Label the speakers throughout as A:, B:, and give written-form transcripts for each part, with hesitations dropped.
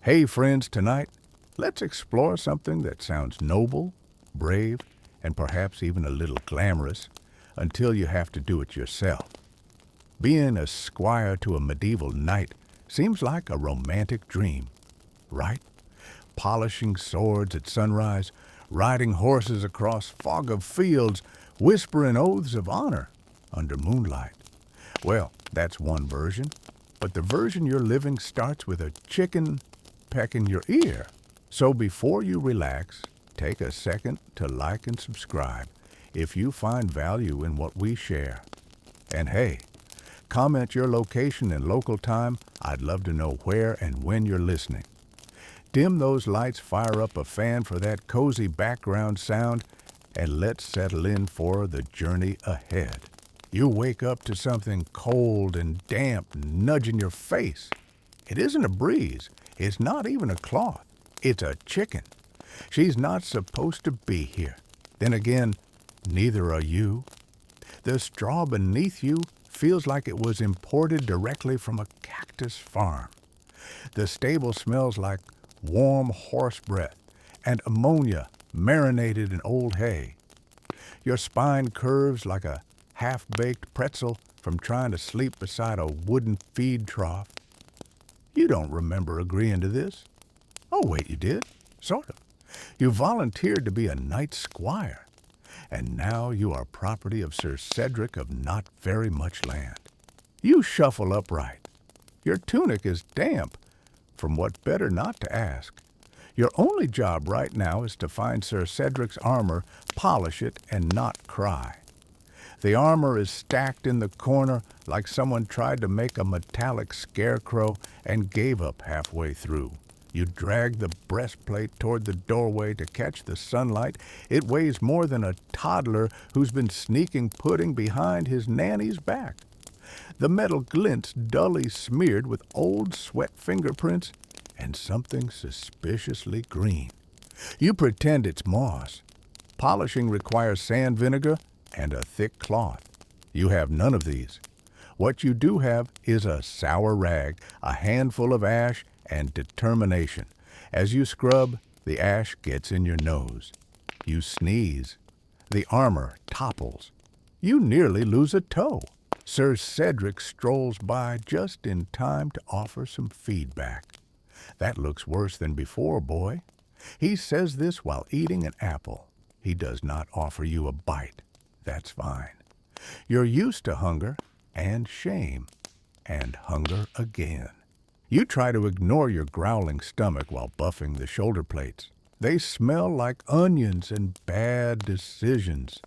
A: Hey friends, tonight, let's explore something that sounds noble, brave, and perhaps even a little glamorous until you have to do it yourself. Being a squire to a medieval knight seems like a romantic dream, right? Polishing swords at sunrise, riding horses across fog of fields, whispering oaths of honor under moonlight. Well, that's one version, but the version you're living starts with a chicken pecking your ear. So before you relax, take a second to like and subscribe if you find value in what we share. And hey, comment your location and local time. I'd love to know where and when you're listening. Dim those lights, fire up a fan for that cozy background sound, and let's settle in for the journey ahead. You wake up to something cold and damp nudging your face. It isn't a breeze. It's not even a cloth. It's a chicken. She's not supposed to be here. Then again, neither are you. The straw beneath you feels like it was imported directly from a cactus farm. The stable smells like warm horse breath and ammonia marinated in old hay. Your spine curves like a half-baked pretzel from trying to sleep beside a wooden feed trough. You don't remember agreeing to this. Oh, wait, you did. Sort of. You volunteered to be a knight squire, and now you are property of Sir Cedric of not very much land. You shuffle upright. Your tunic is damp, from what better not to ask. Your only job right now is to find Sir Cedric's armor, polish it, and not cry. The armor is stacked in the corner like someone tried to make a metallic scarecrow and gave up halfway through. You drag the breastplate toward the doorway to catch the sunlight. It weighs more than a toddler who's been sneaking pudding behind his nanny's back. The metal glints dully smeared with old sweat fingerprints and something suspiciously green. You pretend it's moss. Polishing requires sand vinegar and a thick cloth. You have none of these. What you do have is a sour rag, a handful of ash, and determination. As you scrub, the ash gets in your nose. You sneeze. The armor topples. You nearly lose a toe. Sir Cedric strolls by just in time to offer some feedback. That looks worse than before, boy. He says this while eating an apple. He does not offer you a bite. That's fine. You're used to hunger and shame and hunger again. You try to ignore your growling stomach while buffing the shoulder plates. They smell like onions and bad decisions.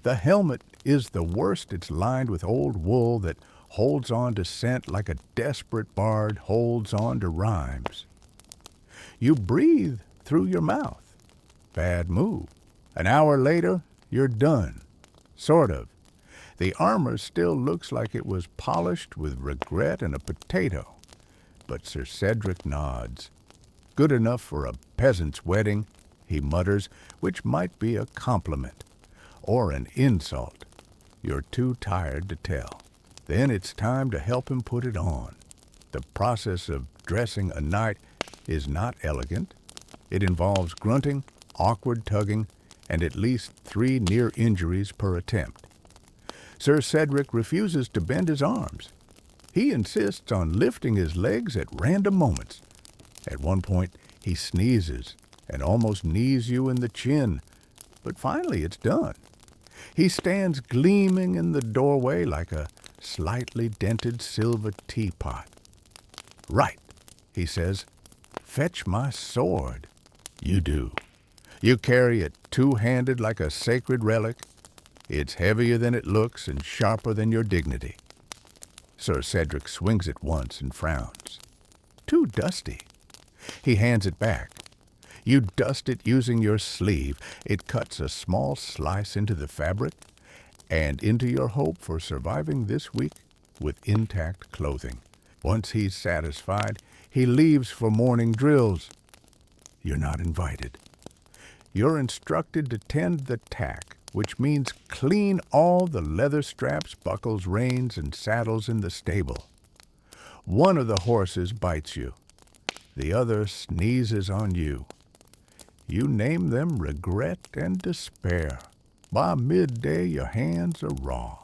A: The helmet is the worst. It's lined with old wool that holds on to scent like a desperate bard holds on to rhymes. You breathe through your mouth. Bad move. An hour later, you're done. Sort of. The armor still looks like it was polished with regret and a potato. But Sir Cedric nods. Good enough for a peasant's wedding, he mutters, which might be a compliment. Or an insult. You're too tired to tell. Then it's time to help him put it on. The process of dressing a knight is not elegant. It involves grunting, awkward tugging, and at least 3 near injuries per attempt. Sir Cedric refuses to bend his arms. He insists on lifting his legs at random moments. At one point, he sneezes and almost knees you in the chin, but finally it's done. He stands gleaming in the doorway like a slightly dented silver teapot. Right, he says, fetch my sword. You do. You carry it two-handed like a sacred relic. It's heavier than it looks and sharper than your dignity. Sir Cedric swings it once and frowns. Too dusty. He hands it back. You dust it using your sleeve. It cuts a small slice into the fabric and into your hope for surviving this week with intact clothing. Once he's satisfied, he leaves for morning drills. You're not invited. You're instructed to tend the tack, which means clean all the leather straps, buckles, reins, and saddles in the stable. One of the horses bites you. The other sneezes on you. You name them regret and despair. By midday, your hands are raw.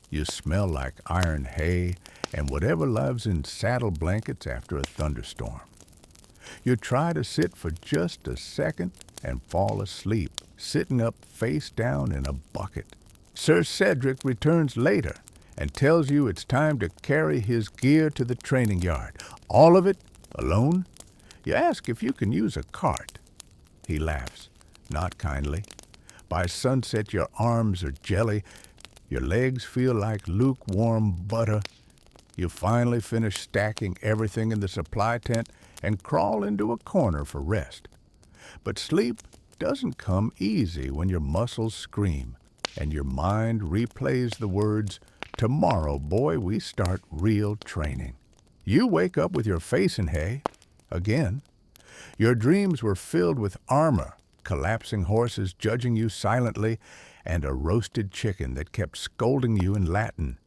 A: You smell like iron hay and whatever lives in saddle blankets after a thunderstorm. You try to sit for just a second and fall asleep, sitting up face down in a bucket. Sir Cedric returns later and tells you it's time to carry his gear to the training yard. All of it, alone? You ask if you can use a cart. He laughs, not kindly. By sunset, your arms are jelly. Your legs feel like lukewarm butter. You finally finish stacking everything in the supply tent and crawl into a corner for rest. But sleep doesn't come easy when your muscles scream and your mind replays the words, "Tomorrow, boy, we start real training." You wake up with your face in hay, again. Your dreams were filled with armor, collapsing horses judging you silently, and a roasted chicken that kept scolding you in Latin.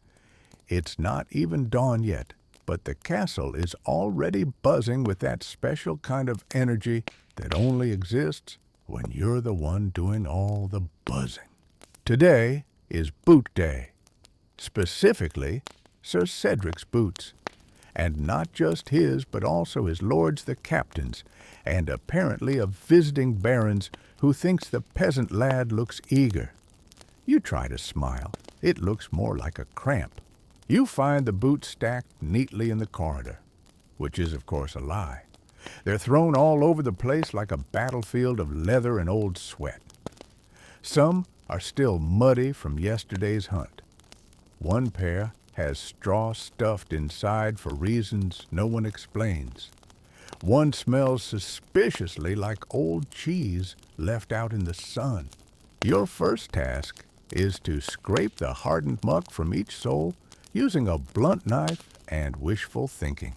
A: It's not even dawn yet, but the castle is already buzzing with that special kind of energy that only exists when you're the one doing all the buzzing. Today is boot day, specifically Sir Cedric's boots. And not just his, but also his lords the captains, and apparently a visiting baron's who thinks the peasant lad looks eager. You try to smile. It looks more like a cramp. You find the boots stacked neatly in the corridor, which is, of course, a lie. They're thrown all over the place like a battlefield of leather and old sweat. Some are still muddy from yesterday's hunt. One pair has straw stuffed inside for reasons no one explains. One smells suspiciously like old cheese left out in the sun. Your first task is to scrape the hardened muck from each sole using a blunt knife and wishful thinking.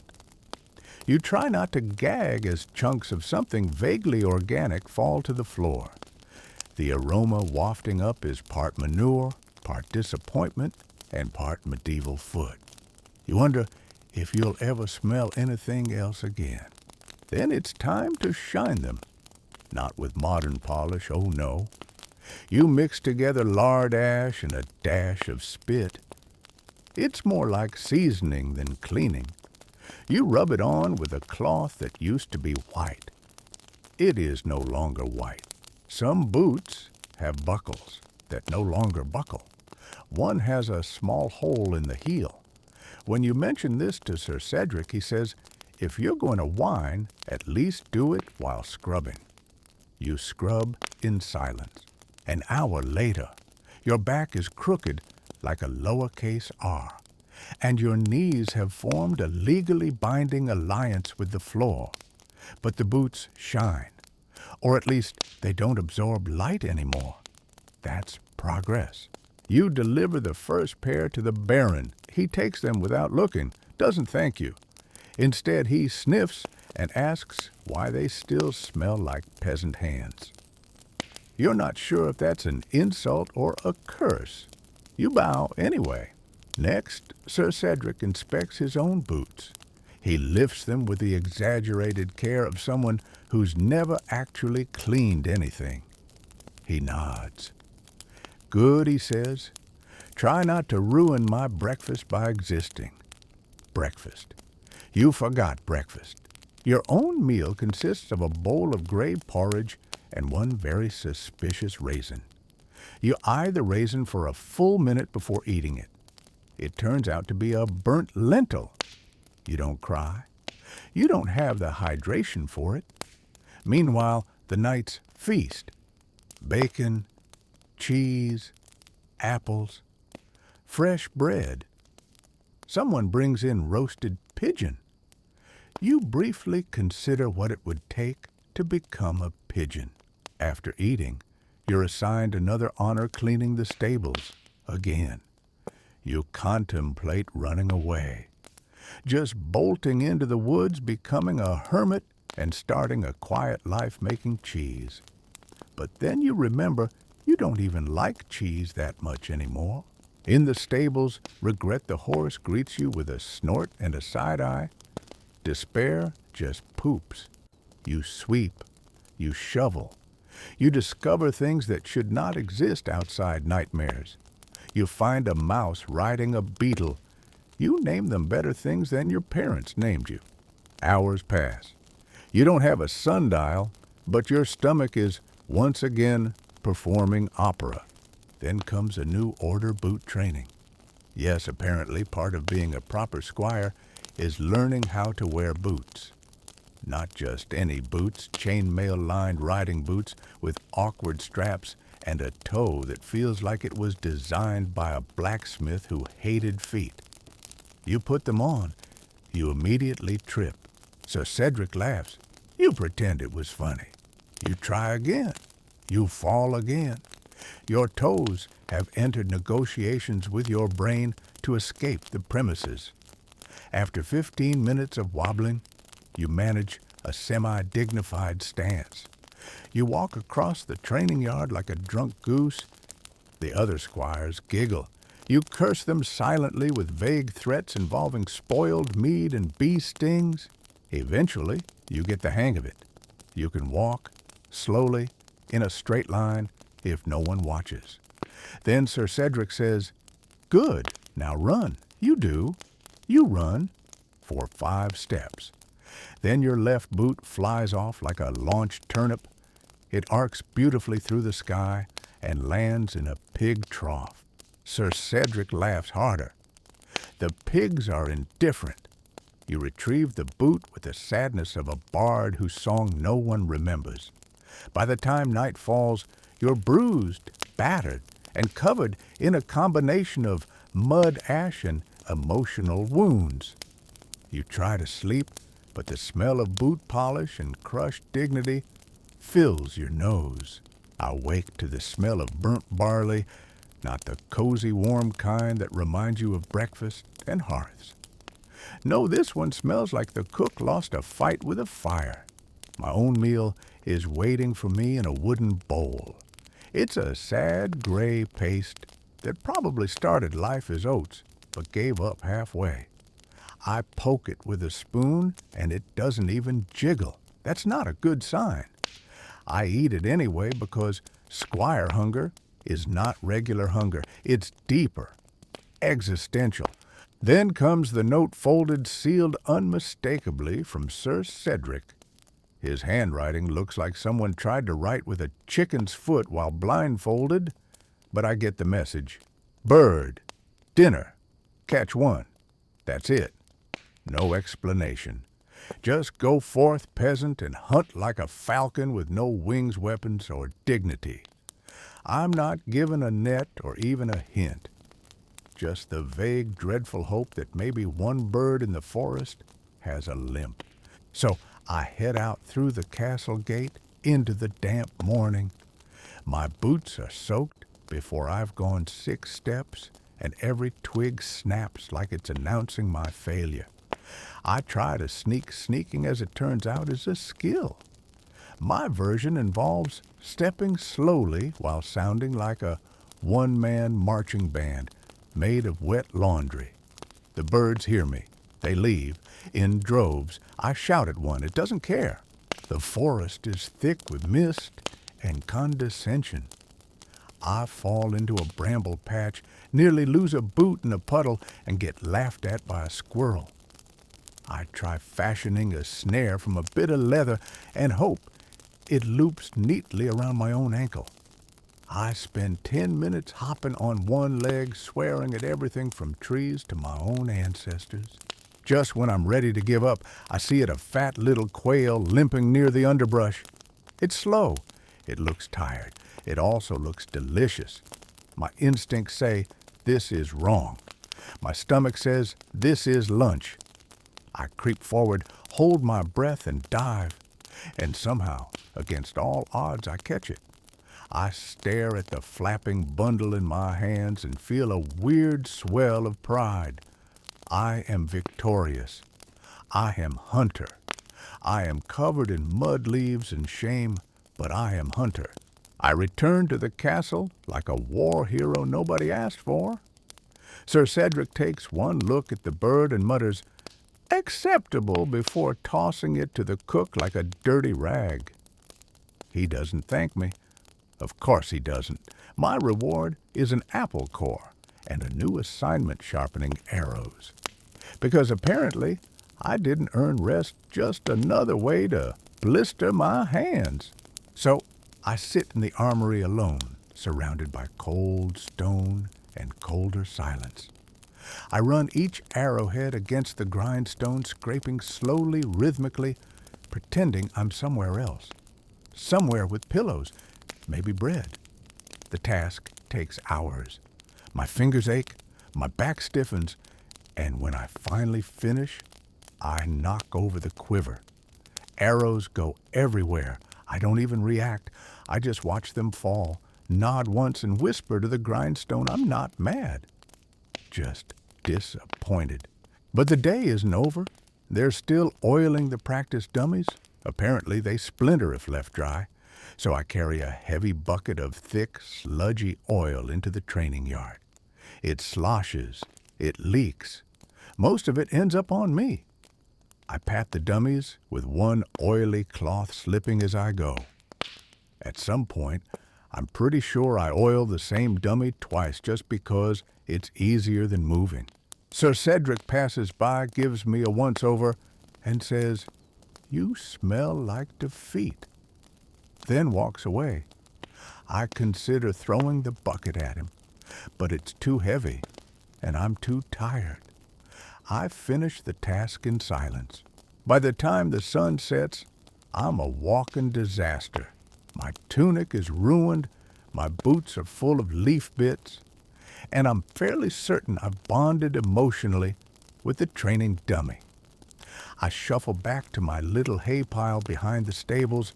A: You try not to gag as chunks of something vaguely organic fall to the floor. The aroma wafting up is part manure, part disappointment, and part medieval foot. You wonder if you'll ever smell anything else again. Then it's time to shine them. Not with modern polish, oh no. You mix together lard ash and a dash of spit. It's more like seasoning than cleaning. You rub it on with a cloth that used to be white. It is no longer white. Some boots have buckles that no longer buckle. One has a small hole in the heel. When you mention this to Sir Cedric, he says, if you're going to whine, at least do it while scrubbing. You scrub in silence. An hour later, your back is crooked like a lowercase r, and your knees have formed a legally binding alliance with the floor. But the boots shine, or at least they don't absorb light anymore. That's progress. You deliver the first pair to the Baron. He takes them without looking, doesn't thank you. Instead, he sniffs and asks why they still smell like peasant hands. You're not sure if that's an insult or a curse. You bow anyway. Next, Sir Cedric inspects his own boots. He lifts them with the exaggerated care of someone who's never actually cleaned anything. He nods. Good, he says. Try not to ruin my breakfast by existing. Breakfast. You forgot breakfast. Your own meal consists of a bowl of gray porridge and one very suspicious raisin. You eye the raisin for a full minute before eating it. It turns out to be a burnt lentil. You don't cry. You don't have the hydration for it. Meanwhile, the night's feast. Bacon, cheese, apples, fresh bread. Someone brings in roasted pigeon. You briefly consider what it would take to become a pigeon. After eating, you're assigned another honor cleaning the stables again. You contemplate running away, just bolting into the woods, becoming a hermit, and starting a quiet life making cheese. But then you remember you don't even like cheese that much anymore. In the stables, Regret the horse greets you with a snort and a side eye. Despair just poops. You sweep. You shovel. You discover things that should not exist outside nightmares. You find a mouse riding a beetle. You name them better things than your parents named you. Hours pass. You don't have a sundial, but your stomach is once again performing opera. Then comes a new order boot training. Yes, apparently part of being a proper squire is learning how to wear boots. Not just any boots, chainmail-lined riding boots with awkward straps and a toe that feels like it was designed by a blacksmith who hated feet. You put them on, you immediately trip. Sir Cedric laughs. You pretend it was funny. You try again. You fall again. Your toes have entered negotiations with your brain to escape the premises. After 15 minutes of wobbling, you manage a semi-dignified stance. You walk across the training yard like a drunk goose. The other squires giggle. You curse them silently with vague threats involving spoiled mead and bee stings. Eventually, you get the hang of it. You can walk, slowly, in a straight line, if no one watches. Then Sir Cedric says, "Good, now run." You do. You run for 5 steps. Then your left boot flies off like a launched turnip. It arcs beautifully through the sky and lands in a pig trough. Sir Cedric laughs harder. The pigs are indifferent. You retrieve the boot with the sadness of a bard whose song no one remembers. By the time night falls, you're bruised, battered, and covered in a combination of mud, ash, and emotional wounds. You try to sleep, but the smell of boot polish and crushed dignity fills your nose. I wake to the smell of burnt barley, not the cozy, warm kind that reminds you of breakfast and hearths. No, this one smells like the cook lost a fight with a fire. My own meal is waiting for me in a wooden bowl. It's a sad gray paste that probably started life as oats, but gave up halfway. I poke it with a spoon, and it doesn't even jiggle. That's not a good sign. I eat it anyway because Squire hunger is not regular hunger. It's deeper, existential. Then comes the note folded, sealed unmistakably from Sir Cedric. His handwriting looks like someone tried to write with a chicken's foot while blindfolded, but I get the message. Bird, dinner, catch one. That's it. No explanation. Just go forth, peasant, and hunt like a falcon with no wings, weapons, or dignity. I'm not given a net or even a hint. Just the vague, dreadful hope that maybe one bird in the forest has a limp. So I head out through the castle gate into the damp morning. My boots are soaked before I've gone 6 steps, and every twig snaps like it's announcing my failure. I try to sneak. Sneaking, as it turns out, is a skill. My version involves stepping slowly while sounding like a one-man marching band made of wet laundry. The birds hear me. They leave. In droves, I shout at one. It doesn't care. The forest is thick with mist and condescension. I fall into a bramble patch, nearly lose a boot in a puddle, and get laughed at by a squirrel. I try fashioning a snare from a bit of leather and hope it loops neatly around my own ankle. I spend 10 minutes hopping on one leg, swearing at everything from trees to my own ancestors. Just when I'm ready to give up, I see it a fat little quail limping near the underbrush. It's slow. It looks tired. It also looks delicious. My instincts say, this is wrong. My stomach says, this is lunch. I creep forward, hold my breath, and dive. And somehow, against all odds, I catch it. I stare at the flapping bundle in my hands and feel a weird swell of pride. I am victorious. I am hunter. I am covered in mud, leaves, and shame, but I am hunter. I return to the castle like a war hero nobody asked for. Sir Cedric takes one look at the bird and mutters, acceptable before tossing it to the cook like a dirty rag. He doesn't thank me. Of course he doesn't. My reward is an apple core and a new assignment sharpening arrows. Because apparently I didn't earn rest, just another way to blister my hands. So I sit in the armory alone, surrounded by cold stone and colder silence. I run each arrowhead against the grindstone, scraping slowly, rhythmically, pretending I'm somewhere else. Somewhere with pillows, maybe bread. The task takes hours. My fingers ache, my back stiffens, and when I finally finish, I knock over the quiver. Arrows go everywhere. I don't even react. I just watch them fall, nod once, and whisper to the grindstone, I'm not mad, just disappointed. But the day isn't over. They're still oiling the practice dummies. Apparently they splinter if left dry. So I carry a heavy bucket of thick, sludgy oil into the training yard. It sloshes. It leaks. Most of it ends up on me. I pat the dummies with one oily cloth slipping as I go. At some point, I'm pretty sure I oil the same dummy twice just because it's easier than moving. Sir Cedric passes by, gives me a once-over, and says, "You smell like defeat," then walks away. I consider throwing the bucket at him, but it's too heavy, and I'm too tired. I finish the task in silence. By the time the sun sets, I'm a walking disaster. My tunic is ruined, my boots are full of leaf bits, and I'm fairly certain I've bonded emotionally with the training dummy. I shuffle back to my little hay pile behind the stables,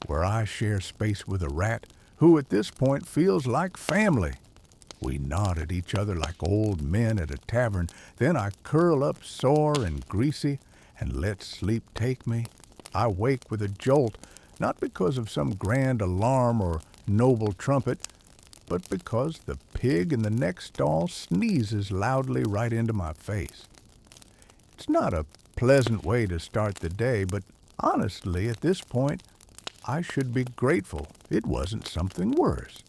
A: where I share space with a rat who at this point feels like family. We nod at each other like old men at a tavern. Then I curl up sore and greasy and let sleep take me. I wake with a jolt, not because of some grand alarm or noble trumpet, but because the pig in the next stall sneezes loudly right into my face. It's not a pleasant way to start the day, but honestly, at this point, I should be grateful it wasn't something worse.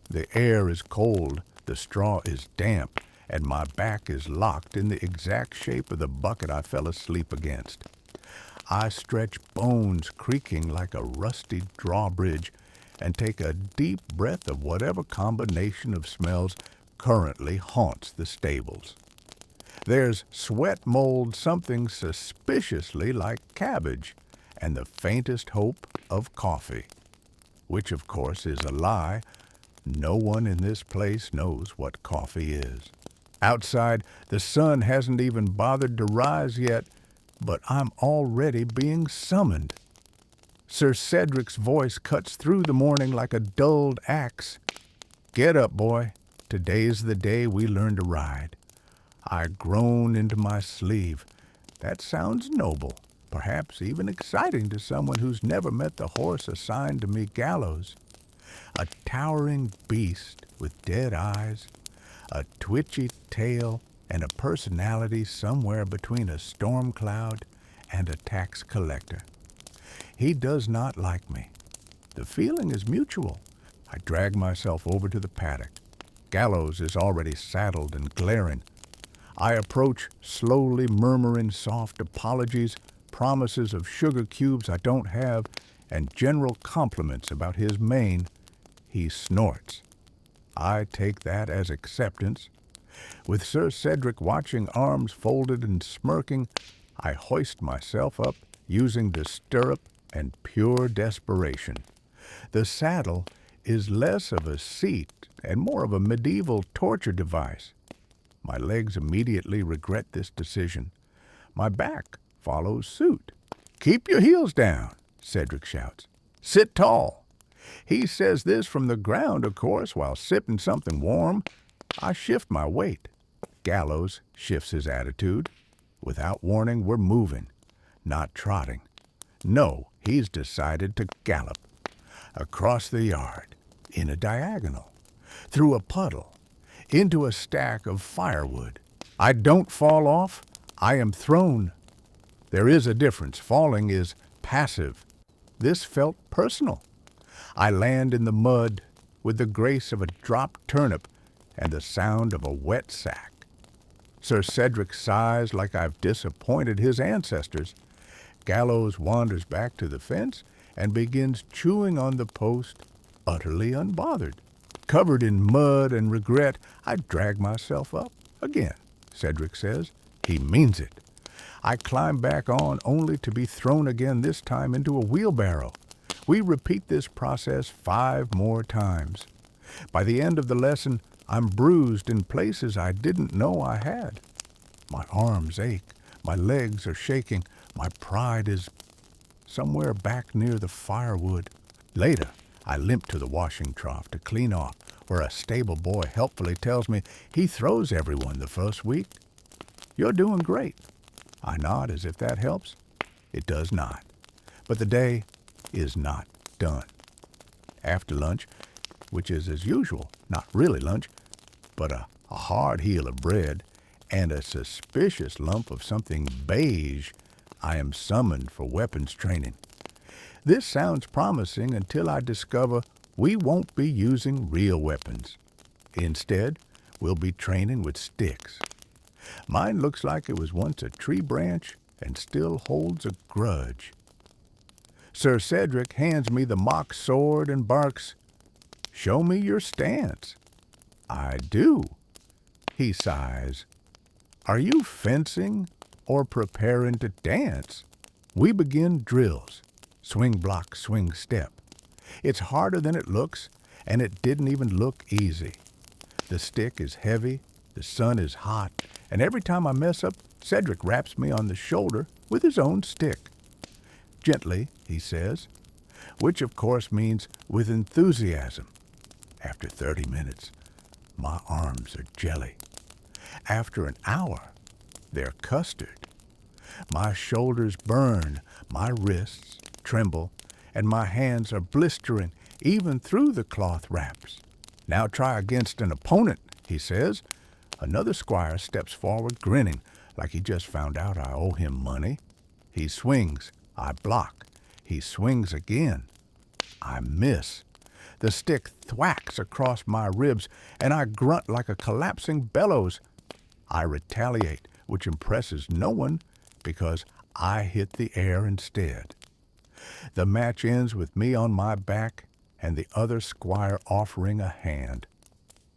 A: The air is cold, the straw is damp, and my back is locked in the exact shape of the bucket I fell asleep against. I stretch bones creaking like a rusty drawbridge and take a deep breath of whatever combination of smells currently haunts the stables. There's sweat mold, something suspiciously like cabbage, and the faintest hope of coffee, which of course is a lie. No one in this place knows what coffee is. Outside, the sun hasn't even bothered to rise yet, but I'm already being summoned. Sir Cedric's voice cuts through the morning like a dulled axe. "Get up, boy. Today's the day we learn to ride." I groan into my sleeve. That sounds noble, perhaps even exciting to someone who's never met the horse assigned to me, Gallows. A towering beast with dead eyes, a twitchy tail, and a personality somewhere between a storm cloud and a tax collector. He does not like me. The feeling is mutual. I drag myself over to the paddock. Gallows is already saddled and glaring. I approach slowly, murmuring soft apologies, promises of sugar cubes I don't have, and general compliments about his mane. He snorts. I take that as acceptance. With Sir Cedric watching, arms folded and smirking, I hoist myself up, using the stirrup and pure desperation. The saddle is less of a seat and more of a medieval torture device. My legs immediately regret this decision. My back follows suit. "Keep your heels down," Cedric shouts. "Sit tall." He says this from the ground, of course, while sipping something warm. I shift my weight. Gallows shifts his attitude. Without warning, we're moving, not trotting. No, he's decided to gallop. Across the yard, in a diagonal, through a puddle, into a stack of firewood. I don't fall off. I am thrown. There is a difference. Falling is passive. This felt personal. I land in the mud with the grace of a dropped turnip and the sound of a wet sack. Sir Cedric sighs like I've disappointed his ancestors. Gallows wanders back to the fence and begins chewing on the post, utterly unbothered. Covered in mud and regret, I drag myself up. Again, Cedric says. He means it. I climb back on only to be thrown again, this time into a wheelbarrow. We repeat this process 5 more times. By the end of the lesson, I'm bruised in places I didn't know I had. My arms ache. My legs are shaking. My pride is somewhere back near the firewood. Later, I limp to the washing trough to clean off, where a stable boy helpfully tells me he throws everyone the first week. You're doing great. I nod as if that helps. It does not. But the day is not done. After lunch, which is as usual, not really lunch, but a hard heel of bread and a suspicious lump of something beige, I am summoned for weapons training. This sounds promising until I discover we won't be using real weapons. Instead, we'll be training with sticks. Mine looks like it was once a tree branch and still holds a grudge. Sir Cedric hands me the mock sword and barks, "Show me your stance." I do. He sighs. "Are you fencing or preparing to dance?" We begin drills. Swing block, swing step. It's harder than it looks, and it didn't even look easy. The stick is heavy, the sun is hot, and every time I mess up, Cedric raps me on the shoulder with his own stick. Gently, he says, which of course means with enthusiasm. After 30 minutes, my arms are jelly. After an hour, they're custard. My shoulders burn, my wrists tremble, and my hands are blistering even through the cloth wraps. "Now try against an opponent," he says. Another squire steps forward, grinning like he just found out I owe him money. He swings. I block. He swings again. I miss. The stick thwacks across my ribs, and I grunt like a collapsing bellows. I retaliate, which impresses no one, because I hit the air instead. The match ends with me on my back and the other squire offering a hand.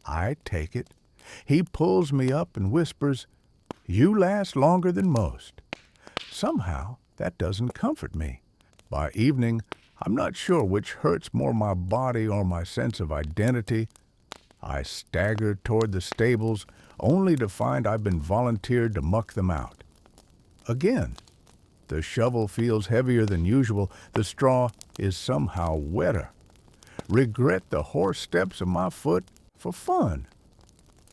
A: I take it. He pulls me up and whispers, "You last longer than most." Somehow, that doesn't comfort me. By evening, I'm not sure which hurts more, my body or my sense of identity. I stagger toward the stables, only to find I've been volunteered to muck them out. Again, the shovel feels heavier than usual. The straw is somehow wetter. Regret the horse steps of my foot for fun.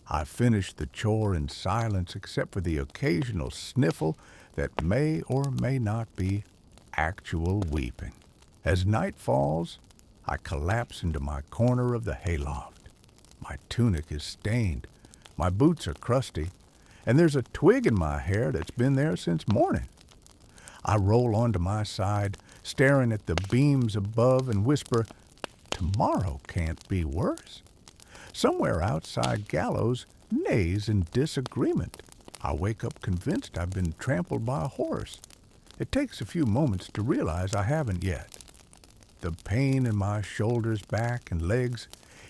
A: I finish the chore in silence, except for the occasional sniffle that may or may not be actual weeping. As night falls, I collapse into my corner of the hayloft. My tunic is stained, my boots are crusty, and there's a twig in my hair that's been there since morning. I roll onto my side, staring at the beams above, and whisper, "Tomorrow can't be worse." Somewhere outside Gallows neighs in disagreement. I wake up convinced I've been trampled by a horse. It takes a few moments to realize I haven't yet. The pain in my shoulders, back, and legs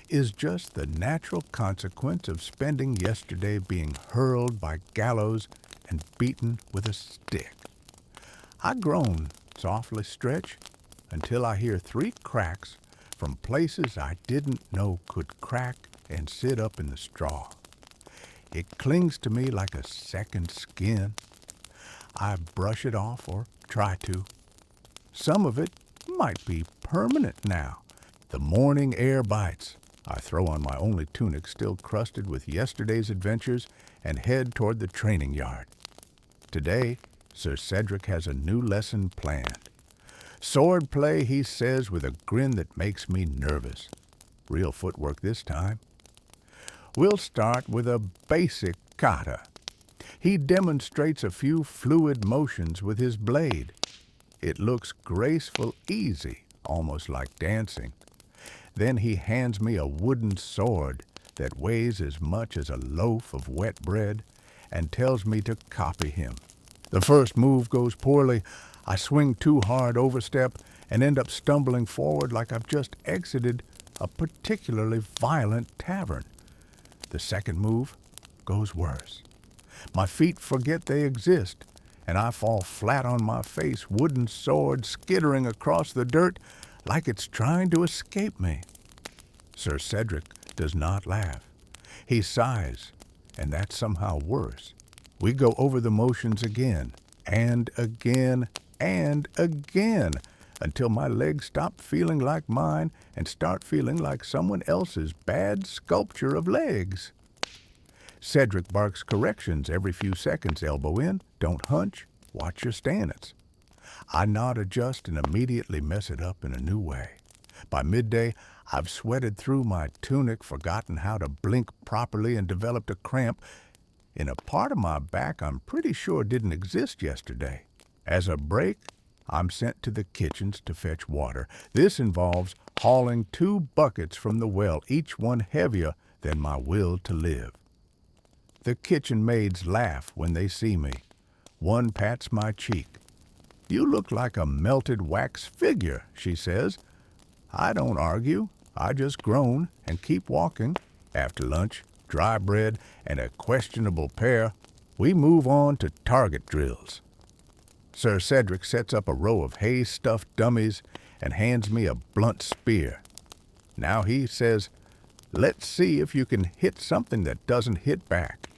A: is just the natural consequence of spending yesterday being hurled by Gallows and beaten with a stick. I groan, softly stretch, until I hear 3 cracks from places I didn't know could crack and sit up in the straw. It clings to me like a second skin. I brush it off, or try to. Some of it might be permanent now. The morning air bites. I throw on my only tunic, still crusted with yesterday's adventures, and head toward the training yard. Today, Sir Cedric has a new lesson planned. Sword play, he says, with a grin that makes me nervous. Real footwork this time. We'll start with a basic kata. He demonstrates a few fluid motions with his blade. It looks graceful, easy, almost like dancing. Then he hands me a wooden sword that weighs as much as a loaf of wet bread and tells me to copy him. The first move goes poorly. I swing too hard, overstep, and end up stumbling forward like I've just exited a particularly violent tavern. The second move goes worse. My feet forget they exist, and I fall flat on my face, wooden sword skittering across the dirt like it's trying to escape me. Sir Cedric does not laugh. He sighs, and that's somehow worse. We go over the motions again, and again, and again, until my legs stop feeling like mine and start feeling like someone else's bad sculpture of legs. Cedric barks corrections every few seconds. Elbow in, don't hunch, watch your stance. I nod, adjust, and immediately mess it up in a new way. By midday, I've sweated through my tunic, forgotten how to blink properly, and developed a cramp in a part of my back I'm pretty sure didn't exist yesterday. As a break, I'm sent to the kitchens to fetch water. This involves hauling 2 buckets from the well, each one heavier than my will to live. The kitchen maids laugh when they see me. One pats my cheek. "You look like a melted wax figure," she says. I don't argue. I just groan and keep walking. After lunch, dry bread, and a questionable pair, we move on to target drills. Sir Cedric sets up a row of hay-stuffed dummies and hands me a blunt spear. Now he says, "Let's see if you can hit something that doesn't hit back."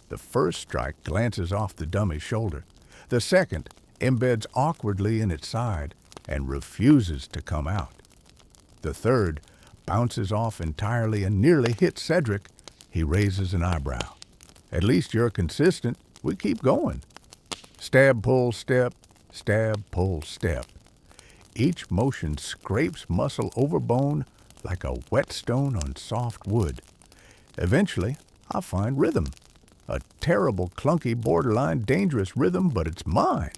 A: The first strike glances off the dummy's shoulder. The second embeds awkwardly in its side and refuses to come out. The third bounces off entirely and nearly hits Cedric. He raises an eyebrow. "At least you're consistent. We keep going." Stab, pull, step, stab, pull, step. Each motion scrapes muscle over bone like a whetstone on soft wood. Eventually, I find rhythm. A terrible, clunky, borderline dangerous rhythm, but it's mine.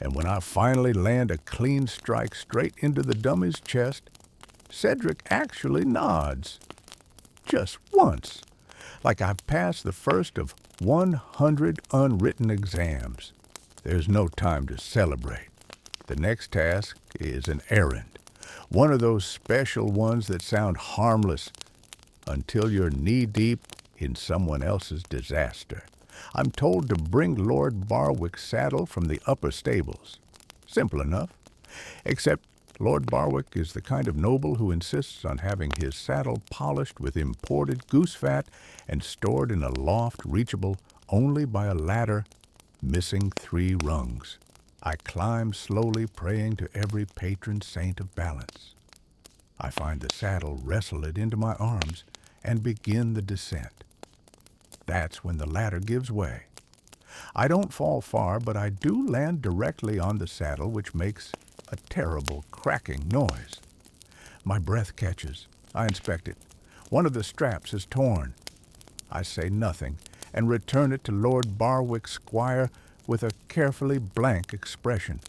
A: And when I finally land a clean strike straight into the dummy's chest, Cedric actually nods. Just once. Like I've passed the first of 100 unwritten exams. There's no time to celebrate. The next task is an errand. One of those special ones that sound harmless until you're knee-deep in someone else's disaster. I'm told to bring Lord Barwick's saddle from the upper stables. Simple enough. Except Lord Barwick is the kind of noble who insists on having his saddle polished with imported goose fat and stored in a loft reachable only by a ladder missing 3 rungs. I climb slowly, praying to every patron saint of balance. I find the saddle, wrestle it into my arms, and begin the descent. That's when the ladder gives way. I don't fall far, but I do land directly on the saddle, which makes a terrible cracking noise. My breath catches. I inspect it. One of the straps is torn. I say nothing and return it to Lord Barwick's Squire with a carefully blank expression.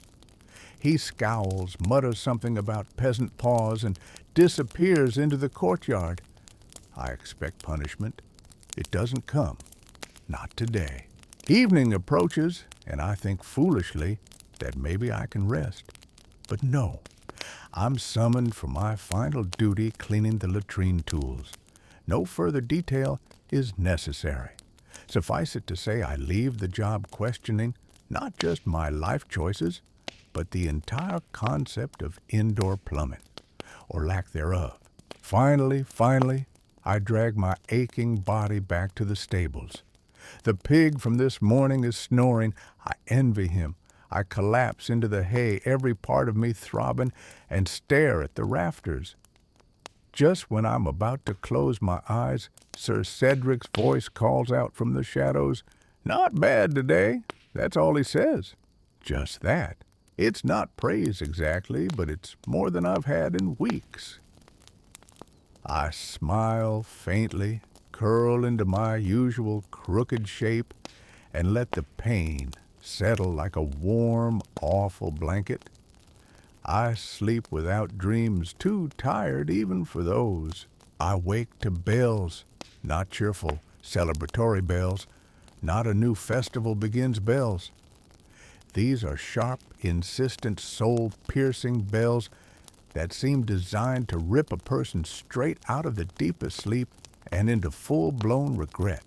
A: He scowls, mutters something about peasant paws, and disappears into the courtyard. I expect punishment. It doesn't come. Not today. Evening approaches, and I think foolishly that maybe I can rest. But no, I'm summoned for my final duty, cleaning the latrine tools. No further detail is necessary. Suffice it to say, I leave the job questioning not just my life choices, but the entire concept of indoor plumbing, or lack thereof. Finally, I drag my aching body back to the stables. The pig from this morning is snoring. I envy him. I collapse into the hay, every part of me throbbing, and stare at the rafters. Just when I'm about to close my eyes, Sir Cedric's voice calls out from the shadows, "Not bad today." That's all he says. Just that. It's not praise exactly, but it's more than I've had in weeks. I smile faintly, curl into my usual crooked shape, and let the pain settle like a warm, awful blanket. I sleep without dreams, too tired even for those. I wake to bells, not cheerful, celebratory bells, not a new festival begins bells. These are sharp, insistent, soul-piercing bells that seem designed to rip a person straight out of the deepest sleep and into full-blown regret.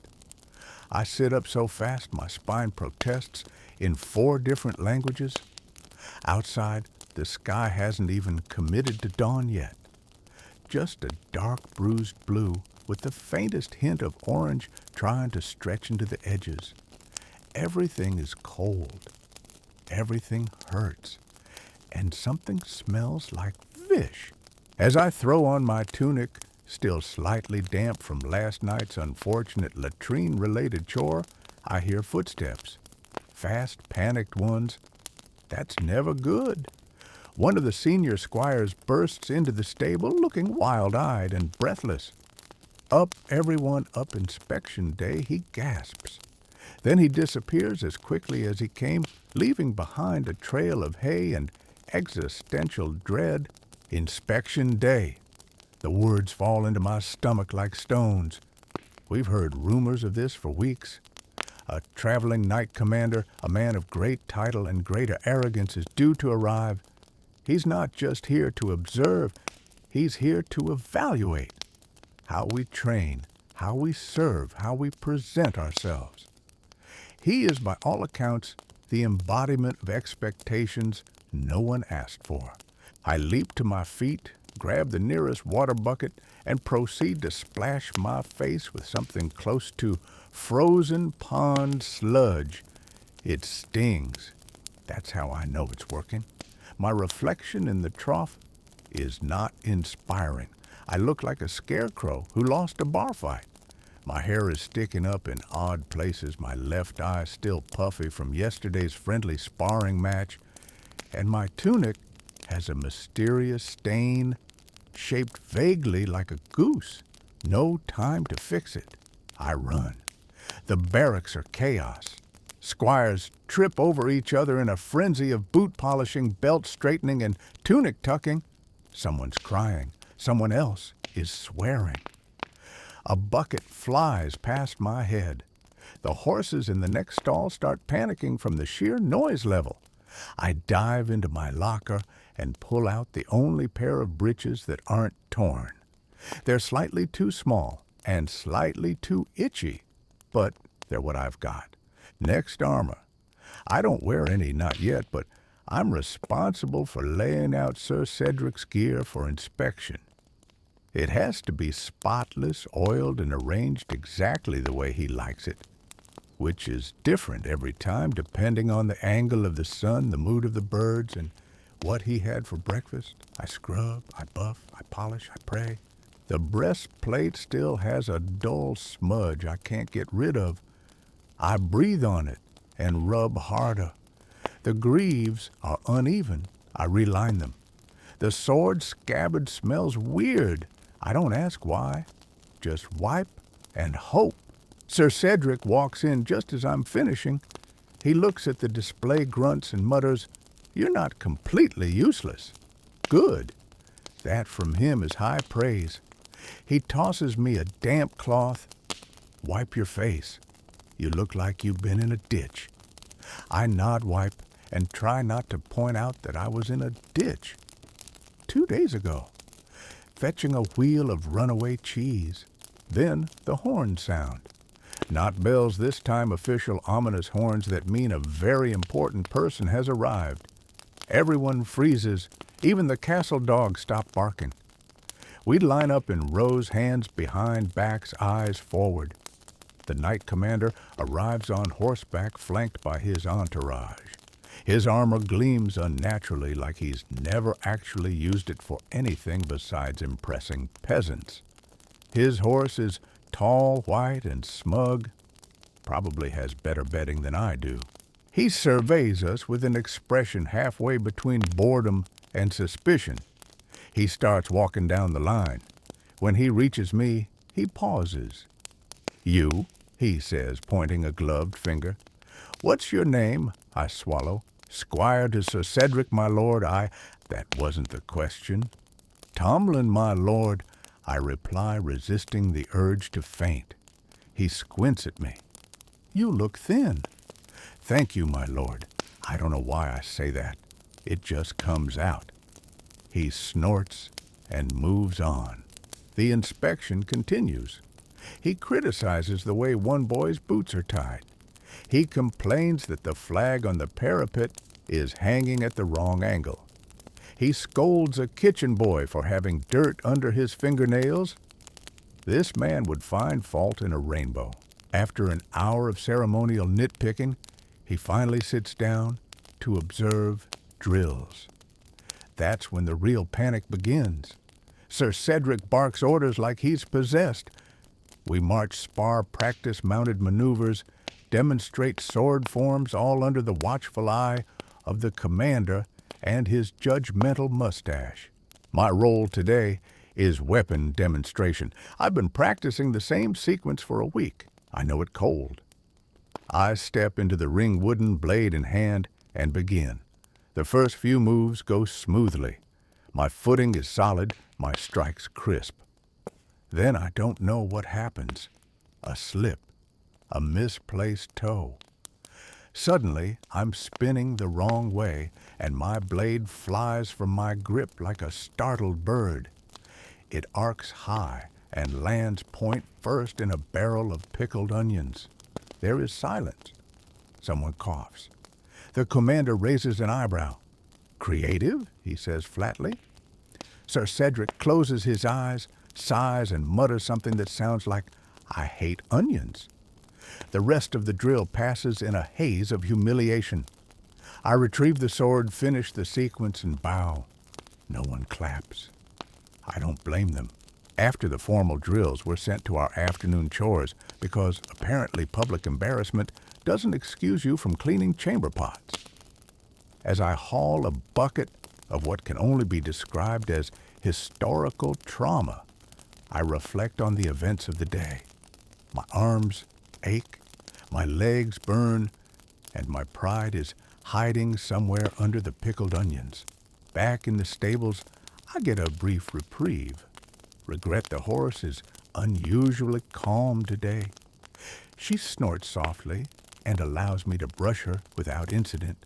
A: I sit up so fast my spine protests in 4 different languages. Outside, the sky hasn't even committed to dawn yet. Just a dark bruised blue with the faintest hint of orange trying to stretch into the edges. Everything is cold. Everything hurts. And something smells like fish. As I throw on my tunic, still slightly damp from last night's unfortunate latrine-related chore, I hear footsteps. Fast, panicked ones. That's never good. One of the senior squires bursts into the stable looking wild-eyed and breathless. Up everyone up inspection day, he gasps. Then he disappears as quickly as he came, leaving behind a trail of hay and existential dread. Inspection day. The words fall into my stomach like stones. We've heard rumors of this for weeks. A traveling knight commander, a man of great title and greater arrogance, is due to arrive. He's not just here to observe, he's here to evaluate how we train, how we serve, how we present ourselves. He is, by all accounts, the embodiment of expectations no one asked for. I leap to my feet, grab the nearest water bucket, and proceed to splash my face with something close to frozen pond sludge. It stings. That's how I know it's working. My reflection in the trough is not inspiring. I look like a scarecrow who lost a bar fight. My hair is sticking up in odd places, my left eye still puffy from yesterday's friendly sparring match, and my tunic has a mysterious stain shaped vaguely like a goose. No time to fix it. I run. The barracks are chaos. Squires trip over each other in a frenzy of boot polishing, belt straightening, and tunic tucking. Someone's crying. Someone else is swearing. A bucket flies past my head. The horses in the next stall start panicking from the sheer noise level. I dive into my locker and pull out the only pair of breeches that aren't torn. They're slightly too small and slightly too itchy, but they're what I've got. Next armor. I don't wear any, not yet, but I'm responsible for laying out Sir Cedric's gear for inspection. It has to be spotless, oiled, and arranged exactly the way he likes it, which is different every time depending on the angle of the sun, the mood of the birds, and what he had for breakfast. I scrub, I buff, I polish, I pray. The breastplate still has a dull smudge I can't get rid of. I breathe on it and rub harder. The greaves are uneven. I reline them. The sword scabbard smells weird. I don't ask why. Just wipe and hope. Sir Cedric walks in just as I'm finishing. He looks at the display grunts and mutters, "You're not completely useless." Good. That from him is high praise. He tosses me a damp cloth. "Wipe your face. You look like you've been in a ditch." I nod wipe and try not to point out that I was in a ditch 2 days ago, fetching a wheel of runaway cheese. Then the horn sound. Not bells this time, official ominous horns that mean a very important person has arrived. Everyone freezes. Even the castle dogs stop barking. We line up in rows, hands behind backs, eyes forward. The knight commander arrives on horseback flanked by his entourage. His armor gleams unnaturally like he's never actually used it for anything besides impressing peasants. His horse is tall, white, and smug. Probably has better bedding than I do. He surveys us with an expression halfway between boredom and suspicion. He starts walking down the line. When he reaches me, he pauses. "You," he says, pointing a gloved finger. What's your name? I swallow. Squire to Sir Cedric, my lord, That wasn't the question. Tomlin, my lord, I reply, resisting the urge to faint. He squints at me. You look thin. Thank you, my lord. I don't know why I say that. It just comes out. He snorts and moves on. The inspection continues. He criticizes the way one boy's boots are tied. He complains that the flag on the parapet is hanging at the wrong angle. He scolds a kitchen boy for having dirt under his fingernails. This man would find fault in a rainbow. After an hour of ceremonial nitpicking, he finally sits down to observe drills. That's when the real panic begins. Sir Cedric barks orders like he's possessed. We march spar practice-mounted maneuvers, demonstrate sword forms all under the watchful eye of the commander and his judgmental mustache. My role today is weapon demonstration. I've been practicing the same sequence for a week. I know it cold. I step into the ring, wooden blade in hand, and begin. The first few moves go smoothly. My footing is solid, my strikes crisp. Then I don't know what happens. A slip, a misplaced toe. Suddenly, I'm spinning the wrong way, and my blade flies from my grip like a startled bird. It arcs high and lands point first in a barrel of pickled onions. There is silence. Someone coughs. The commander raises an eyebrow. Creative, he says flatly. Sir Cedric closes his eyes, sighs, and mutters something that sounds like, I hate onions. The rest of the drill passes in a haze of humiliation. I retrieve the sword, finish the sequence, and bow. No one claps. I don't blame them. After the formal drills, we're sent to our afternoon chores because apparently public embarrassment doesn't excuse you from cleaning chamber pots. As I haul a bucket of what can only be described as historical trauma, I reflect on the events of the day. My arms ache, my legs burn, and my pride is hiding somewhere under the pickled onions. Back in the stables, I get a brief reprieve. Regret the horse is unusually calm today. She snorts softly and allows me to brush her without incident.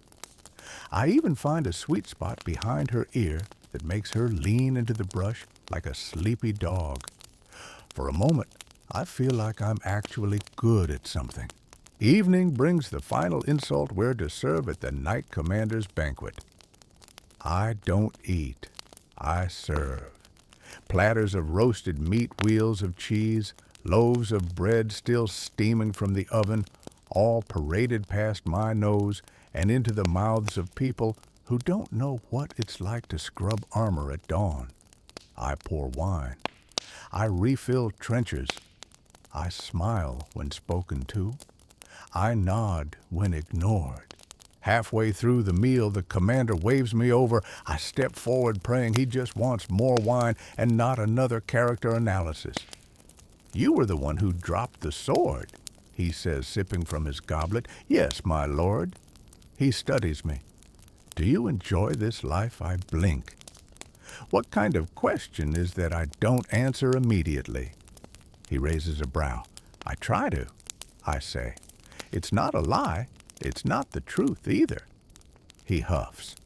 A: I even find a sweet spot behind her ear that makes her lean into the brush like a sleepy dog. For a moment, I feel like I'm actually good at something. Evening brings the final insult we're to serve at the Knight Commander's banquet. I don't eat, I serve. Platters of roasted meat, wheels of cheese, loaves of bread still steaming from the oven, all paraded past my nose and into the mouths of people who don't know what it's like to scrub armor at dawn. I pour wine. I refill trenchers. I smile when spoken to. I nod when ignored. Halfway through the meal, the commander waves me over. I step forward praying he just wants more wine and not another character analysis. You were the one who dropped the sword, he says, sipping from his goblet. Yes, my lord. He studies me. Do you enjoy this life? I blink. What kind of question is that I don't answer immediately? He raises a brow. I try to, I say. It's not a lie. It's not the truth either. He huffs.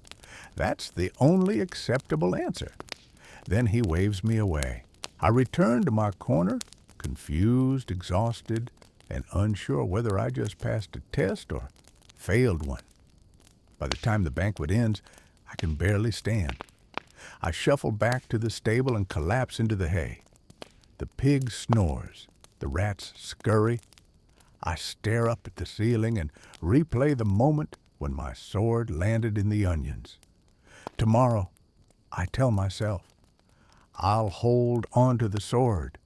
A: That's the only acceptable answer. Then he waves me away. I return to my corner, confused, exhausted, and unsure whether I just passed a test or failed one. By the time the banquet ends, I can barely stand. I shuffle back to the stable and collapse into the hay. The pig snores. The rats scurry. I stare up at the ceiling and replay the moment when my sword landed in the onions. Tomorrow, I tell myself, I'll hold on to the sword.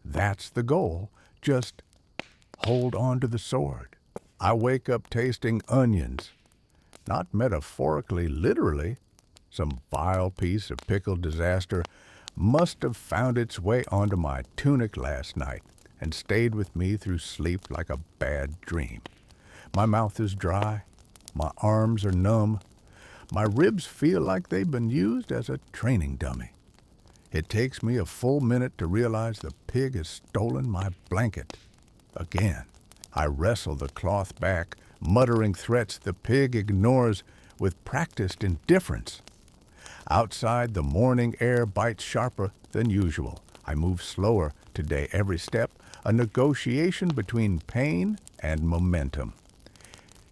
A: That's the goal. Just hold on to the sword. I wake up tasting onions. Not metaphorically, literally. Some vile piece of pickled disaster must have found its way onto my tunic last night and stayed with me through sleep like a bad dream. My mouth is dry. My arms are numb. My ribs feel like they've been used as a training dummy. It takes me a full minute to realize the pig has stolen my blanket. Again, I wrestle the cloth back, muttering threats the pig ignores with practiced indifference. Outside, the morning air bites sharper than usual. I move slower today, every step a negotiation between pain and momentum.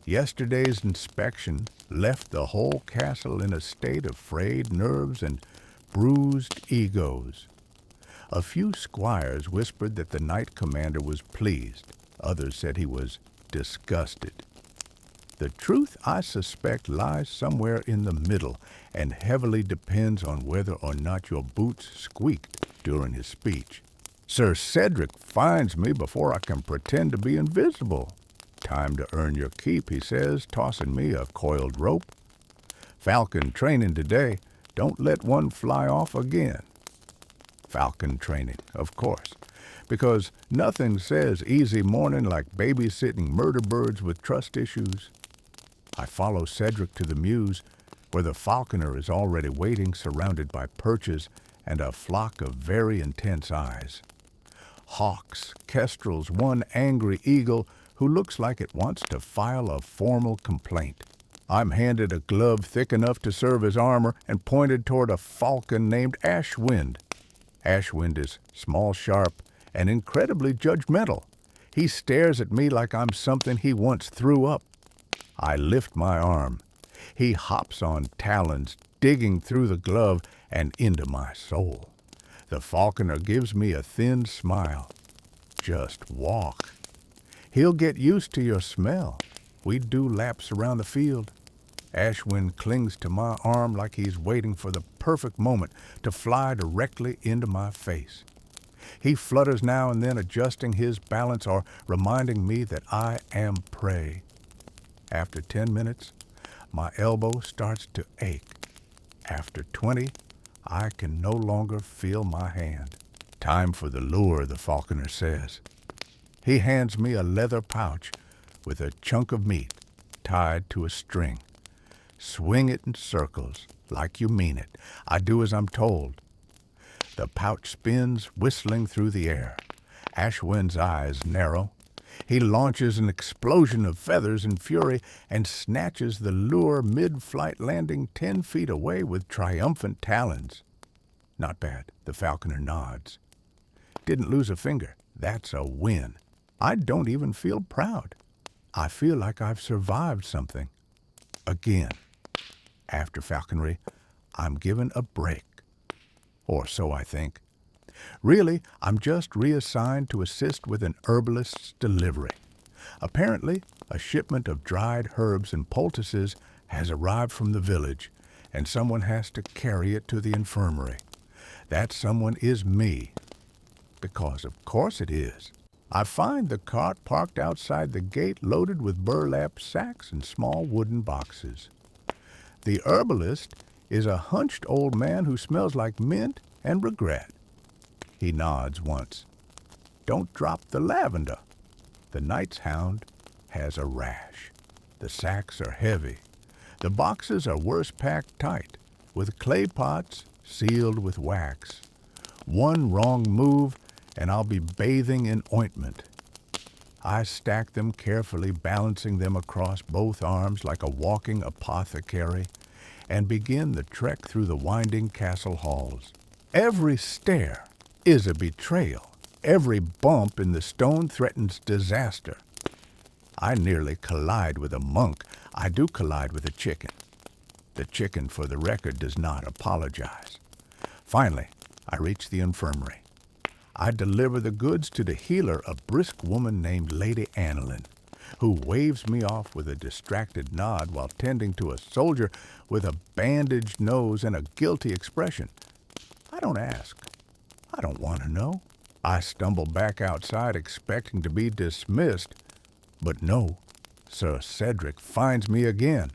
A: Yesterday's inspection left the whole castle in a state of frayed nerves and bruised egos. A few squires whispered that the knight commander was pleased. Others said he was disgusted. The truth, I suspect, lies somewhere in the middle and heavily depends on whether or not your boots squeaked during his speech. Sir Cedric finds me before I can pretend to be invisible. Time to earn your keep, he says, tossing me a coiled rope. Falcon training today. Don't let one fly off again. Falcon training, of course, because nothing says easy morning like babysitting murder birds with trust issues. I follow Cedric to the mews, where the falconer is already waiting, surrounded by perches and a flock of very intense eyes. Hawks, kestrels, one angry eagle who looks like it wants to file a formal complaint. I'm handed a glove thick enough to serve as armor and pointed toward a falcon named Ashwind. Ashwind is small, sharp, and incredibly judgmental. He stares at me like I'm something he once threw up. I lift my arm. He hops on talons, digging through the glove and into my soul. The falconer gives me a thin smile. Just walk. He'll get used to your smell. We do laps around the field. Ashwin clings to my arm like he's waiting for the perfect moment to fly directly into my face. He flutters now and then, adjusting his balance or reminding me that I am prey. After 10 minutes, my elbow starts to ache. After 20, I can no longer feel my hand. Time for the lure, the falconer says. He hands me a leather pouch with a chunk of meat tied to a string. Swing it in circles, like you mean it. I do as I'm told. The pouch spins, whistling through the air. Ashwin's eyes narrow. He launches an explosion of feathers and fury and snatches the lure mid-flight, landing 10 feet away with triumphant talons. Not bad, the falconer nods. Didn't lose a finger. That's a win. I don't even feel proud. I feel like I've survived something. Again. After falconry, I'm given a break. Or so I think. Really, I'm just reassigned to assist with an herbalist's delivery. Apparently, a shipment of dried herbs and poultices has arrived from the village, and someone has to carry it to the infirmary. That someone is me. Because of course it is. I find the cart parked outside the gate, loaded with burlap sacks and small wooden boxes. The herbalist is a hunched old man who smells like mint and regret. He nods once. Don't drop the lavender. The knight's hound has a rash. The sacks are heavy. The boxes are worse packed tight, with clay pots sealed with wax. One wrong move, and I'll be bathing in ointment. I stack them carefully, balancing them across both arms like a walking apothecary, and begin the trek through the winding castle halls. Every stair is a betrayal. Every bump in the stone threatens disaster. I nearly collide with a monk. I do collide with a chicken. The chicken, for the record, does not apologize. Finally, I reach the infirmary. I deliver the goods to the healer, a brisk woman named Lady Annalyn, who waves me off with a distracted nod while tending to a soldier with a bandaged nose and a guilty expression. I don't ask. I don't want to know. I stumble back outside expecting to be dismissed, but no, Sir Cedric finds me again.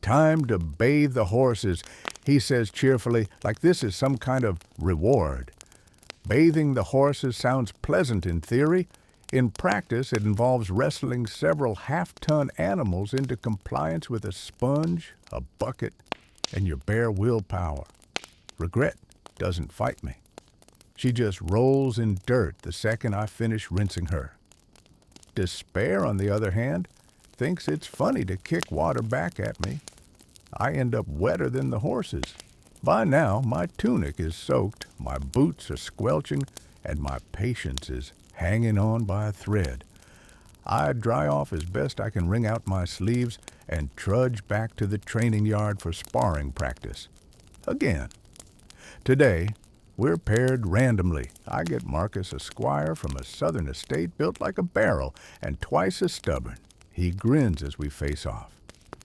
A: Time to bathe the horses, he says cheerfully, like this is some kind of reward. Bathing the horses sounds pleasant in theory. In practice, it involves wrestling several half-ton animals into compliance with a sponge, a bucket, and your bare willpower. Regret doesn't fight me. She just rolls in dirt the second I finish rinsing her. Despair, on the other hand, thinks it's funny to kick water back at me. I end up wetter than the horses. By now, my tunic is soaked, my boots are squelching, and my patience is hanging on by a thread. I dry off as best I can wring out my sleeves and trudge back to the training yard for sparring practice. Again. Today, we're paired randomly. I get Marcus a Squire from a southern estate built like a barrel and twice as stubborn. He grins as we face off.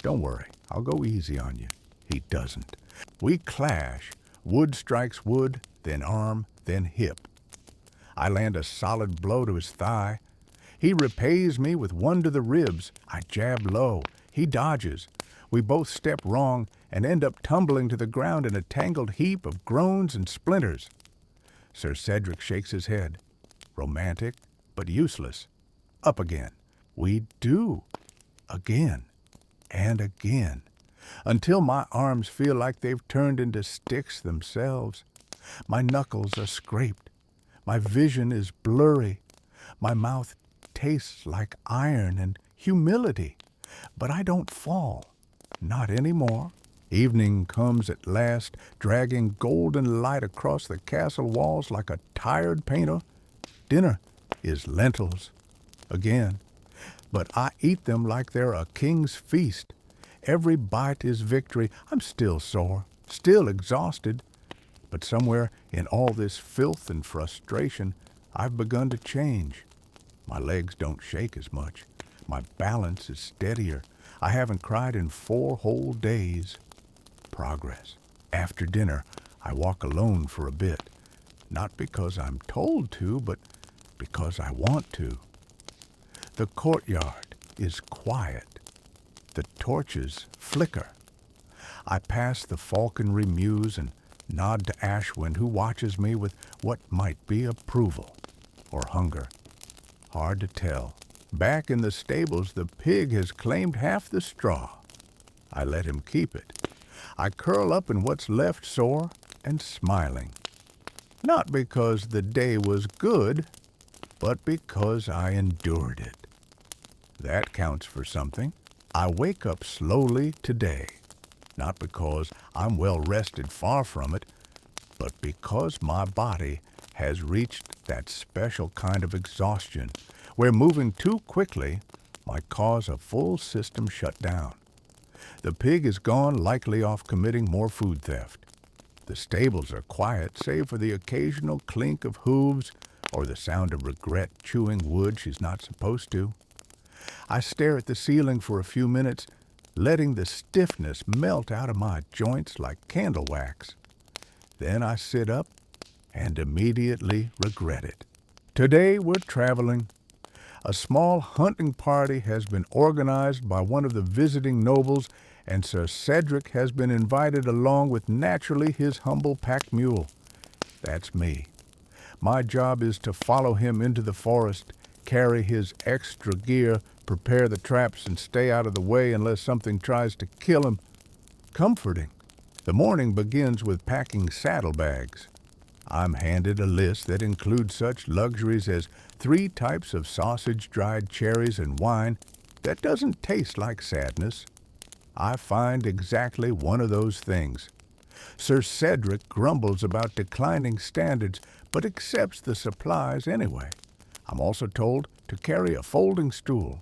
A: Don't worry, I'll go easy on you. He doesn't. We clash. Wood strikes wood, then arm, then hip. I land a solid blow to his thigh. He repays me with one to the ribs. I jab low. He dodges. We both step wrong and end up tumbling to the ground in a tangled heap of groans and splinters. Sir Cedric shakes his head. Romantic, but useless. Up again. We do. Again. And again. Until my arms feel like they've turned into sticks themselves. My knuckles are scraped. My vision is blurry. My mouth tastes like iron and humility. But I don't fall. Not anymore. Evening comes at last, dragging golden light across the castle walls like a tired painter. Dinner is lentils. Again. But I eat them like they're a king's feast. Every bite is victory. I'm still sore, still exhausted. But somewhere in all this filth and frustration, I've begun to change. My legs don't shake as much. My balance is steadier. I haven't cried in 4 whole days. Progress. After dinner, I walk alone for a bit. Not because I'm told to, but because I want to. The courtyard is quiet. The torches flicker. I pass the falconry mews and nod to Ashwin, who watches me with what might be approval or hunger. Hard to tell. Back in the stables, the pig has claimed half the straw. I let him keep it. I curl up in what's left sore and smiling. Not because the day was good, but because I endured it. That counts for something. I wake up slowly today, not because I'm well rested, far from it, but because my body has reached that special kind of exhaustion where moving too quickly might cause a full system shutdown. The pig is gone, likely off committing more food theft. The stables are quiet, save for the occasional clink of hooves or the sound of regret chewing wood she's not supposed to. I stare at the ceiling for a few minutes, letting the stiffness melt out of my joints like candle wax. Then I sit up and immediately regret it. Today we're traveling. A small hunting party has been organized by one of the visiting nobles, and Sir Cedric has been invited along with naturally his humble pack mule. That's me. My job is to follow him into the forest, carry his extra gear, prepare the traps, and stay out of the way unless something tries to kill him. Comforting. The morning begins with packing saddlebags. I'm handed a list that includes such luxuries as 3 types of sausage, dried cherries, and wine that doesn't taste like sadness. I find exactly one of those things. Sir Cedric grumbles about declining standards, but accepts the supplies anyway. I'm also told to carry a folding stool.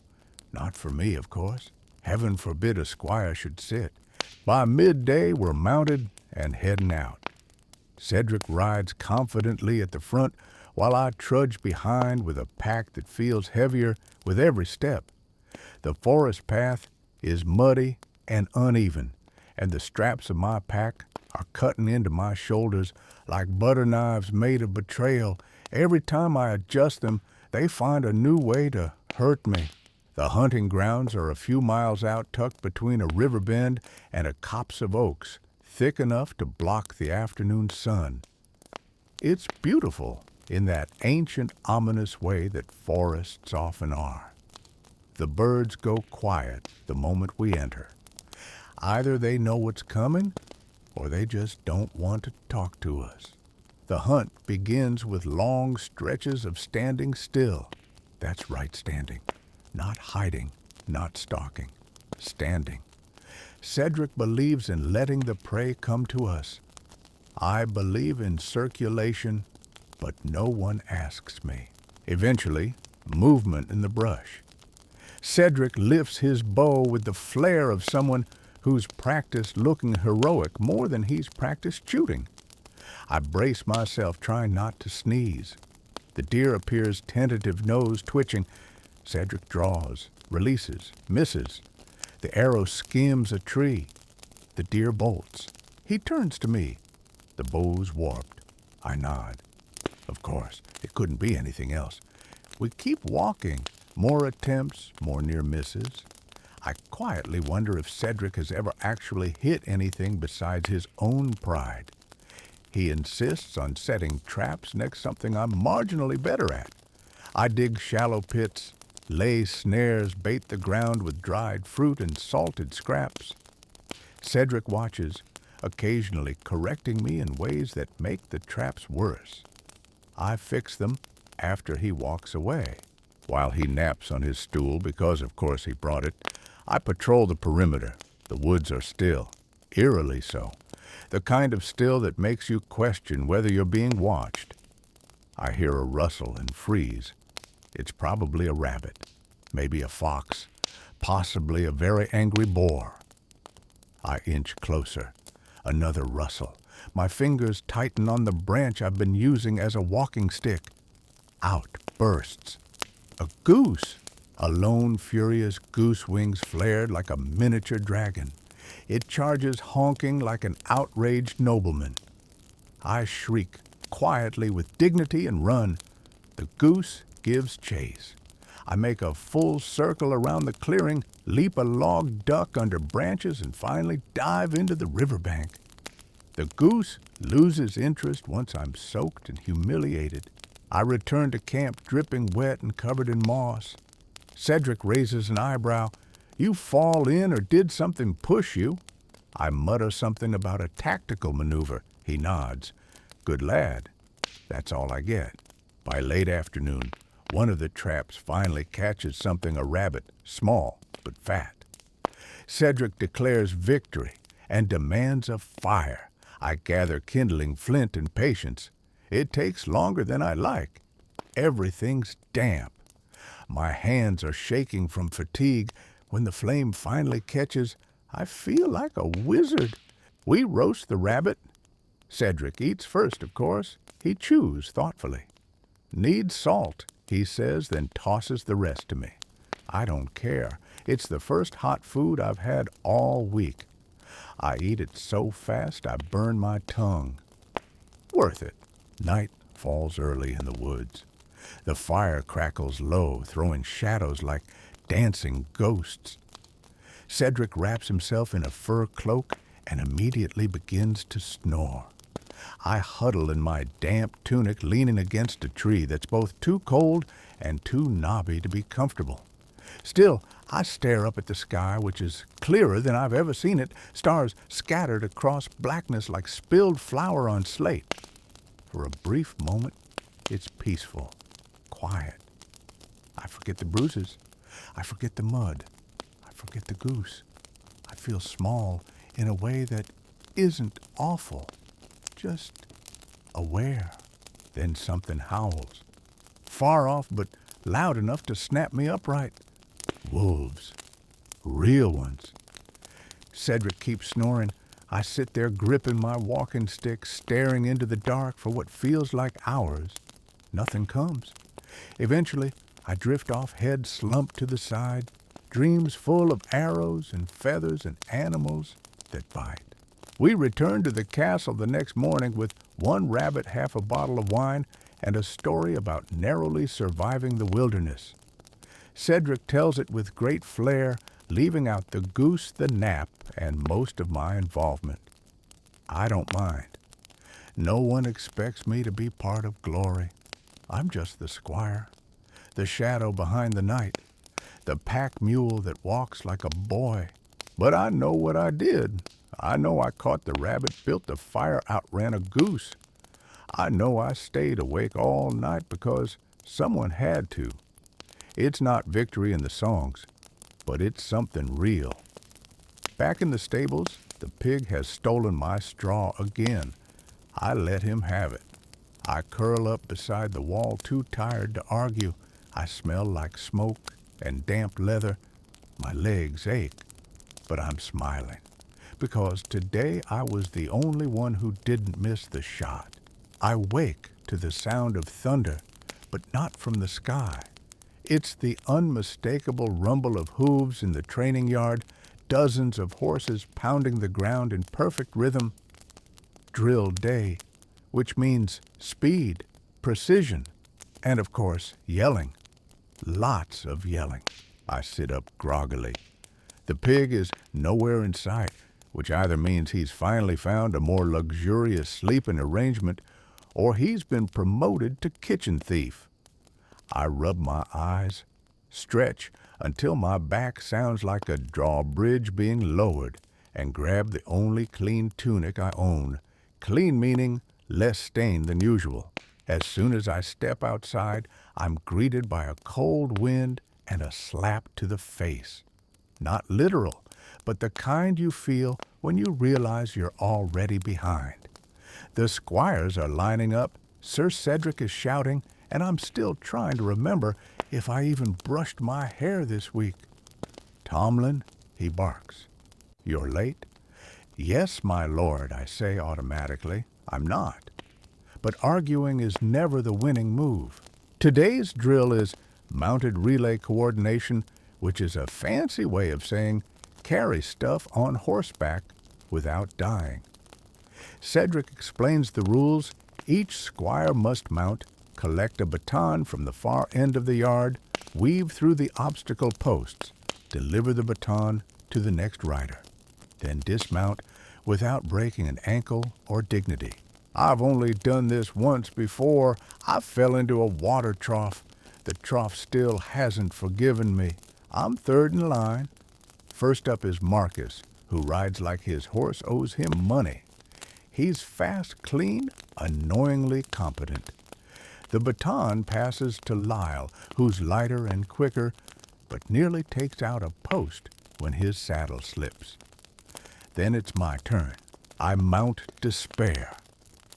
A: Not for me, of course. Heaven forbid a squire should sit. By midday, we're mounted and heading out. Cedric rides confidently at the front while I trudge behind with a pack that feels heavier with every step. The forest path is muddy and uneven, and the straps of my pack are cutting into my shoulders like butter knives made of betrayal. Every time I adjust them, they find a new way to hurt me. The hunting grounds are a few miles out, tucked between a river bend and a copse of oaks, thick enough to block the afternoon sun. It's beautiful, in that ancient, ominous way that forests often are. The birds go quiet the moment we enter. Either they know what's coming, or they just don't want to talk to us. The hunt begins with long stretches of standing still. That's right, standing. Not hiding, not stalking. Standing. Cedric believes in letting the prey come to us. I believe in circulation, but no one asks me. Eventually, movement in the brush. Cedric lifts his bow with the flair of someone who's practiced looking heroic more than he's practiced shooting. I brace myself, trying not to sneeze. The deer appears tentative, nose twitching. Cedric draws, releases, misses. The arrow skims a tree. The deer bolts. He turns to me. The bow's warped. I nod. Of course, it couldn't be anything else. We keep walking. More attempts, more near misses. I quietly wonder if Cedric has ever actually hit anything besides his own pride. He insists on setting traps next something I'm marginally better at. I dig shallow pits, lay snares, bait the ground with dried fruit and salted scraps. Cedric watches, occasionally correcting me in ways that make the traps worse. I fix them after he walks away. While he naps on his stool, because of course he brought it, I patrol the perimeter. The woods are still, eerily so. The kind of still that makes you question whether you're being watched. I hear a rustle and freeze. It's probably a rabbit, maybe a fox, possibly a very angry boar. I inch closer. Another rustle. My fingers tighten on the branch I've been using as a walking stick. Out bursts a goose. A lone, furious goose wings flared like a miniature dragon. It charges honking like an outraged nobleman. I shriek quietly with dignity and run. The goose gives chase. I make a full circle around the clearing, leap a log duck under branches, and finally dive into the riverbank. The goose loses interest once I'm soaked and humiliated. I return to camp dripping wet and covered in moss. Cedric raises an eyebrow. You fall in or did something push you? I mutter something about a tactical maneuver. He nods. Good lad. That's all I get. By late afternoon, one of the traps finally catches something, a rabbit, small but fat. Cedric declares victory and demands a fire. I gather kindling, flint, and patience. It takes longer than I like. Everything's damp. My hands are shaking from fatigue. When the flame finally catches, I feel like a wizard. We roast the rabbit. Cedric eats first, of course. He chews thoughtfully. Needs salt, he says, then tosses the rest to me. I don't care. It's the first hot food I've had all week. I eat it so fast I burn my tongue. Worth it. Night falls early in the woods. The fire crackles low, throwing shadows like dancing ghosts. Cedric wraps himself in a fur cloak and immediately begins to snore. I huddle in my damp tunic, leaning against a tree that's both too cold and too knobby to be comfortable. Still, I stare up at the sky, which is clearer than I've ever seen it, stars scattered across blackness like spilled flour on slate. For a brief moment, it's peaceful, quiet. I forget the bruises. I forget the mud. I forget the goose. I feel small in a way that isn't awful, just aware. Then something howls. Far off, but loud enough to snap me upright. Wolves. Real ones. Cedric keeps snoring. I sit there gripping my walking stick, staring into the dark for what feels like hours. Nothing comes. Eventually, I drift off, head slumped to the side, dreams full of arrows and feathers and animals that bite. We return to the castle the next morning with one rabbit, half a bottle of wine, and a story about narrowly surviving the wilderness. Cedric tells it with great flair, leaving out the goose, the nap, and most of my involvement. I don't mind. No one expects me to be part of glory. I'm just the squire, the shadow behind the night, the pack mule that walks like a boy. But I know what I did. I know I caught the rabbit, built the fire, outran a goose. I know I stayed awake all night because someone had to. It's not victory in the songs, but it's something real. Back in the stables, the pig has stolen my straw again. I let him have it. I curl up beside the wall, too tired to argue. I smell like smoke and damp leather. My legs ache, but I'm smiling, because today I was the only one who didn't miss the shot. I wake to the sound of thunder, but not from the sky. It's the unmistakable rumble of hooves in the training yard, dozens of horses pounding the ground in perfect rhythm. Drill day, which means speed, precision, and of course, yelling. Lots of yelling. I sit up groggily. The pig is nowhere in sight, which either means he's finally found a more luxurious sleeping arrangement or he's been promoted to kitchen thief. I rub my eyes, stretch until my back sounds like a drawbridge being lowered, and grab the only clean tunic I own. Clean meaning less stained than usual. As soon as I step outside, I'm greeted by a cold wind and a slap to the face. Not literal, but the kind you feel when you realize you're already behind. The squires are lining up, Sir Cedric is shouting, and I'm still trying to remember if I even brushed my hair this week. Tomlin, he barks. You're late? Yes, my lord, I say automatically. I'm not. But arguing is never the winning move. Today's drill is mounted relay coordination, which is a fancy way of saying carry stuff on horseback without dying. Cedric explains the rules. Each squire must mount, collect a baton from the far end of the yard, weave through the obstacle posts, deliver the baton to the next rider, then dismount without breaking an ankle or dignity. I've only done this once before. I fell into a water trough. The trough still hasn't forgiven me. I'm third in line. First up is Marcus, who rides like his horse owes him money. He's fast, clean, annoyingly competent. The baton passes to Lyle, who's lighter and quicker, but nearly takes out a post when his saddle slips. Then it's my turn. I mount Despair.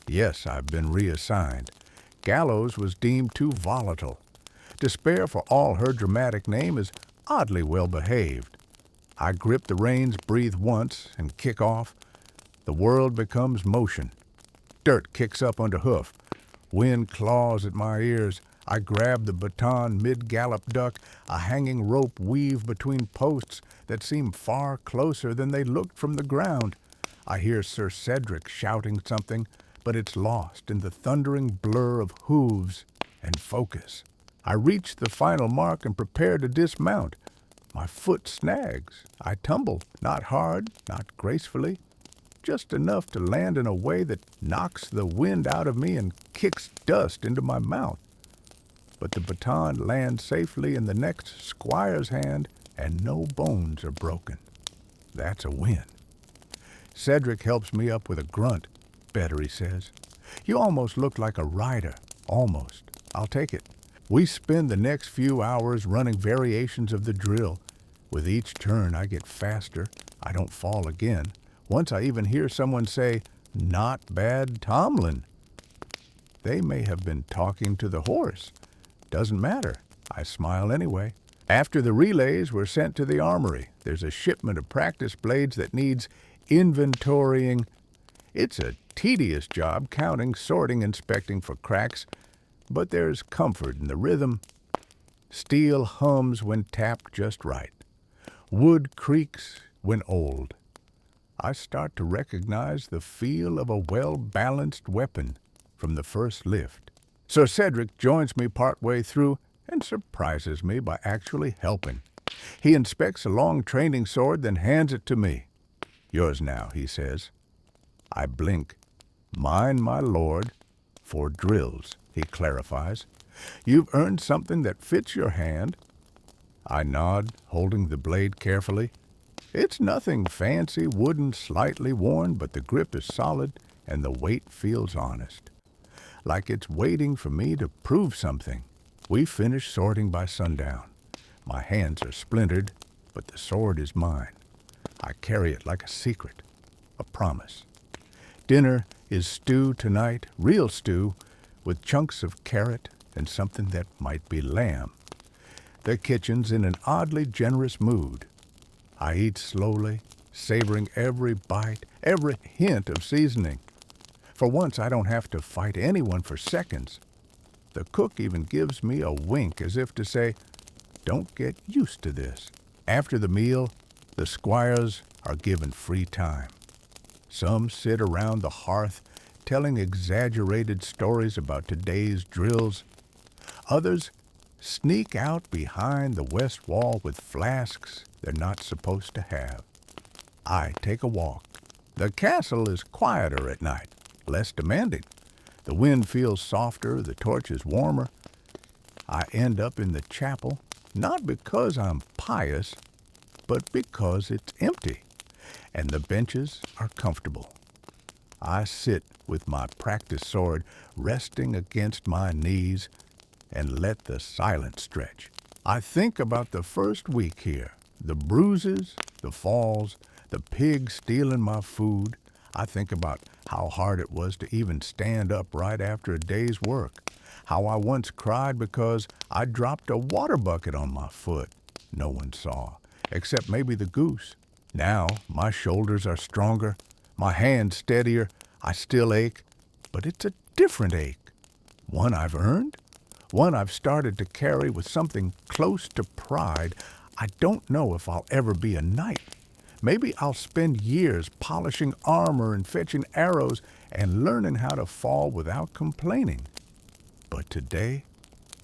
A: Yes, I've been reassigned. Gallows was deemed too volatile. Despair, for all her dramatic name, is oddly well behaved. I grip the reins, breathe once, and kick off. The world becomes motion. Dirt kicks up under hoof. Wind claws at my ears. I grab the baton mid-gallop duck, a hanging rope weave between posts that seem far closer than they looked from the ground. I hear Sir Cedric shouting something, but it's lost in the thundering blur of hooves and focus. I reach the final mark and prepare to dismount. My foot snags. I tumble, not hard, not gracefully, just enough to land in a way that knocks the wind out of me and kicks dust into my mouth. But the baton lands safely in the next squire's hand, and no bones are broken. That's a win. Cedric helps me up with a grunt. Better, he says. You almost look like a rider. Almost. I'll take it. We spend the next few hours running variations of the drill. With each turn, I get faster. I don't fall again. Once I even hear someone say, "Not bad, Tomlin." They may have been talking to the horse. Doesn't matter. I smile anyway. After the relays, we're sent to the armory. There's a shipment of practice blades that needs inventorying. It's a tedious job, counting, sorting, inspecting for cracks, but there's comfort in the rhythm. Steel hums when tapped just right. Wood creaks when old. I start to recognize the feel of a well-balanced weapon from the first lift. Sir Cedric joins me partway through and surprises me by actually helping. He inspects a long training sword, then hands it to me. "Yours now," he says. I blink. "Mine, my lord, for drills," he clarifies. You've earned something that fits your hand. I nod, holding the blade carefully. It's nothing fancy, wooden, slightly worn, but the grip is solid and the weight feels honest. Like it's waiting for me to prove something. We finish sorting by sundown. My hands are splintered, but the sword is mine. I carry it like a secret, a promise. Dinner is stew tonight, real stew, with chunks of carrot and something that might be lamb. The kitchen's in an oddly generous mood. I eat slowly, savoring every bite, every hint of seasoning. For once, I don't have to fight anyone for seconds. The cook even gives me a wink as if to say, "Don't get used to this." After the meal, the squires are given free time. Some sit around the hearth telling exaggerated stories about today's drills. Others sneak out behind the west wall with flasks they're not supposed to have. I take a walk. The castle is quieter at night, less demanding. The wind feels softer, the torch is warmer. I end up in the chapel, not because I'm pious, but because it's empty, and the benches are comfortable. I sit with my practiced sword resting against my knees and let the silence stretch. I think about the first week here, the bruises, the falls, the pig stealing my food. I think about how hard it was to even stand up right after a day's work, how I once cried because I dropped a water bucket on my foot. No one saw, except maybe the goose. Now my shoulders are stronger, my hands steadier. I still ache, but it's a different ache. One I've earned, one I've started to carry with something close to pride. I don't know if I'll ever be a knight. Maybe I'll spend years polishing armor and fetching arrows and learning how to fall without complaining. But today,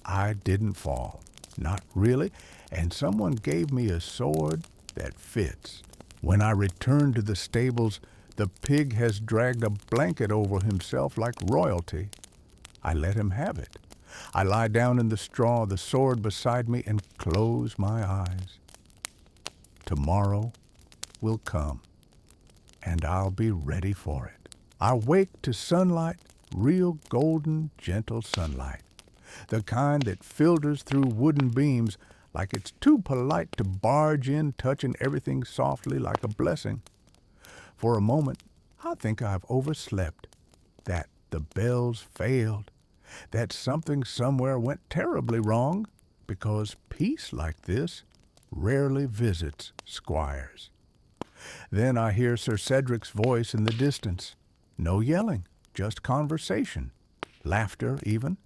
A: I didn't fall. Not really. And someone gave me a sword that fits. When I return to the stables, the pig has dragged a blanket over himself like royalty. I let him have it. I lie down in the straw, the sword beside me, and close my eyes. Tomorrow will come, and I'll be ready for it. I wake to sunlight, real golden, gentle sunlight, the kind that filters through wooden beams like it's too polite to barge in, touching everything softly like a blessing. For a moment, I think I've overslept, that the bells failed, that something somewhere went terribly wrong, because peace like this rarely visits squires. Then I hear Sir Cedric's voice in the distance. No yelling, just conversation, laughter even.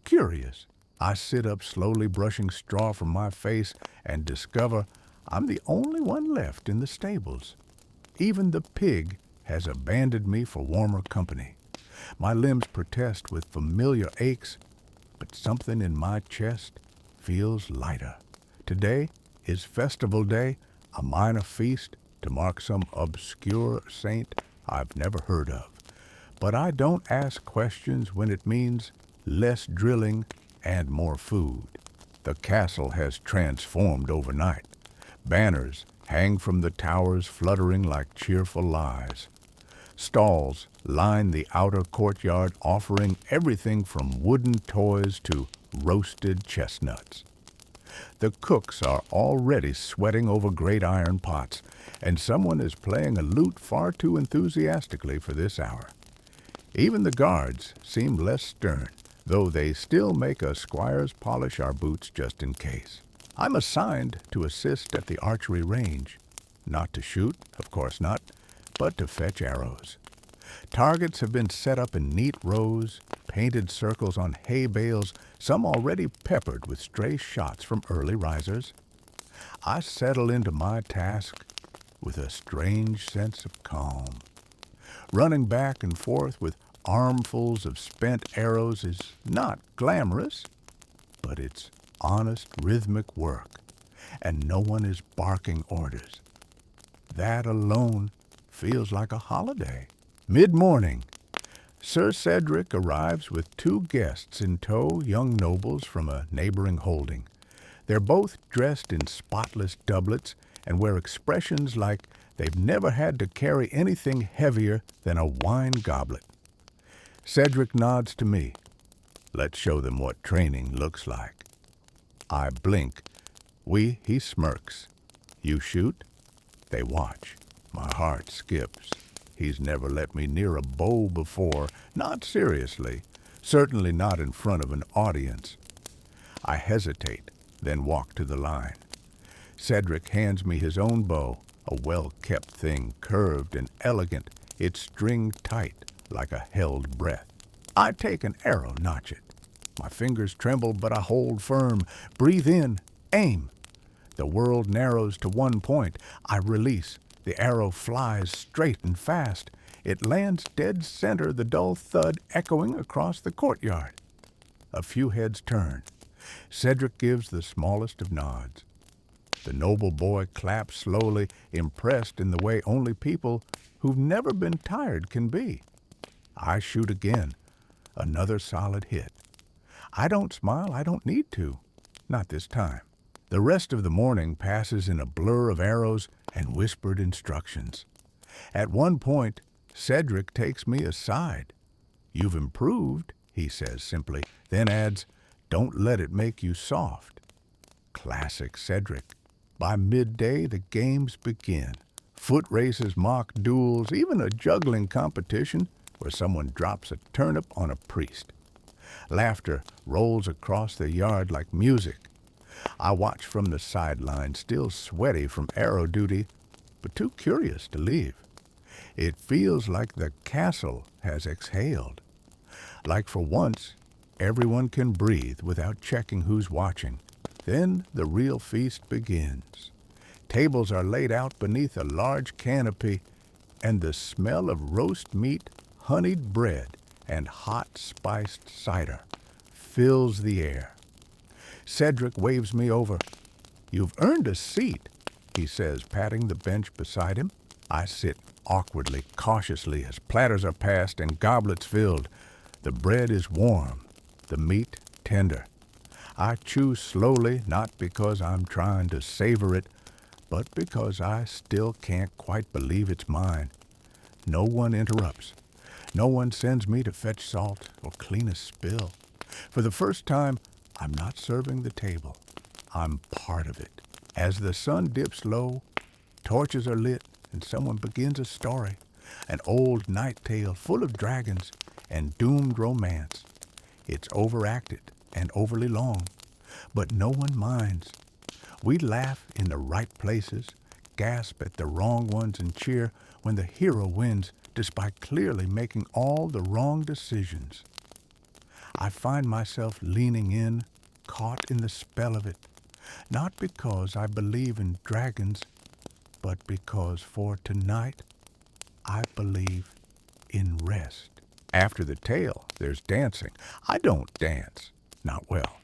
A: Curious. I sit up slowly, brushing straw from my face, and discover I'm the only one left in the stables. Even the pig has abandoned me for warmer company. My limbs protest with familiar aches, but something in my chest feels lighter. Today is festival day, a minor feast to mark some obscure saint I've never heard of. But I don't ask questions when it means less drilling and more food. The castle has transformed overnight. Banners hang from the towers, fluttering like cheerful lies. Stalls line the outer courtyard, offering everything from wooden toys to roasted chestnuts. The cooks are already sweating over great iron pots, and someone is playing a lute far too enthusiastically for this hour. Even the guards seem less stern, though they still make us squires polish our boots just in case. I'm assigned to assist at the archery range. Not to shoot, of course not, but to fetch arrows. Targets have been set up in neat rows, painted circles on hay bales, some already peppered with stray shots from early risers. I settle into my task with a strange sense of calm. Running back and forth with armfuls of spent arrows is not glamorous, but it's honest, rhythmic work, and no one is barking orders. That alone feels like a holiday. Mid-morning, Sir Cedric arrives with 2 guests in tow, young nobles from a neighboring holding. They're both dressed in spotless doublets and wear expressions like they've never had to carry anything heavier than a wine goblet. Cedric nods to me. Let's show them what training looks like. I blink. He smirks. You shoot? They watch. My heart skips. He's never let me near a bow before, not seriously, certainly not in front of an audience. I hesitate, then walk to the line. Cedric hands me his own bow, a well-kept thing, curved and elegant, its string tight like a held breath. I take an arrow, notch it. My fingers tremble, but I hold firm. Breathe in, aim. The world narrows to one point. I release. The arrow flies straight and fast. It lands dead center, the dull thud echoing across the courtyard. A few heads turn. Cedric gives the smallest of nods. The noble boy claps slowly, impressed in the way only people who've never been tired can be. I shoot again. Another solid hit. I don't smile. I don't need to. Not this time. The rest of the morning passes in a blur of arrows and whispered instructions. At one point, Cedric takes me aside. You've improved, he says simply, then adds, don't let it make you soft. Classic Cedric. By midday, the games begin. Foot races, mock duels, even a juggling competition where someone drops a turnip on a priest. Laughter rolls across the yard like music. I watch from the sideline, still sweaty from arrow duty, but too curious to leave. It feels like the castle has exhaled. Like for once, everyone can breathe without checking who's watching. Then the real feast begins. Tables are laid out beneath a large canopy, and the smell of roast meat, honeyed bread, and hot spiced cider fills the air. Cedric waves me over. You've earned a seat, he says, patting the bench beside him. I sit awkwardly, cautiously, as platters are passed and goblets filled. The bread is warm, the meat tender. I chew slowly, not because I'm trying to savor it, but because I still can't quite believe it's mine. No one interrupts. No one sends me to fetch salt or clean a spill. For the first time, I'm not serving the table. I'm part of it. As the sun dips low, torches are lit, and someone begins a story, an old night tale full of dragons and doomed romance. It's overacted and overly long, but no one minds. We laugh in the right places, gasp at the wrong ones, and cheer when the hero wins, despite clearly making all the wrong decisions. I find myself leaning in, caught in the spell of it, not because I believe in dragons, but because for tonight I believe in rest. After the tale, there's dancing. I don't dance, not well,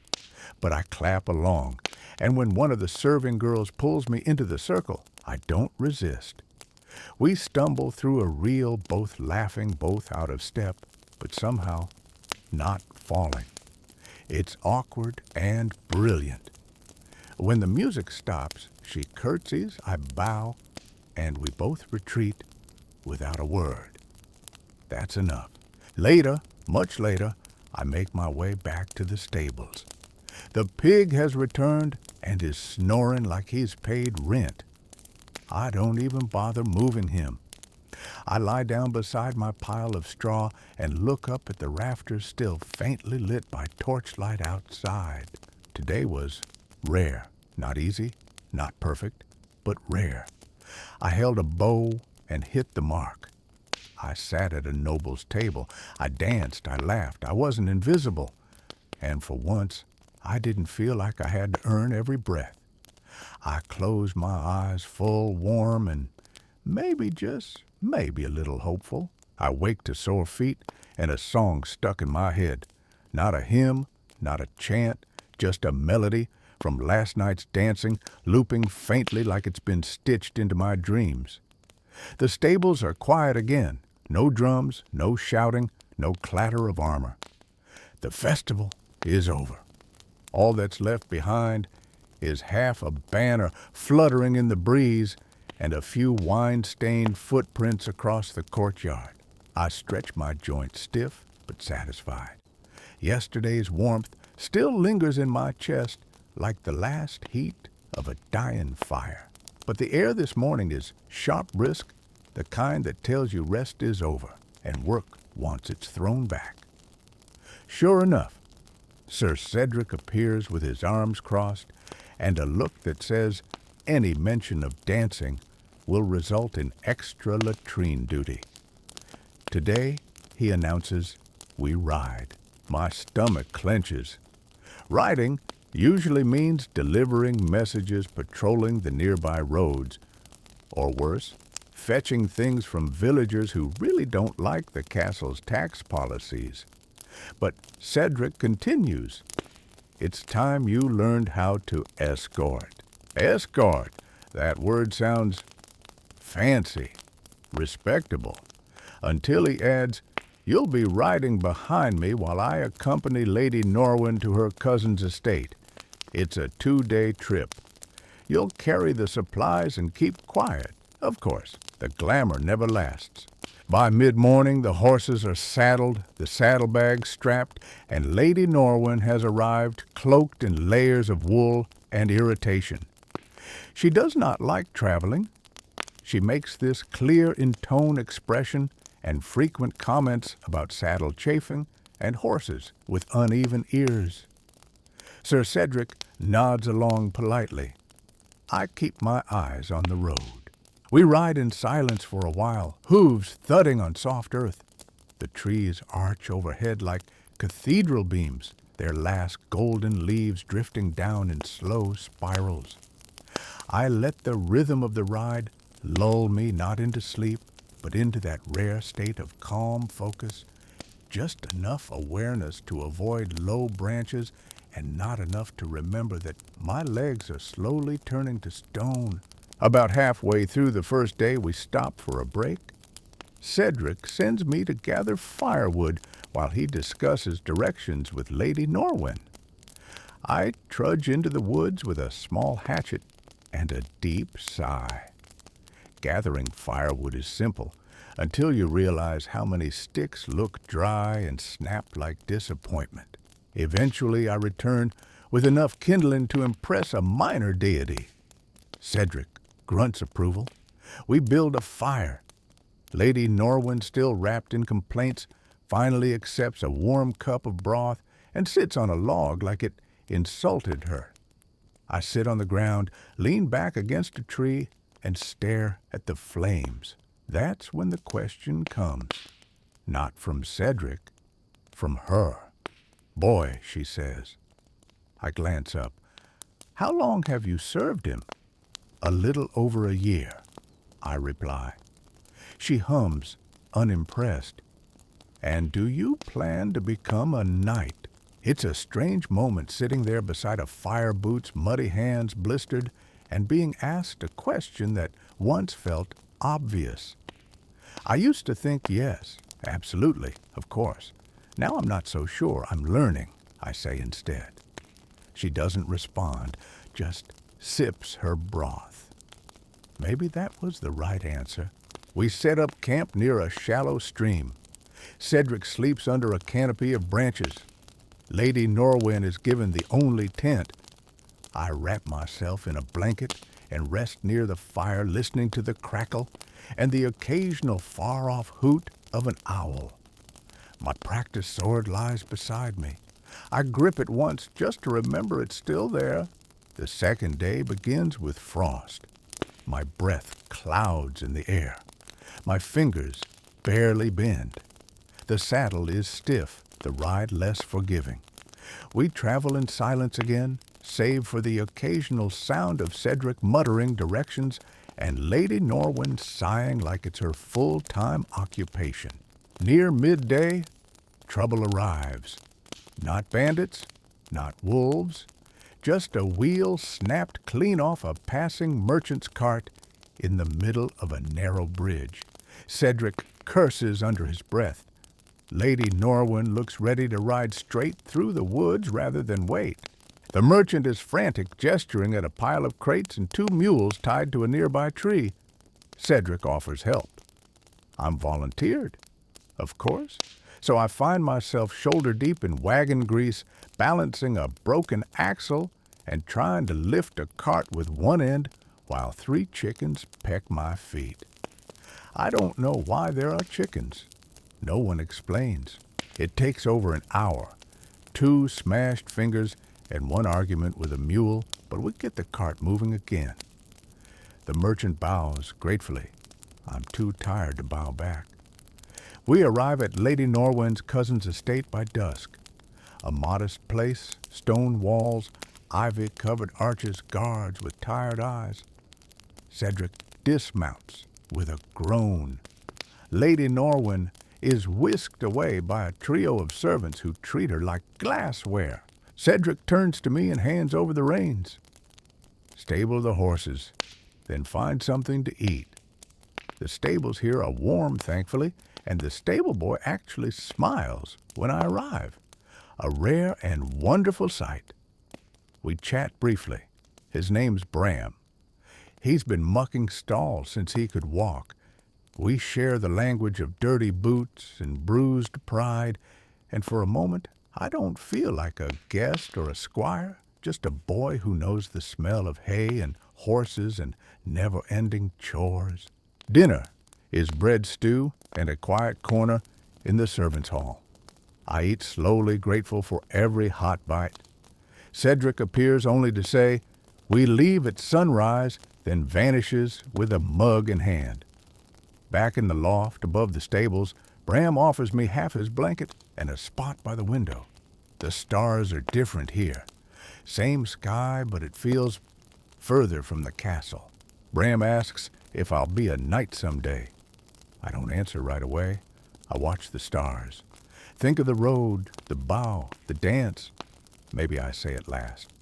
A: but I clap along, and when one of the serving girls pulls me into the circle, I don't resist. We stumble through a reel, both laughing, both out of step, but somehow not falling. It's awkward and brilliant. When the music stops, she curtsies, I bow, and we both retreat without a word. That's enough. Later, much later, I make my way back to the stables. The pig has returned and is snoring like he's paid rent. I don't even bother moving him. I lie down beside my pile of straw and look up at the rafters still faintly lit by torchlight outside. Today was rare. Not easy, not perfect, but rare. I held a bow and hit the mark. I sat at a noble's table. I danced, I laughed. I wasn't invisible. And for once, I didn't feel like I had to earn every breath. I closed my eyes full, warm, and maybe, just maybe a little hopeful. I waked to sore feet and a song stuck in my head. Not a hymn, not a chant, just a melody from last night's dancing, looping faintly like it's been stitched into my dreams. The stables are quiet again. No drums, no shouting, no clatter of armor. The festival is over. All that's left behind is half a banner fluttering in the breeze and a few wine-stained footprints across the courtyard. I stretch my joints stiff but satisfied. Yesterday's warmth still lingers in my chest like the last heat of a dying fire. But the air this morning is sharp brisk, the kind that tells you rest is over and work wants its throne back. Sure enough, Sir Cedric appears with his arms crossed and a look that says any mention of dancing will result in extra latrine duty. Today, he announces, we ride. My stomach clenches. Riding usually means delivering messages patrolling the nearby roads, or worse, fetching things from villagers who really don't like the castle's tax policies. But Cedric continues. It's time you learned how to escort. Escort. That word sounds fancy, respectable, until he adds, you'll be riding behind me while I accompany Lady Norwin to her cousin's estate. It's a 2-day trip. You'll carry the supplies and keep quiet. Of course, the glamour never lasts. By mid-morning, the horses are saddled, the saddlebags strapped, and Lady Norwin has arrived cloaked in layers of wool and irritation. She does not like traveling. She makes this clear in tone expression and frequent comments about saddle chafing and horses with uneven ears. Sir Cedric nods along politely. I keep my eyes on the road. We ride in silence for a while, hooves thudding on soft earth. The trees arch overhead like cathedral beams, their last golden leaves drifting down in slow spirals. I let the rhythm of the ride lull me not into sleep, but into that rare state of calm focus, just enough awareness to avoid low branches and not enough to remember that my legs are slowly turning to stone. About halfway through the first day, we stop for a break. Cedric sends me to gather firewood while he discusses directions with Lady Norwin. I trudge into the woods with a small hatchet and a deep sigh. Gathering firewood is simple until you realize how many sticks look dry and snap like disappointment. Eventually, I return with enough kindling to impress a minor deity. Cedric grunts approval. We build a fire. Lady Norwin, still wrapped in complaints, finally accepts a warm cup of broth and sits on a log like it insulted her. I sit on the ground, lean back against a tree, and stare at the flames. That's when the question comes. Not from Cedric, from her. Boy, she says. I glance up. How long have you served him? A little over a year, I reply. She hums, unimpressed. And do you plan to become a knight? It's a strange moment sitting there beside a fire boot's muddy hands blistered and being asked a question that once felt obvious. I used to think yes, absolutely, of course. Now I'm not so sure. I'm learning, I say instead. She doesn't respond, just sips her broth. Maybe that was the right answer. We set up camp near a shallow stream. Cedric sleeps under a canopy of branches. Lady Norwin is given the only tent. I wrap myself in a blanket and rest near the fire, listening to the crackle and the occasional far-off hoot of an owl. My practice sword lies beside me. I grip it once just to remember it's still there. The second day begins with frost. My breath clouds in the air. My fingers barely bend. The saddle is stiff, the ride less forgiving. We travel in silence again, save for the occasional sound of Cedric muttering directions and Lady Norwin sighing like it's her full-time occupation. Near midday, trouble arrives. Not bandits, not wolves, just a wheel snapped clean off a passing merchant's cart in the middle of a narrow bridge. Cedric curses under his breath. Lady Norwin looks ready to ride straight through the woods rather than wait. The merchant is frantic, gesturing at a pile of crates and 2 mules tied to a nearby tree. Cedric offers help. I'm volunteered, of course, so I find myself shoulder-deep in wagon grease, balancing a broken axle and trying to lift a cart with one end while 3 chickens peck my feet. I don't know why there are chickens. No one explains. It takes over an hour, 2 smashed fingers, and 1 argument with a mule, but we get the cart moving again. The merchant bows gratefully. I'm too tired to bow back. We arrive at Lady Norwin's cousin's estate by dusk. A modest place, stone walls, ivy-covered arches, guards with tired eyes. Cedric dismounts with a groan. Lady Norwin is whisked away by a trio of servants who treat her like glassware. Cedric turns to me and hands over the reins. Stable the horses, then find something to eat. The stables here are warm, thankfully, and the stable boy actually smiles when I arrive. A rare and wonderful sight. We chat briefly. His name's Bram. He's been mucking stalls since he could walk. We share the language of dirty boots and bruised pride, and for a moment, I don't feel like a guest or a squire, just a boy who knows the smell of hay and horses and never-ending chores. Dinner is bread stew and a quiet corner in the servants' hall. I eat slowly, grateful for every hot bite. Cedric appears only to say, "We leave at sunrise," then vanishes with a mug in hand. Back in the loft above the stables, Bram offers me half his blanket and a spot by the window. The stars are different here. Same sky, but it feels further from the castle. Bram asks if I'll be a knight someday. I don't answer right away. I watch the stars. Think of the road, the bow, the dance. Maybe I say it last.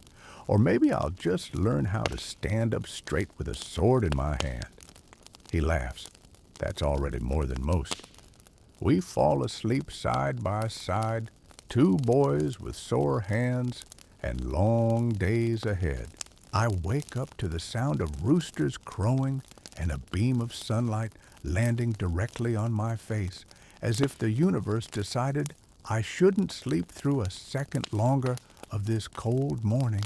A: Or maybe I'll just learn how to stand up straight with a sword in my hand. He laughs. That's already more than most. We fall asleep side by side, 2 boys with sore hands and long days ahead. I wake up to the sound of roosters crowing and a beam of sunlight landing directly on my face, as if the universe decided I shouldn't sleep through a second longer of this cold morning.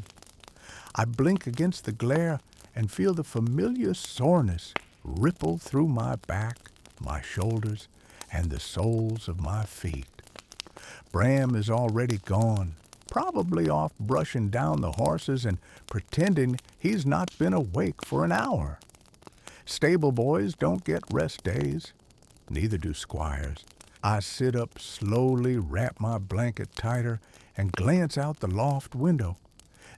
A: I blink against the glare and feel the familiar soreness ripple through my back, my shoulders, and the soles of my feet. Bram is already gone, probably off brushing down the horses and pretending he's not been awake for an hour. Stable boys don't get rest days. Neither do squires. I sit up slowly, wrap my blanket tighter, and glance out the loft window.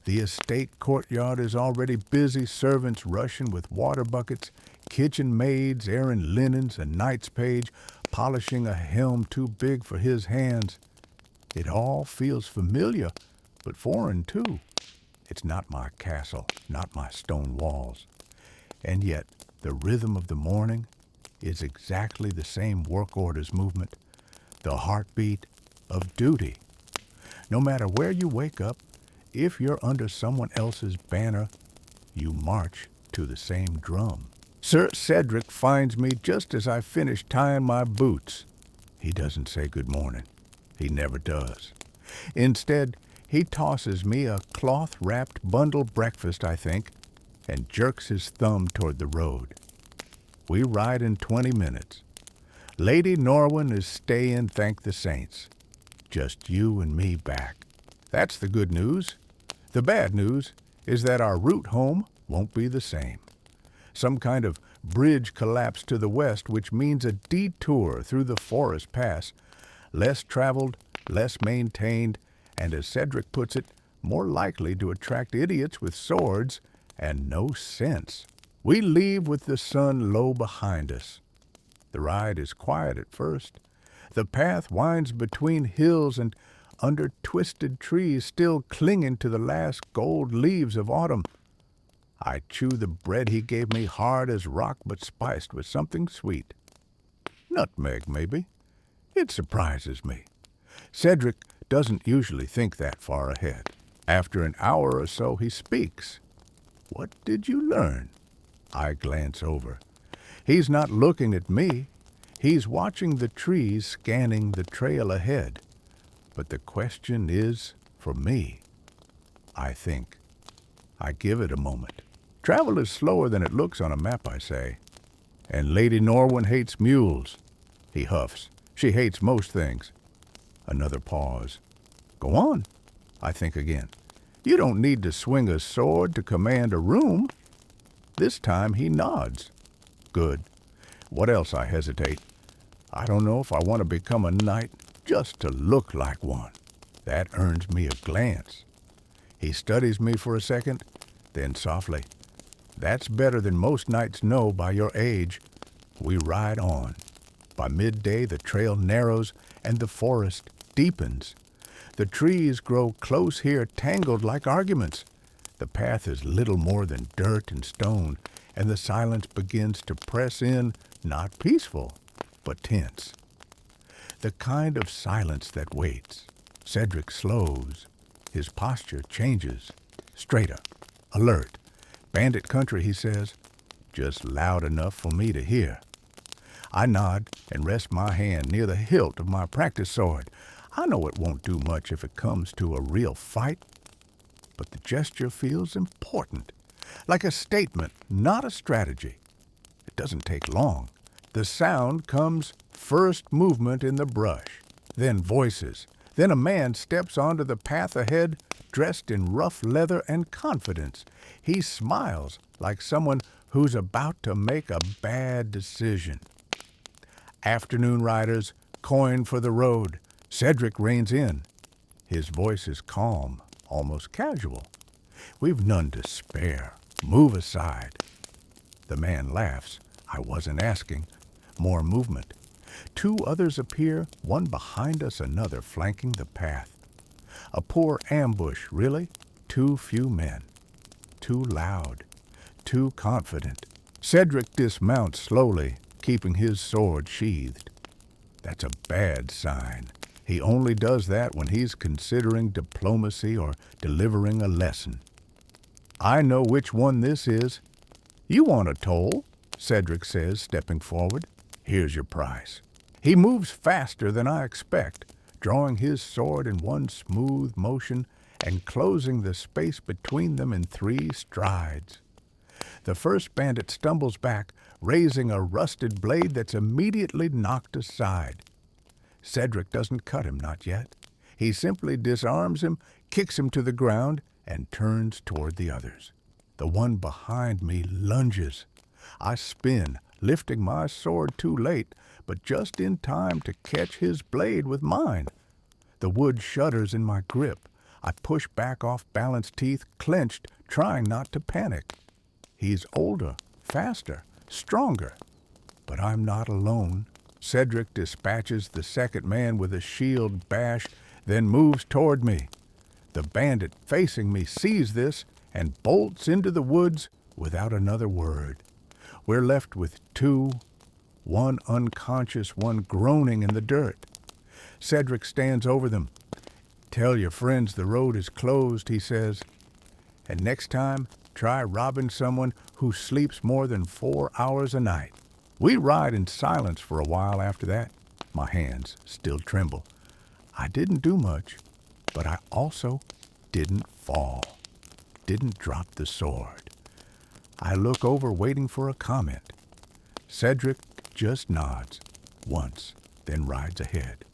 A: The estate courtyard is already busy, servants rushing with water buckets, kitchen maids airing linens, a knight's page polishing a helm too big for his hands. It all feels familiar, but foreign too. It's not my castle, not my stone walls. And yet, the rhythm of the morning is exactly the same work orders movement, the heartbeat of duty. No matter where you wake up, if you're under someone else's banner, you march to the same drum. Sir Cedric finds me just as I finish tying my boots. He doesn't say good morning. He never does. Instead, he tosses me a cloth-wrapped bundle breakfast, I think, and jerks his thumb toward the road. We ride in 20 minutes. Lady Norwin is staying, thank the saints. Just you and me back. That's the good news. The bad news is that our route home won't be the same. Some kind of bridge collapsed to the west, which means a detour through the forest pass, less traveled, less maintained, and as Cedric puts it, more likely to attract idiots with swords and no sense. We leave with the sun low behind us. The ride is quiet at first. The path winds between hills and under twisted trees still clinging to the last gold leaves of autumn. I chew the bread he gave me hard as rock but spiced with something sweet. Nutmeg, maybe. It surprises me. Cedric doesn't usually think that far ahead. After an hour or so, he speaks. What did you learn? I glance over. He's not looking at me. He's watching the trees, scanning the trail ahead. But the question is for me. I think. I give it a moment. Travel is slower than it looks on a map, I say. And Lady Norwin hates mules. He huffs. She hates most things. Another pause. Go on, I think again. You don't need to swing a sword to command a room. This time he nods. Good. What else? I hesitate. I don't know if I want to become a knight just to look like one. That earns me a glance. He studies me for a second, then softly. That's better than most knights know by your age. We ride on. By midday the trail narrows and the forest deepens. The trees grow close here, tangled like arguments. The path is little more than dirt and stone, and the silence begins to press in, not peaceful, but tense. The kind of silence that waits. Cedric slows. His posture changes. Straighter, alert. Bandit country, he says, just loud enough for me to hear. I nod and rest my hand near the hilt of my practice sword. I know it won't do much if it comes to a real fight, but the gesture feels important, like a statement, not a strategy. It doesn't take long. The sound comes first movement in the brush, then voices, then a man steps onto the path ahead, dressed in rough leather and confidence. He smiles like someone who's about to make a bad decision. Afternoon riders, coin for the road. Cedric reins in. His voice is calm, almost casual. We've none to spare. Move aside. The man laughs. I wasn't asking. More movement. Two others appear, one behind us, another flanking the path. A poor ambush, really. Too few men. Too loud. Too confident. Cedric dismounts slowly, keeping his sword sheathed. That's a bad sign. He only does that when he's considering diplomacy or delivering a lesson. I know which one this is. You want a toll, Cedric says, stepping forward. Here's your price. He moves faster than I expect, drawing his sword in one smooth motion and closing the space between them in 3 strides. The first bandit stumbles back, raising a rusted blade that's immediately knocked aside. Cedric doesn't cut him, not yet. He simply disarms him, kicks him to the ground, and turns toward the others. The one behind me lunges. I spin, lifting my sword too late, but just in time to catch his blade with mine. The wood shudders in my grip. I push back off balanced teeth, clenched, trying not to panic. He's older, faster, stronger. But I'm not alone. Cedric dispatches the second man with a shield bash, then moves toward me. The bandit facing me sees this and bolts into the woods without another word. We're left with 2, one unconscious, one groaning in the dirt. Cedric stands over them. Tell your friends the road is closed, he says. And next time, try robbing someone who sleeps more than 4 hours a night. We ride in silence for a while after that. My hands still tremble. I didn't do much, but I also didn't fall. Didn't drop the sword. I look over, waiting for a comment. Cedric just nods once, then rides ahead.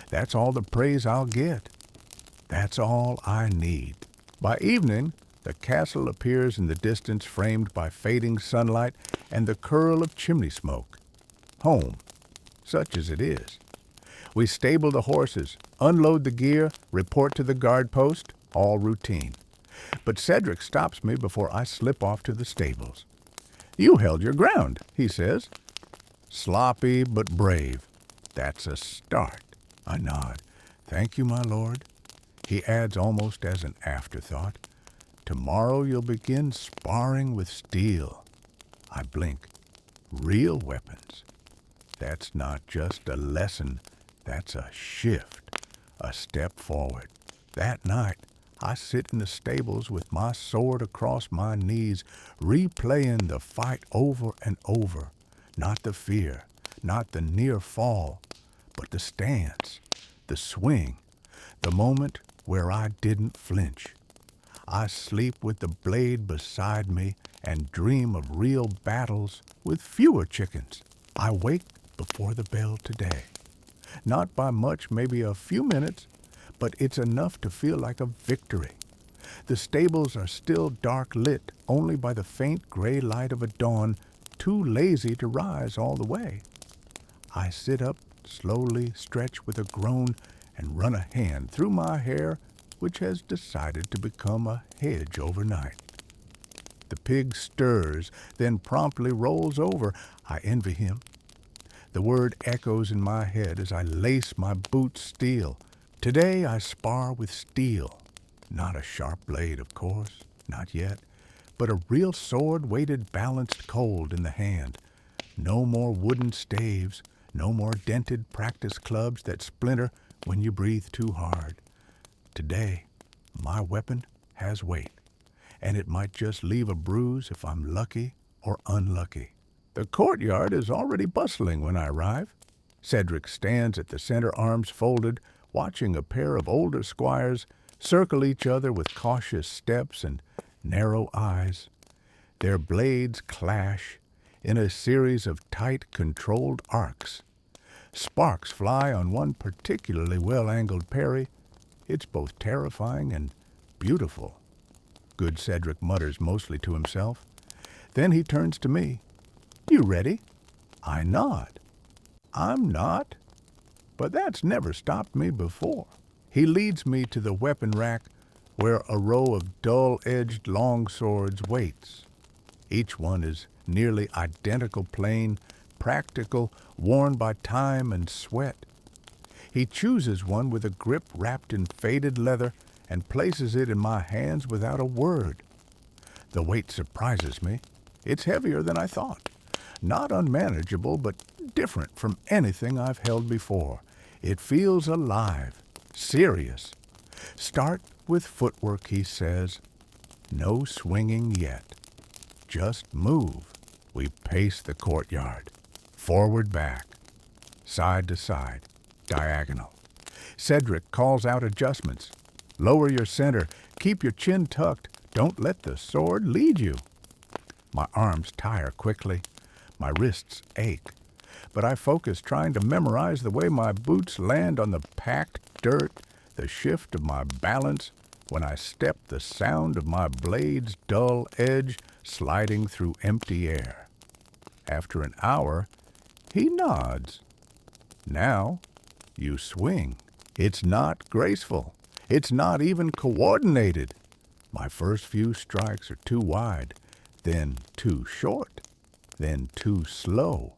A: That's all the praise I'll get. That's all I need. By evening, the castle appears in the distance, framed by fading sunlight and the curl of chimney smoke. Home, such as it is. We stable the horses, unload the gear, report to the guard post, all routine. But Cedric stops me before I slip off to the stables. You held your ground, he says. Sloppy but brave. That's a start. I nod. Thank you, my lord. He adds almost as an afterthought. Tomorrow you'll begin sparring with steel. I blink. Real weapons. That's not just a lesson. That's a shift, a step forward. That night, I sit in the stables with my sword across my knees, replaying the fight over and over. Not the fear, not the near fall, but the stance, the swing, the moment where I didn't flinch. I sleep with the blade beside me and dream of real battles with fewer chickens. I wake before the bell today. Not by much, maybe a few minutes, but it's enough to feel like a victory. The stables are still dark lit only by the faint gray light of a dawn, too lazy to rise all the way. I sit up, slowly stretch with a groan, and run a hand through my hair, which has decided to become a hedge overnight. The pig stirs, then promptly rolls over. I envy him. The word echoes in my head as I lace my boots steel. Today I spar with steel. Not a sharp blade, of course, not yet, but a real sword weighted balanced cold in the hand. No more wooden staves, no more dented practice clubs that splinter when you breathe too hard. Today, my weapon has weight, and it might just leave a bruise if I'm lucky or unlucky. The courtyard is already bustling when I arrive. Cedric stands at the center, arms folded, watching a pair of older squires circle each other with cautious steps and narrow eyes. Their blades clash in a series of tight, controlled arcs. Sparks fly on one particularly well-angled parry. It's both terrifying and beautiful. Good Cedric mutters mostly to himself. Then he turns to me. You ready? I nod. I'm not, but that's never stopped me before. He leads me to the weapon rack where a row of dull-edged longswords waits. Each one is nearly identical, plain, practical, worn by time and sweat. He chooses one with a grip wrapped in faded leather and places it in my hands without a word. The weight surprises me. It's heavier than I thought. Not unmanageable, but different from anything I've held before. It feels alive, serious. Start with footwork, he says. No swinging yet. Just move. We pace the courtyard. Forward, back. Side to side. Diagonal. Cedric calls out adjustments. Lower your center. Keep your chin tucked. Don't let the sword lead you. My arms tire quickly. My wrists ache. But I focus, trying to memorize the way my boots land on the packed dirt, the shift of my balance when I step, the sound of my blade's dull edge sliding through empty air. After an hour, he nods. Now, you swing. It's not graceful. It's not even coordinated. My first few strikes are too wide, then too short, then too slow.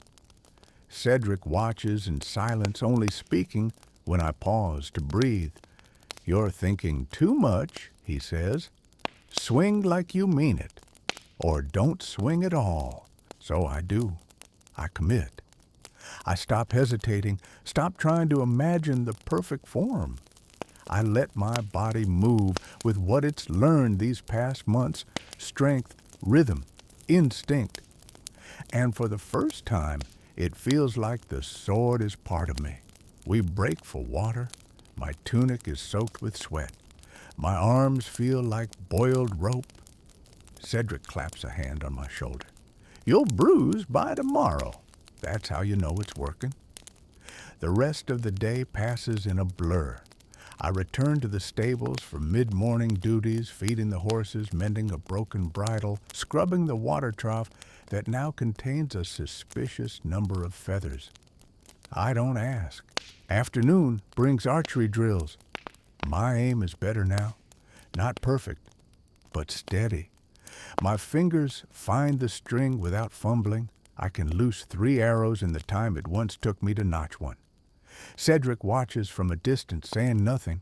A: Cedric watches in silence, only speaking when I pause to breathe. You're thinking too much, he says. Swing like you mean it, or don't swing at all. So I do. I commit. I stop hesitating, stop trying to imagine the perfect form. I let my body move with what it's learned these past months, strength, rhythm, instinct. And for the first time, it feels like the sword is part of me. We break for water. My tunic is soaked with sweat. My arms feel like boiled rope. Cedric claps a hand on my shoulder. You'll bruise by tomorrow. That's how you know it's working. The rest of the day passes in a blur. I return to the stables for mid-morning duties, feeding the horses, mending a broken bridle, scrubbing the water trough that now contains a suspicious number of feathers. I don't ask. Afternoon brings archery drills. My aim is better now. Not perfect, but steady. My fingers find the string without fumbling. I can loose 3 arrows in the time it once took me to notch one. Cedric watches from a distance, saying nothing.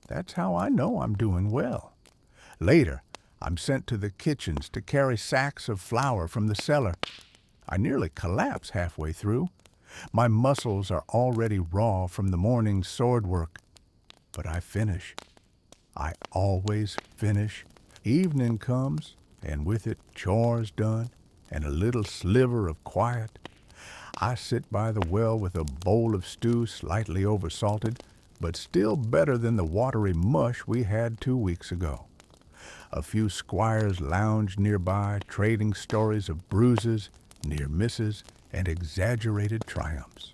A: That's how I know I'm doing well. Later, I'm sent to the kitchens to carry sacks of flour from the cellar. I nearly collapse halfway through. My muscles are already raw from the morning's sword work, but I finish. I always finish. Evening comes, and with it chores done and a little sliver of quiet. I sit by the well with a bowl of stew slightly oversalted, but still better than the watery mush we had 2 weeks ago. A few squires lounge nearby, trading stories of bruises, near misses, and exaggerated triumphs.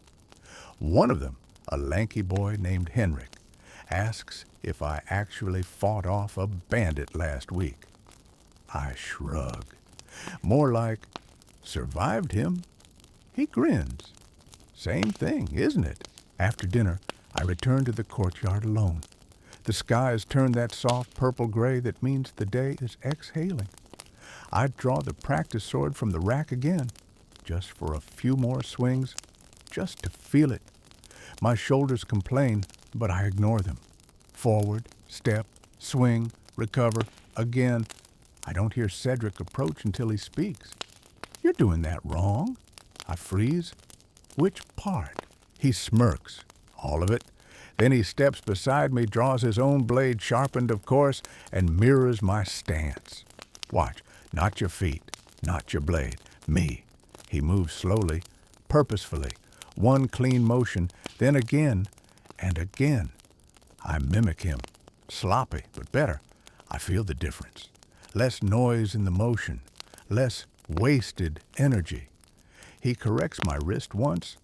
A: One of them, a lanky boy named Henrik, asks if I actually fought off a bandit last week. I shrug. More like, survived him? He grins. Same thing, isn't it? After dinner, I return to the courtyard alone. The sky has turned that soft purple gray that means the day is exhaling. I draw the practice sword from the rack again, just for a few more swings, just to feel it. My shoulders complain, but I ignore them. Forward, step, swing, recover, again. I don't hear Cedric approach until he speaks. You're doing that wrong. I freeze. Which part? He smirks. All of it. Then he steps beside me, draws his own blade, sharpened, of course, and mirrors my stance. Watch. Not your feet, not your blade. Me. He moves slowly, purposefully. One clean motion, then again and again. I mimic him. Sloppy, but better. I feel the difference. Less noise in the motion. Less wasted energy. He corrects my wrist once,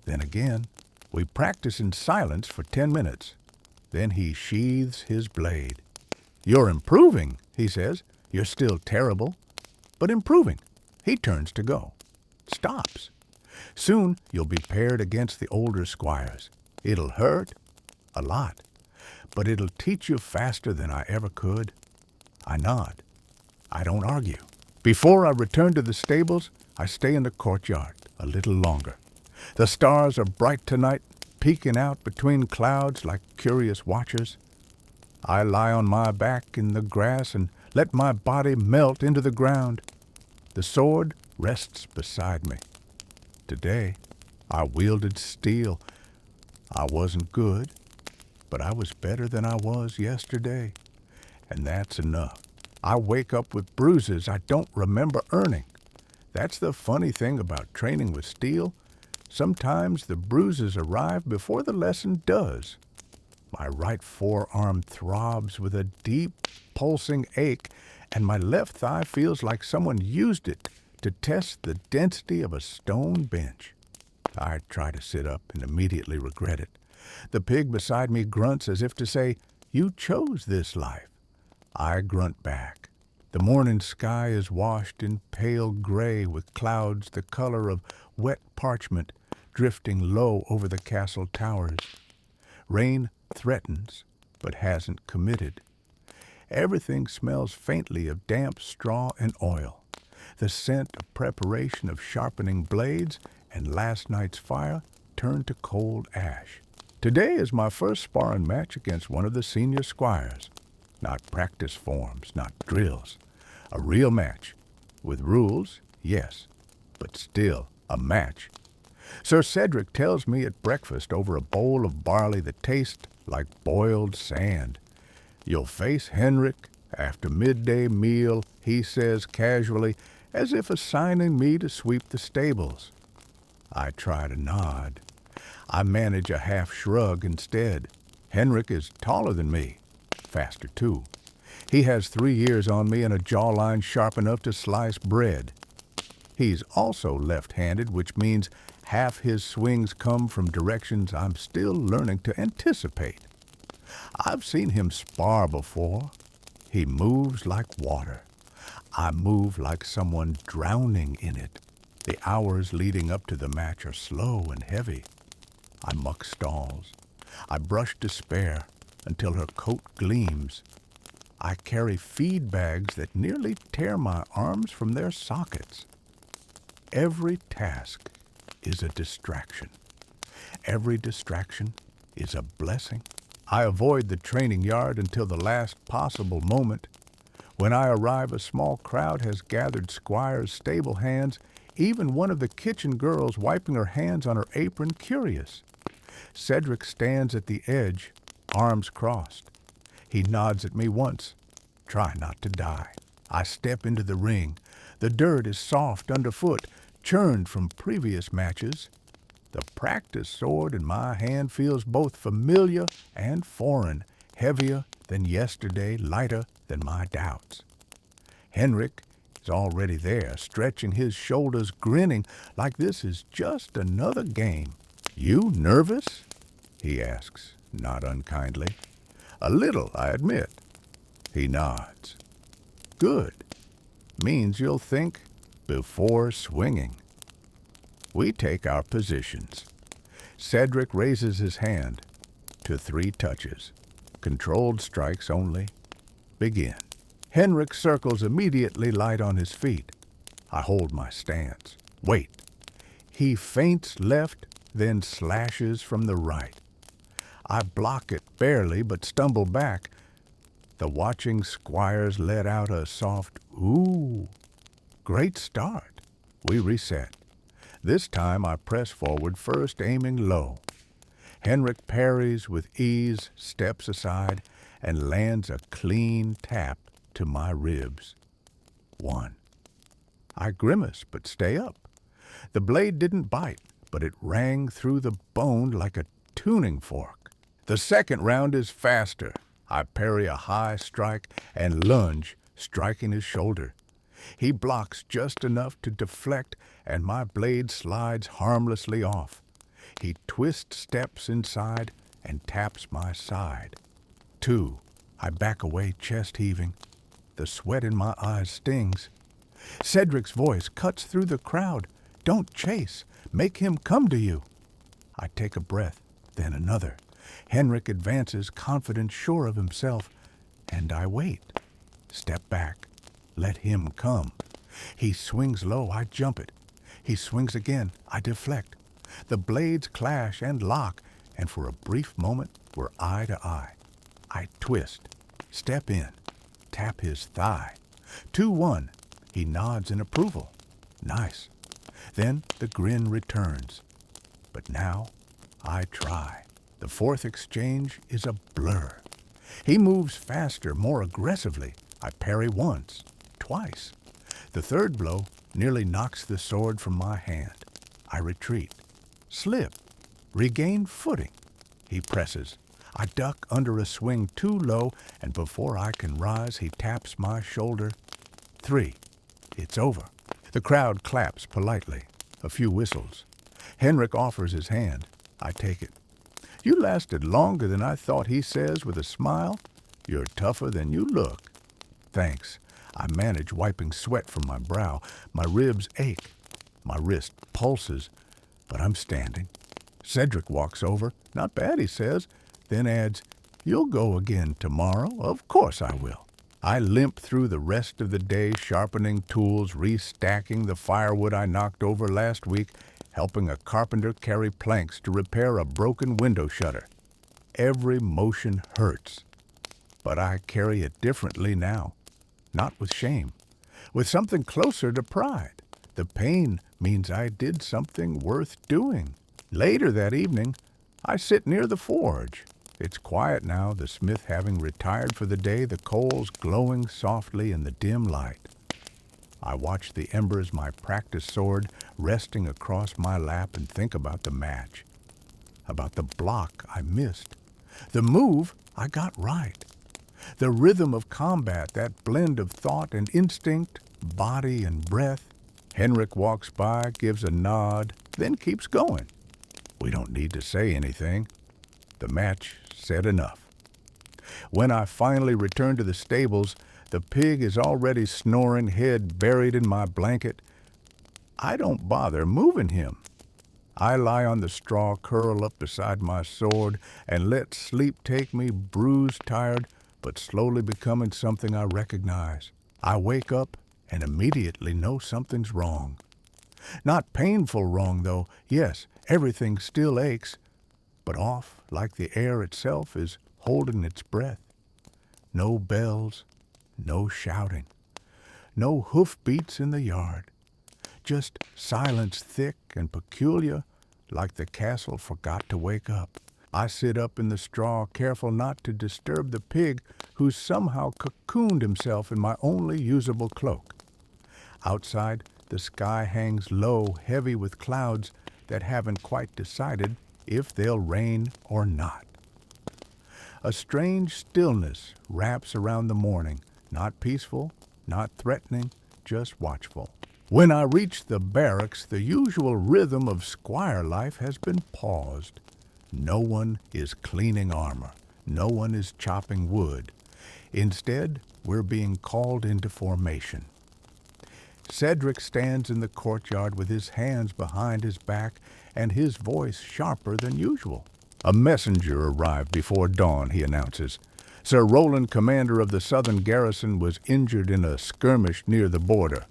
A: then again. We practice in silence for 10 minutes. Then he sheathes his blade. You're improving, he says. You're still terrible, but improving. He turns to go. Stops. Soon you'll be paired against the older squires. It'll hurt a lot, but it'll teach you faster than I ever could. I nod. I don't argue. Before I return to the stables, I stay in the courtyard a little longer. The stars are bright tonight, peeking out between clouds like curious watchers. I lie on my back in the grass and let my body melt into the ground. The sword rests beside me. Today, I wielded steel. I wasn't good, but I was better than I was yesterday. And that's enough. I wake up with bruises I don't remember earning. That's the funny thing about training with steel. Sometimes the bruises arrive before the lesson does. My right forearm throbs with a deep, pulsing ache, and my left thigh feels like someone used it to test the density of a stone bench. I try to sit up and immediately regret it. The pig beside me grunts as if to say, "You chose this life." I grunt back. The morning sky is washed in pale gray with clouds the color of wet parchment drifting low over the castle towers. Rain threatens, but hasn't committed. Everything smells faintly of damp straw and oil, the scent of preparation of sharpening blades, and last night's fire turned to cold ash. Today is my first sparring match against one of the senior squires. Not practice forms, not drills. A real match. With rules, yes, but still a match. Sir Cedric tells me at breakfast over a bowl of barley that tastes like boiled sand. You'll face Henrik after midday meal, he says casually, as if assigning me to sweep the stables. I try to nod. I manage a half shrug instead. Henrik is taller than me, faster too. He has 3 years on me and a jawline sharp enough to slice bread. He's also left-handed, which means half his swings come from directions I'm still learning to anticipate. I've seen him spar before. He moves like water. I move like someone drowning in it. The hours leading up to the match are slow and heavy. I muck stalls. I brush despair until her coat gleams. I carry feed bags that nearly tear my arms from their sockets. Every task is a distraction. Every distraction is a blessing. I avoid the training yard until the last possible moment. When I arrive, a small crowd has gathered Squire's stable hands, even one of the kitchen girls wiping her hands on her apron curious. Cedric stands at the edge, arms crossed. He nods at me once. Try not to die. I step into the ring. The dirt is soft underfoot, churned from previous matches. The practice sword in my hand feels both familiar and foreign, heavier than yesterday, lighter than my doubts. Henrik is already there, stretching his shoulders, grinning like this is just another game. "You nervous?" he asks, not unkindly. "A little, I admit." He nods. "Good. Means you'll think before swinging." We take our positions. Cedric raises his hand to 3 touches. Controlled strikes only. Begin. Henrik circles immediately light on his feet. I hold my stance. Wait. He feints left, then slashes from the right. I block it barely, but stumble back. The watching squires let out a soft ooh. Great start. We reset. This time I press forward first, aiming low. Henrik parries with ease, steps aside, and lands a clean tap to my ribs. 1. I grimace, but stay up. The blade didn't bite, but it rang through the bone like a tuning fork. The second round is faster. I parry a high strike and lunge, striking his shoulder. He blocks just enough to deflect, and my blade slides harmlessly off. He twists steps inside and taps my side. 2. I back away, chest heaving. The sweat in my eyes stings. Cedric's voice cuts through the crowd. "Don't chase. Make him come to you." I take a breath, then another. Henrik advances, confident, sure of himself, and I wait. Step back. Let him come. He swings low, I jump it. He swings again, I deflect. The blades clash and lock, and for a brief moment we're eye to eye. I twist, step in, tap his thigh. 2-1. He nods in approval. Nice. Then the grin returns. But now I try. The fourth exchange is a blur. He moves faster, more aggressively. I parry once, twice. The third blow nearly knocks the sword from my hand. I retreat, slip, regain footing. He presses. I duck under a swing too low, and before I can rise, he taps my shoulder. 3. It's over. The crowd claps politely. A few whistles. Henrik offers his hand. I take it. "You lasted longer than I thought," he says with a smile. "You're tougher than you look." Thanks. I manage wiping sweat from my brow. My ribs ache. My wrist pulses, but I'm standing. Cedric walks over. "Not bad," he says, then adds, "You'll go again tomorrow." "Of course I will." I limp through the rest of the day, sharpening tools, restacking the firewood I knocked over last week, helping a carpenter carry planks to repair a broken window shutter. Every motion hurts, but I carry it differently now. Not with shame, with something closer to pride. The pain means I did something worth doing. Later that evening, I sit near the forge. It's quiet now, the smith having retired for the day, the coals glowing softly in the dim light. I watch the embers, my practice sword, resting across my lap, and think about the match, about the block I missed, the move I got right, the rhythm of combat, that blend of thought and instinct, body and breath. Henrik walks by, gives a nod, then keeps going. We don't need to say anything. The match said enough. When I finally return to the stables, the pig is already snoring, head buried in my blanket. I don't bother moving him. I lie on the straw, curl up beside my sword, and let sleep take me, bruised, tired, but slowly becoming something I recognize. I wake up and immediately know something's wrong. Not painful wrong, though. Yes, everything still aches, but off like the air itself is holding its breath. No bells, no shouting, no hoofbeats in the yard, Just silence thick and peculiar, like the castle forgot to wake up. I sit up in the straw, careful not to disturb the pig who's somehow cocooned himself in my only usable cloak. Outside, the sky hangs low, heavy with clouds that haven't quite decided if they'll rain or not. A strange stillness wraps around the morning, not peaceful, not threatening, just watchful. When I reach the barracks, the usual rhythm of Squire life has been paused. No one is cleaning armor. No one is chopping wood. Instead, we're being called into formation. Cedric stands in the courtyard with his hands behind his back and his voice sharper than usual. A messenger arrived before dawn, he announces. Sir Roland, commander of the southern garrison, was injured in a skirmish near the border.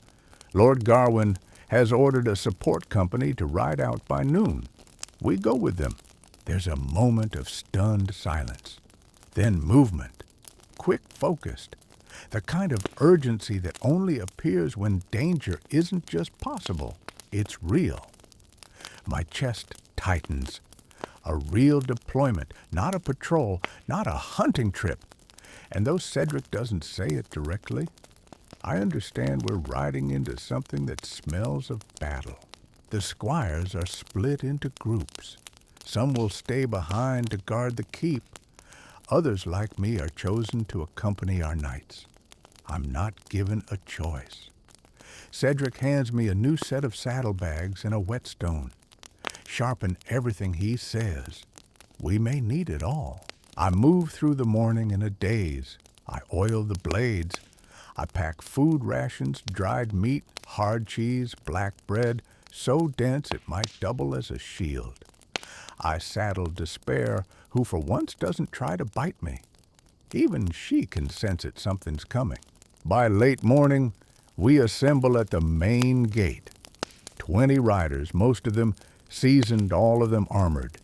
A: Lord Garwin has ordered a support company to ride out by noon. We go with them. There's a moment of stunned silence. Then movement. Quick, focused. The kind of urgency that only appears when danger isn't just possible, it's real. My chest tightens. A real deployment, not a patrol, not a hunting trip. And though Cedric doesn't say it directly, I understand we're riding into something that smells of battle. The squires are split into groups. Some will stay behind to guard the keep. Others, like me, are chosen to accompany our knights. I'm not given a choice. Cedric hands me a new set of saddlebags and a whetstone. Sharpen everything he says. We may need it all. I move through the morning in a daze. I oil the blades. I pack food rations, dried meat, hard cheese, black bread, so dense it might double as a shield. I saddle Despair, who for once doesn't try to bite me. Even she can sense it, something's coming. By late morning, we assemble at the main gate. 20 riders, most of them seasoned, all of them armored.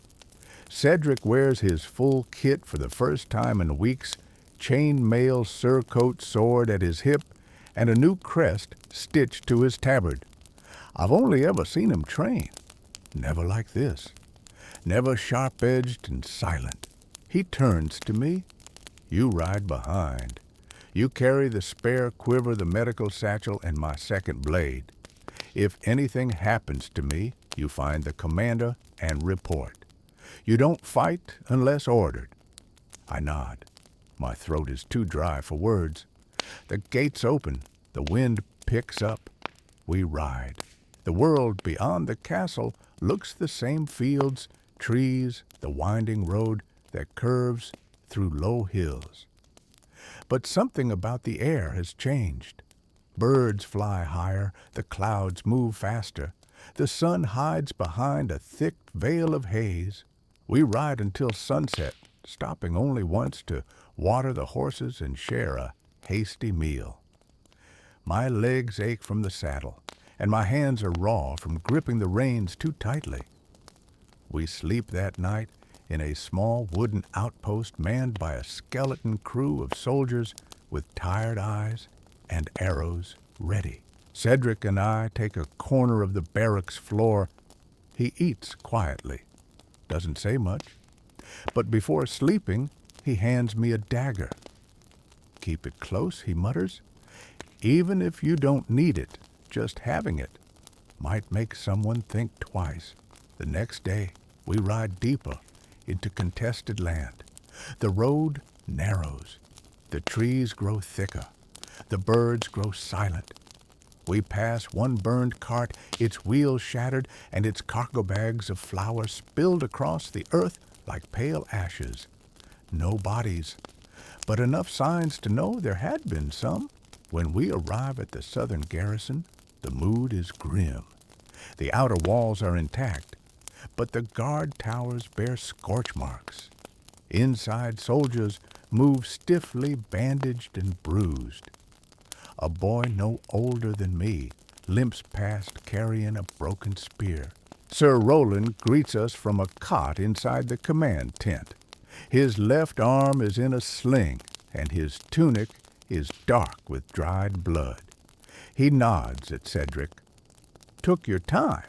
A: Cedric wears his full kit for the first time in weeks, chain-mail surcoat sword at his hip, and a new crest stitched to his tabard. I've only ever seen him train. Never like this. Never sharp-edged and silent. He turns to me. You ride behind. You carry the spare quiver, the medical satchel, and my second blade. If anything happens to me, you find the commander and report. You don't fight unless ordered. I nod. My throat is too dry for words. The gates open. The wind picks up. We ride. The world beyond the castle looks the same: fields, trees, the winding road that curves through low hills. But something about the air has changed. Birds fly higher, the clouds move faster. The sun hides behind a thick veil of haze. We ride until sunset, stopping only once to water the horses and share a hasty meal. My legs ache from the saddle, and my hands are raw from gripping the reins too tightly. We sleep that night in a small wooden outpost manned by a skeleton crew of soldiers with tired eyes and arrows ready. Cedric and I take a corner of the barracks floor. He eats quietly, doesn't say much, but before sleeping, he hands me a dagger. Keep it close, he mutters. Even if you don't need it, just having it might make someone think twice. The next day, we ride deeper into contested land. The road narrows. The trees grow thicker. The birds grow silent. We pass one burned cart, its wheels shattered, and its cargo bags of flour spilled across the earth like pale ashes. No bodies, but enough signs to know there had been some. When we arrive at the southern garrison, the mood is grim. The outer walls are intact, but the guard towers bear scorch marks. Inside, soldiers move stiffly, bandaged and bruised. A boy no older than me limps past carrying a broken spear. Sir Roland greets us from a cot inside the command tent. His left arm is in a sling, and his tunic is dark with dried blood. He nods at Cedric. took your time."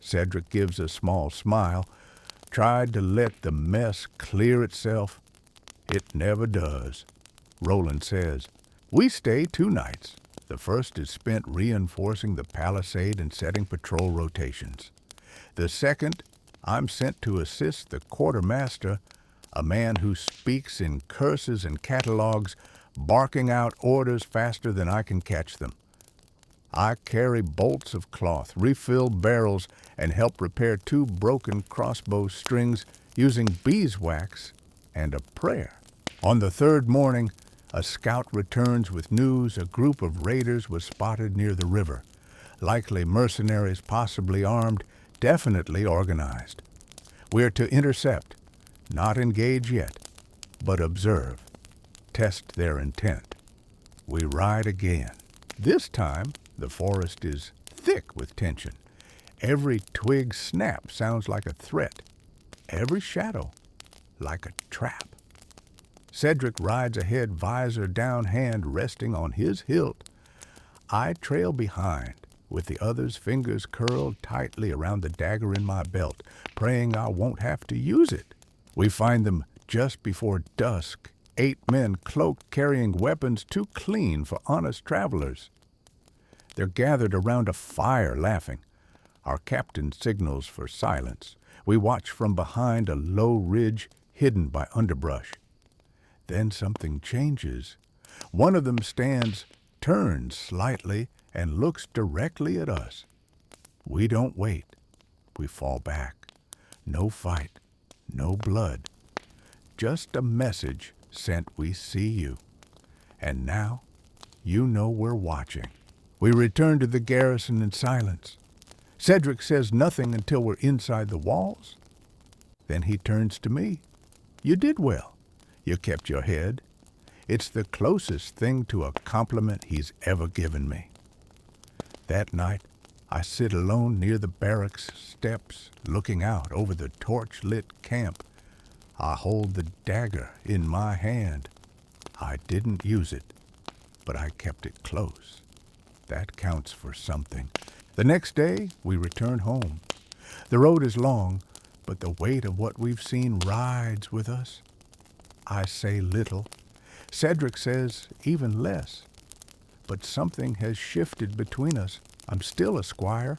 A: Cedric gives a small smile, tried to let the mess clear itself. It never does. Roland says, "We stay 2 nights. The first is spent reinforcing the palisade and setting patrol rotations. The second, I'm sent to assist the quartermaster, a man who speaks in curses and catalogs, barking out orders faster than I can catch them. I carry bolts of cloth, refill barrels, and help repair 2 broken crossbow strings using beeswax and a prayer. On the 3rd morning, a scout returns with news a group of raiders was spotted near the river. Likely mercenaries, possibly armed, definitely organized. We're to intercept, not engage yet, but observe, test their intent. We ride again. This time, the forest is thick with tension. Every twig snap sounds like a threat. Every shadow like a trap. Cedric rides ahead, visor down, hand resting on his hilt. I trail behind, with the other's fingers curled tightly around the dagger in my belt, praying I won't have to use it. We find them just before dusk, 8 men cloaked, carrying weapons too clean for honest travelers. They're gathered around a fire, laughing. Our captain signals for silence. We watch from behind a low ridge hidden by underbrush. Then something changes. One of them stands, turns slightly, and looks directly at us. We don't wait. We fall back. No fight, no blood. Just a message sent, "We see you." And now, you know we're watching. We return to the garrison in silence. Cedric says nothing until we're inside the walls. Then he turns to me. "You did well. You kept your head." It's the closest thing to a compliment he's ever given me. That night, I sit alone near the barracks steps, looking out over the torch-lit camp. I hold the dagger in my hand. I didn't use it, but I kept it close. That counts for something. The next day, we return home. The road is long, but the weight of what we've seen rides with us. I say little. Cedric says even less. But something has shifted between us. I'm still a squire,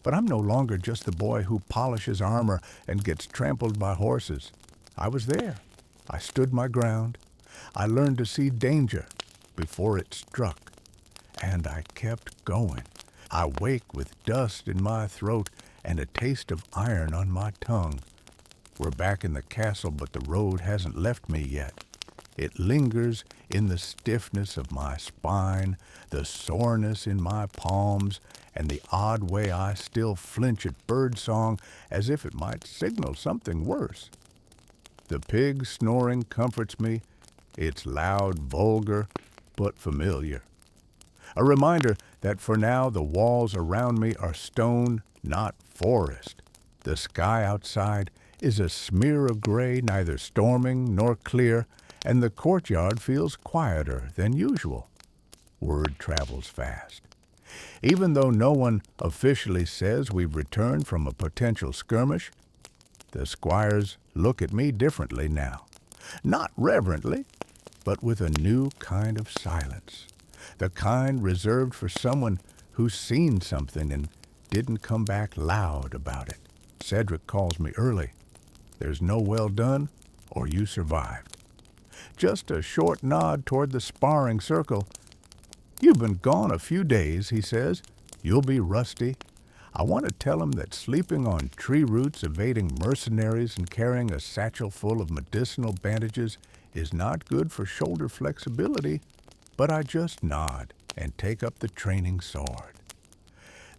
A: but I'm no longer just the boy who polishes armor and gets trampled by horses. I was there. I stood my ground. I learned to see danger before it struck, and I kept going. I wake with dust in my throat and a taste of iron on my tongue. We're back in the castle, but the road hasn't left me yet. It lingers in the stiffness of my spine, the soreness in my palms, and the odd way I still flinch at birdsong as if it might signal something worse. The pig snoring comforts me. It's loud, vulgar, but familiar. A reminder that for now the walls around me are stone, not forest. The sky outside is a smear of gray, neither storming nor clear, and the courtyard feels quieter than usual. Word travels fast. Even though no one officially says we've returned from a potential skirmish, the squires look at me differently now. Not reverently, but with a new kind of silence. The kind reserved for someone who's seen something and didn't come back loud about it. Cedric calls me early. There's no well done, or you survived. Just a short nod toward the sparring circle. "You've been gone a few days," he says. "You'll be rusty." I want to tell him that sleeping on tree roots, evading mercenaries, and carrying a satchel full of medicinal bandages is not good for shoulder flexibility, but I just nod and take up the training sword.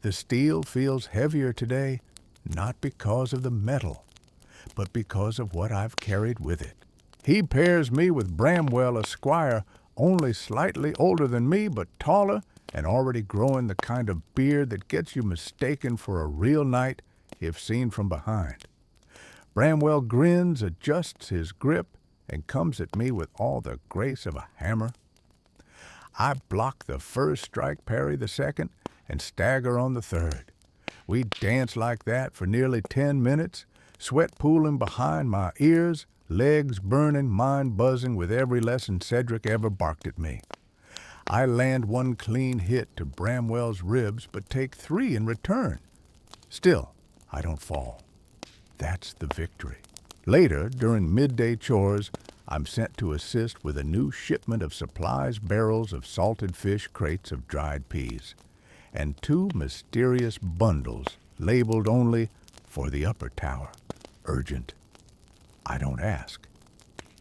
A: The steel feels heavier today, not because of the metal, but because of what I've carried with it. He pairs me with Bramwell, a squire, only slightly older than me, but taller and already growing the kind of beard that gets you mistaken for a real knight if seen from behind. Bramwell grins, adjusts his grip, and comes at me with all the grace of a hammer. I block the first strike, parry the second, and stagger on the third. We'd dance like that for nearly 10 minutes, sweat pooling behind my ears, legs burning, mind buzzing with every lesson Cedric ever barked at me. I land one clean hit to Bramwell's ribs, but take 3 in return. Still, I don't fall. That's the victory. Later, during midday chores, I'm sent to assist with a new shipment of supplies, barrels of salted fish, crates of dried peas, and 2 mysterious bundles labeled only for the upper tower. Urgent. I don't ask.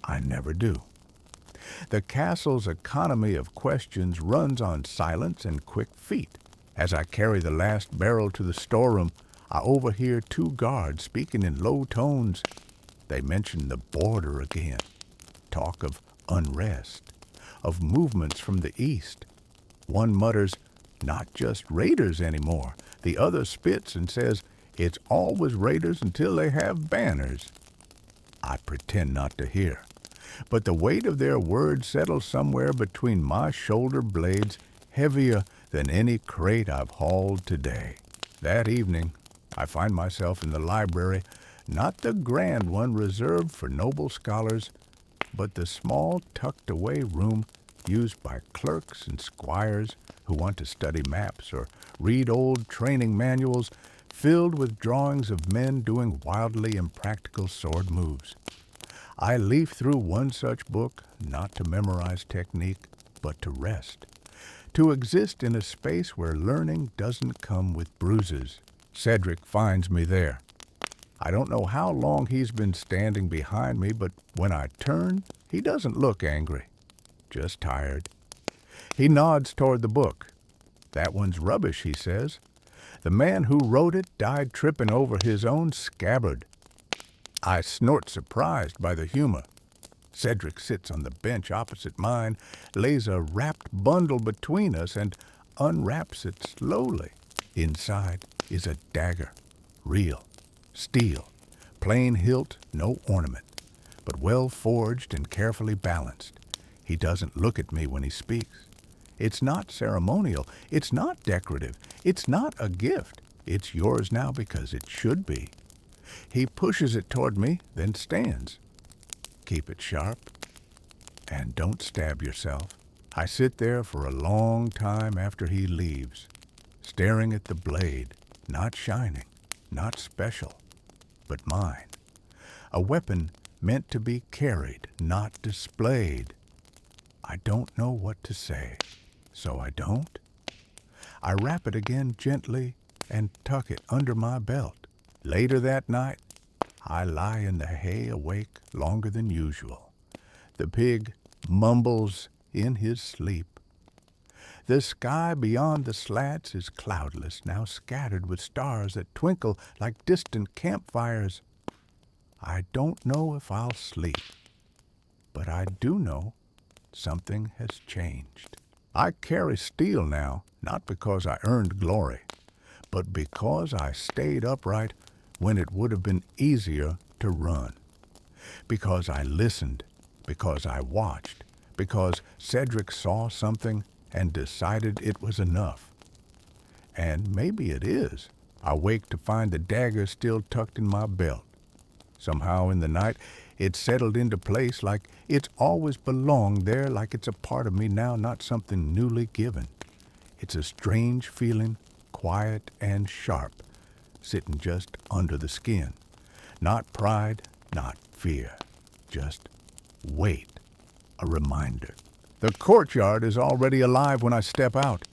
A: I never do. The castle's economy of questions runs on silence and quick feet. As I carry the last barrel to the storeroom, I overhear 2 guards speaking in low tones. They mention the border again. Talk of unrest, of movements from the east. One mutters, "Not just raiders anymore." The other spits and says, "It's always raiders until they have banners." I pretend not to hear, but the weight of their words settles somewhere between my shoulder blades, heavier than any crate I've hauled today. That evening, I find myself in the library, not the grand one reserved for noble scholars, but the small tucked-away room used by clerks and squires who want to study maps or read old training manuals filled with drawings of men doing wildly impractical sword moves. I leaf through one such book, not to memorize technique, but to rest, to exist in a space where learning doesn't come with bruises. Cedric finds me there. I don't know how long he's been standing behind me, but when I turn, he doesn't look angry, just tired. He nods toward the book. "That one's rubbish," he says. "The man who wrote it died tripping over his own scabbard." I snort, surprised by the humor. Cedric sits on the bench opposite mine, lays a wrapped bundle between us, and unwraps it slowly. Inside is a dagger, real, steel, plain hilt, no ornament, but well forged and carefully balanced. He doesn't look at me when he speaks. It's not ceremonial. It's not decorative. It's not a gift. It's yours now because it should be. He pushes it toward me, then stands. Keep it sharp, and don't stab yourself. I sit there for a long time after he leaves, staring at the blade, not shining, not special, but mine. A weapon meant to be carried, not displayed. I don't know what to say, so I don't. I wrap it again gently and tuck it under my belt. Later that night, I lie in the hay awake longer than usual. The pig mumbles in his sleep. The sky beyond the slats is cloudless, now scattered with stars that twinkle like distant campfires. I don't know if I'll sleep, but I do know something has changed. I carry steel now, not because I earned glory, but because I stayed upright when it would have been easier to run. Because I listened, because I watched, because Cedric saw something and decided it was enough. And maybe it is. I wake to find the dagger still tucked in my belt. Somehow in the night, it settled into place like it's always belonged there, like it's a part of me now, not something newly given. It's a strange feeling, quiet and sharp, sitting just under the skin. Not pride, not fear, just weight, a reminder. The courtyard is already alive when I step out.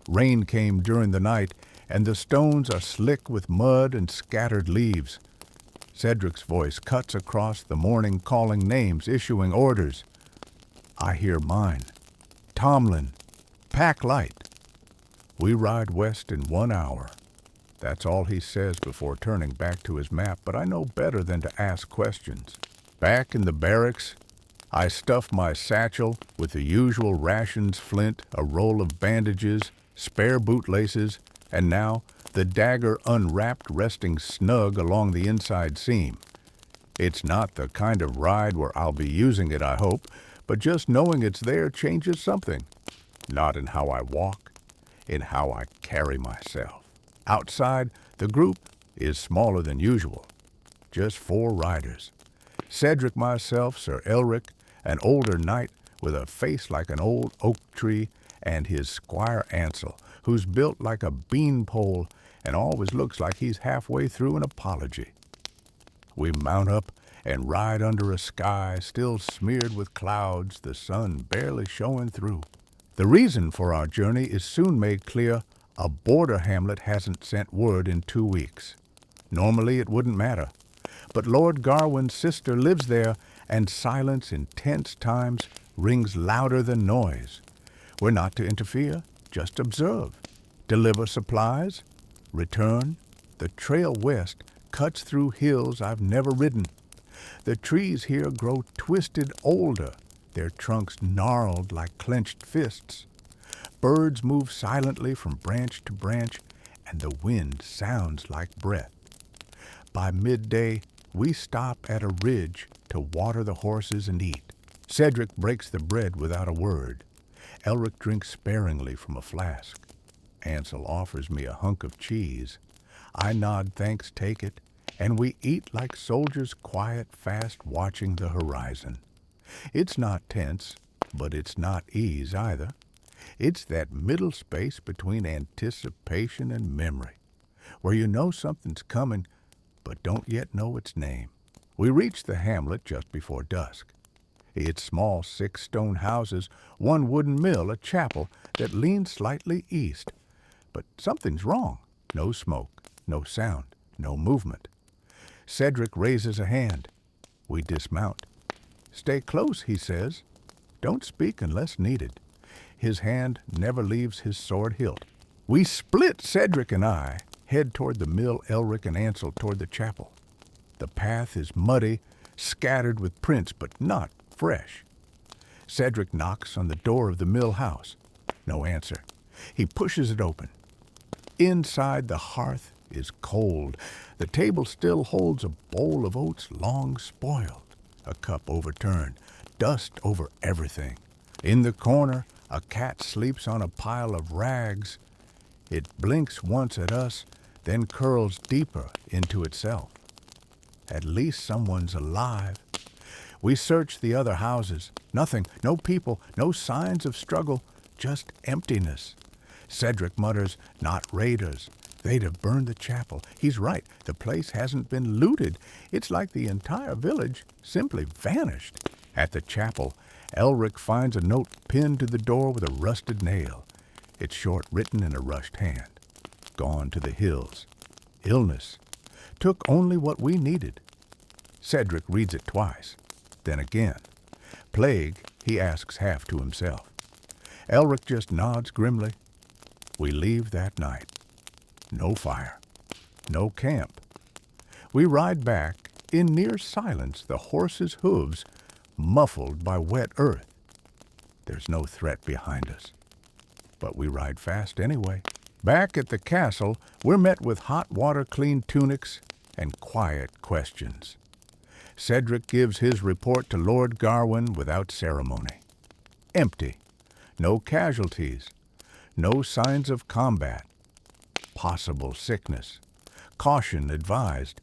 A: Rain came during the night, and the stones are slick with mud and scattered leaves. Cedric's voice cuts across the morning, calling names, issuing orders. I hear mine. Tomlin, pack light. We ride west in 1 hour. That's all he says before turning back to his map, but I know better than to ask questions. Back in the barracks, I stuff my satchel with the usual rations, flint, a roll of bandages, spare bootlaces, and now the dagger unwrapped, resting snug along the inside seam. It's not the kind of ride where I'll be using it, I hope, but just knowing it's there changes something. Not in how I walk, in how I carry myself. Outside, the group is smaller than usual. Just 4 riders. Cedric, myself, Sir Elric, an older knight with a face like an old oak tree, and his Squire Ansel, who's built like a beanpole and always looks like he's halfway through an apology. We mount up and ride under a sky still smeared with clouds, the sun barely showing through. The reason for our journey is soon made clear. A border hamlet hasn't sent word in 2 weeks. Normally it wouldn't matter, but Lord Garwin's sister lives there, and silence in tense times rings louder than noise. We're not to interfere, just observe, deliver supplies, return. The trail west cuts through hills I've never ridden. The trees here grow twisted older, their trunks gnarled like clenched fists. Birds move silently from branch to branch, and the wind sounds like breath. By midday, we stop at a ridge to water the horses and eat. Cedric breaks the bread without a word. Elric drinks sparingly from a flask. Ansel offers me a hunk of cheese. I nod thanks, take it, and we eat like soldiers, quiet, fast, watching the horizon. It's not tense, but it's not ease either. It's that middle space between anticipation and memory, where you know something's coming, but don't yet know its name. We reach the hamlet just before dusk. It's small 6-stone houses, 1 wooden mill, a chapel that leans slightly east. But something's wrong. No smoke, no sound, no movement. Cedric raises a hand. We dismount. Stay close, he says. Don't speak unless needed. His hand never leaves his sword hilt. We split, Cedric and I, head toward the mill, Elric and Ansel toward the chapel. The path is muddy, scattered with prints, but not fresh. Cedric knocks on the door of the mill house. No answer. He pushes it open. Inside, the hearth is cold. The table still holds a bowl of oats long spoiled, a cup overturned, dust over everything. In the corner, a cat sleeps on a pile of rags. It blinks once at us, then curls deeper into itself. At least someone's alive. We search the other houses. Nothing, no people, no signs of struggle, just emptiness. Cedric mutters, not raiders. They'd have burned the chapel. He's right, the place hasn't been looted. It's like the entire village simply vanished. At the chapel, Elric finds a note pinned to the door with a rusted nail. It's short, written in a rushed hand. Gone to the hills. Illness. Took only what we needed. Cedric reads it twice. Then again. Plague, he asks half to himself. Elric just nods grimly. We leave that night. No fire. No camp. We ride back in near silence, the horses' hooves muffled by wet earth. There's no threat behind us. But we ride fast anyway. Back at the castle, we're met with hot water-clean tunics and quiet questions. Cedric gives his report to Lord Garwin without ceremony. Empty. No casualties. No signs of combat. Possible sickness. Caution advised.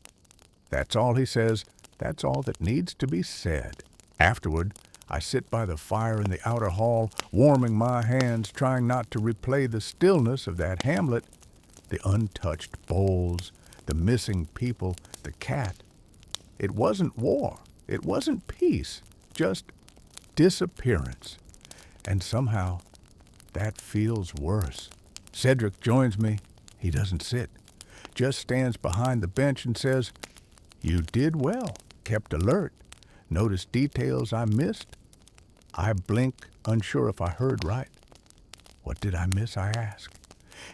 A: That's all he says. That's all that needs to be said. Afterward, I sit by the fire in the outer hall, warming my hands, trying not to replay the stillness of that hamlet, the untouched bowls, the missing people, the cat. It wasn't war. It wasn't peace. Just disappearance. And somehow, that feels worse. Cedric joins me. He doesn't sit. Just stands behind the bench and says, "You did well. Kept alert. Noticed details I missed." I blink, unsure if I heard right. "What did I miss?" I ask.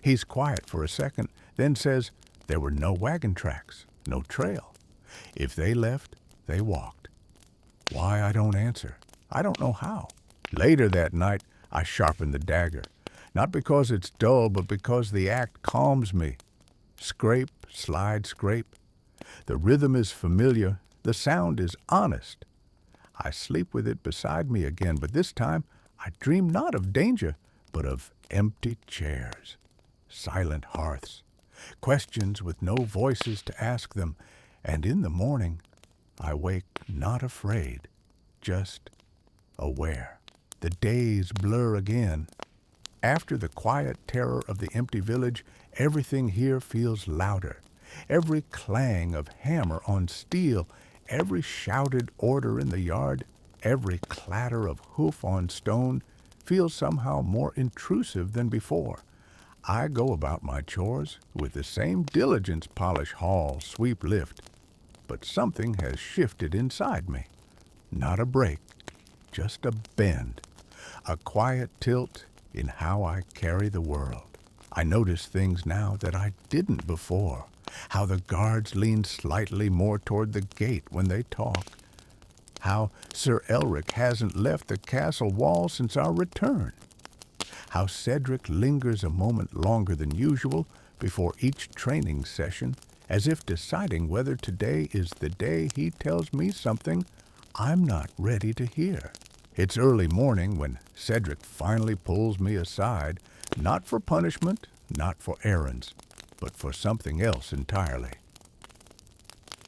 A: He's quiet for a second, then says, "There were no wagon tracks, no trail. If they left, they walked." Why, I don't answer. I don't know how. Later that night, I sharpen the dagger. Not because it's dull, but because the act calms me. Scrape, slide, scrape. The rhythm is familiar. The sound is honest. I sleep with it beside me again, but this time I dream not of danger, but of Empty chairs, silent hearths, questions with no voices to ask them, and in the morning I wake not afraid, just aware. The days blur again. After the quiet terror of the empty village, everything here feels louder. Every clang of hammer on steel, every shouted order in the yard, every clatter of hoof on stone feels somehow more intrusive than before. I go about my chores with the same diligence, polish, haul, sweep, lift, but something has shifted inside me. Not a break, just a bend, a quiet tilt in how I carry the world. I notice things now that I didn't before. How the guards lean slightly more toward the gate when they talk. How Sir Elric hasn't left the castle wall since our return. How Cedric lingers a moment longer than usual before each training session, as if deciding whether today is the day he tells me something I'm not ready to hear. It's early morning when Cedric finally pulls me aside, not for punishment, not for errands, but for something else entirely.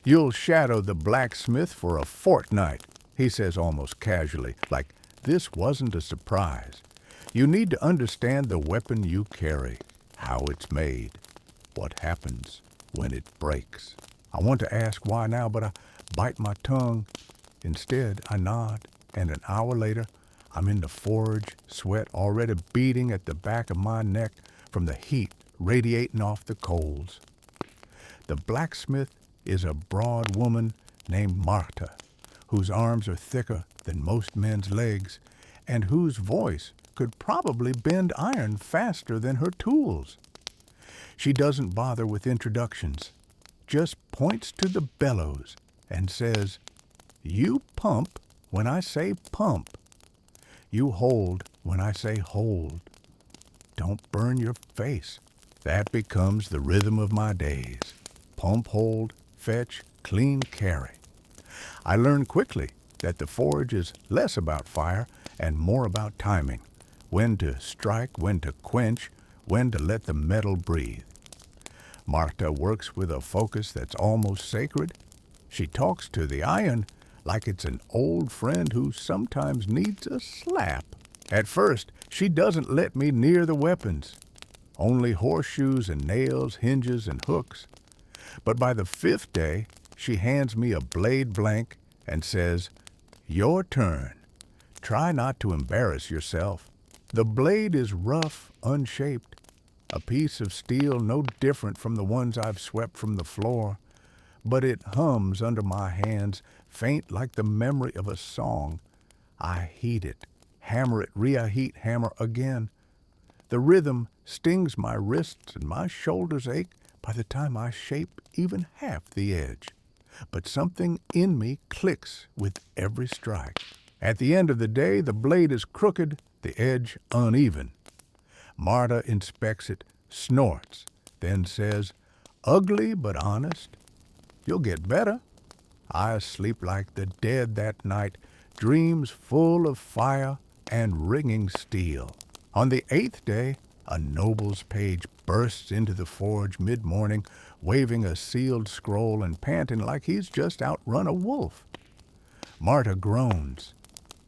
A: "You'll shadow the blacksmith for a fortnight," he says almost casually, like this wasn't a surprise. "You need to understand the weapon you carry, how it's made, what happens when it breaks." I want to ask why now, but I bite my tongue. Instead, I nod, and an hour later, I'm in the forge, sweat already beating at the back of my neck from the heat radiating off the coals. The blacksmith is a broad woman named Marta, whose arms are thicker than most men's legs, and whose voice could probably bend iron faster than her tools. She doesn't bother with introductions, just points to the bellows and says, "You pump when I say pump. You hold when I say hold. Don't burn your face." That becomes the rhythm of my days. Pump, hold, fetch, clean, carry. I learn quickly that the forge is less about fire and more about timing. When to strike, when to quench, when to let the metal breathe. Marta works with a focus that's almost sacred. She talks to the iron like it's an old friend who sometimes needs a slap. At first, she doesn't let me near the weapons. Only horseshoes and nails, hinges and hooks. But by the 5th day, she hands me a blade blank and says, "Your turn. Try not to embarrass yourself." The blade is rough, unshaped, a piece of steel no different from the ones I've swept from the floor, but it hums under my hands, faint like the memory of a song. I heat it, hammer it, re-heat, hammer again. The rhythm stings my wrists and my shoulders ache by the time I shape even half the edge. But something in me clicks with every strike. At the end of the day, the blade is crooked, the edge uneven. Marta inspects it, snorts, then says, "Ugly but honest. You'll get better." I sleep like the dead that night, dreams full of fire and ringing steel. On the 8th day, a noble's page bursts into the forge mid-morning, waving a sealed scroll and panting like he's just outrun a wolf. Marta groans.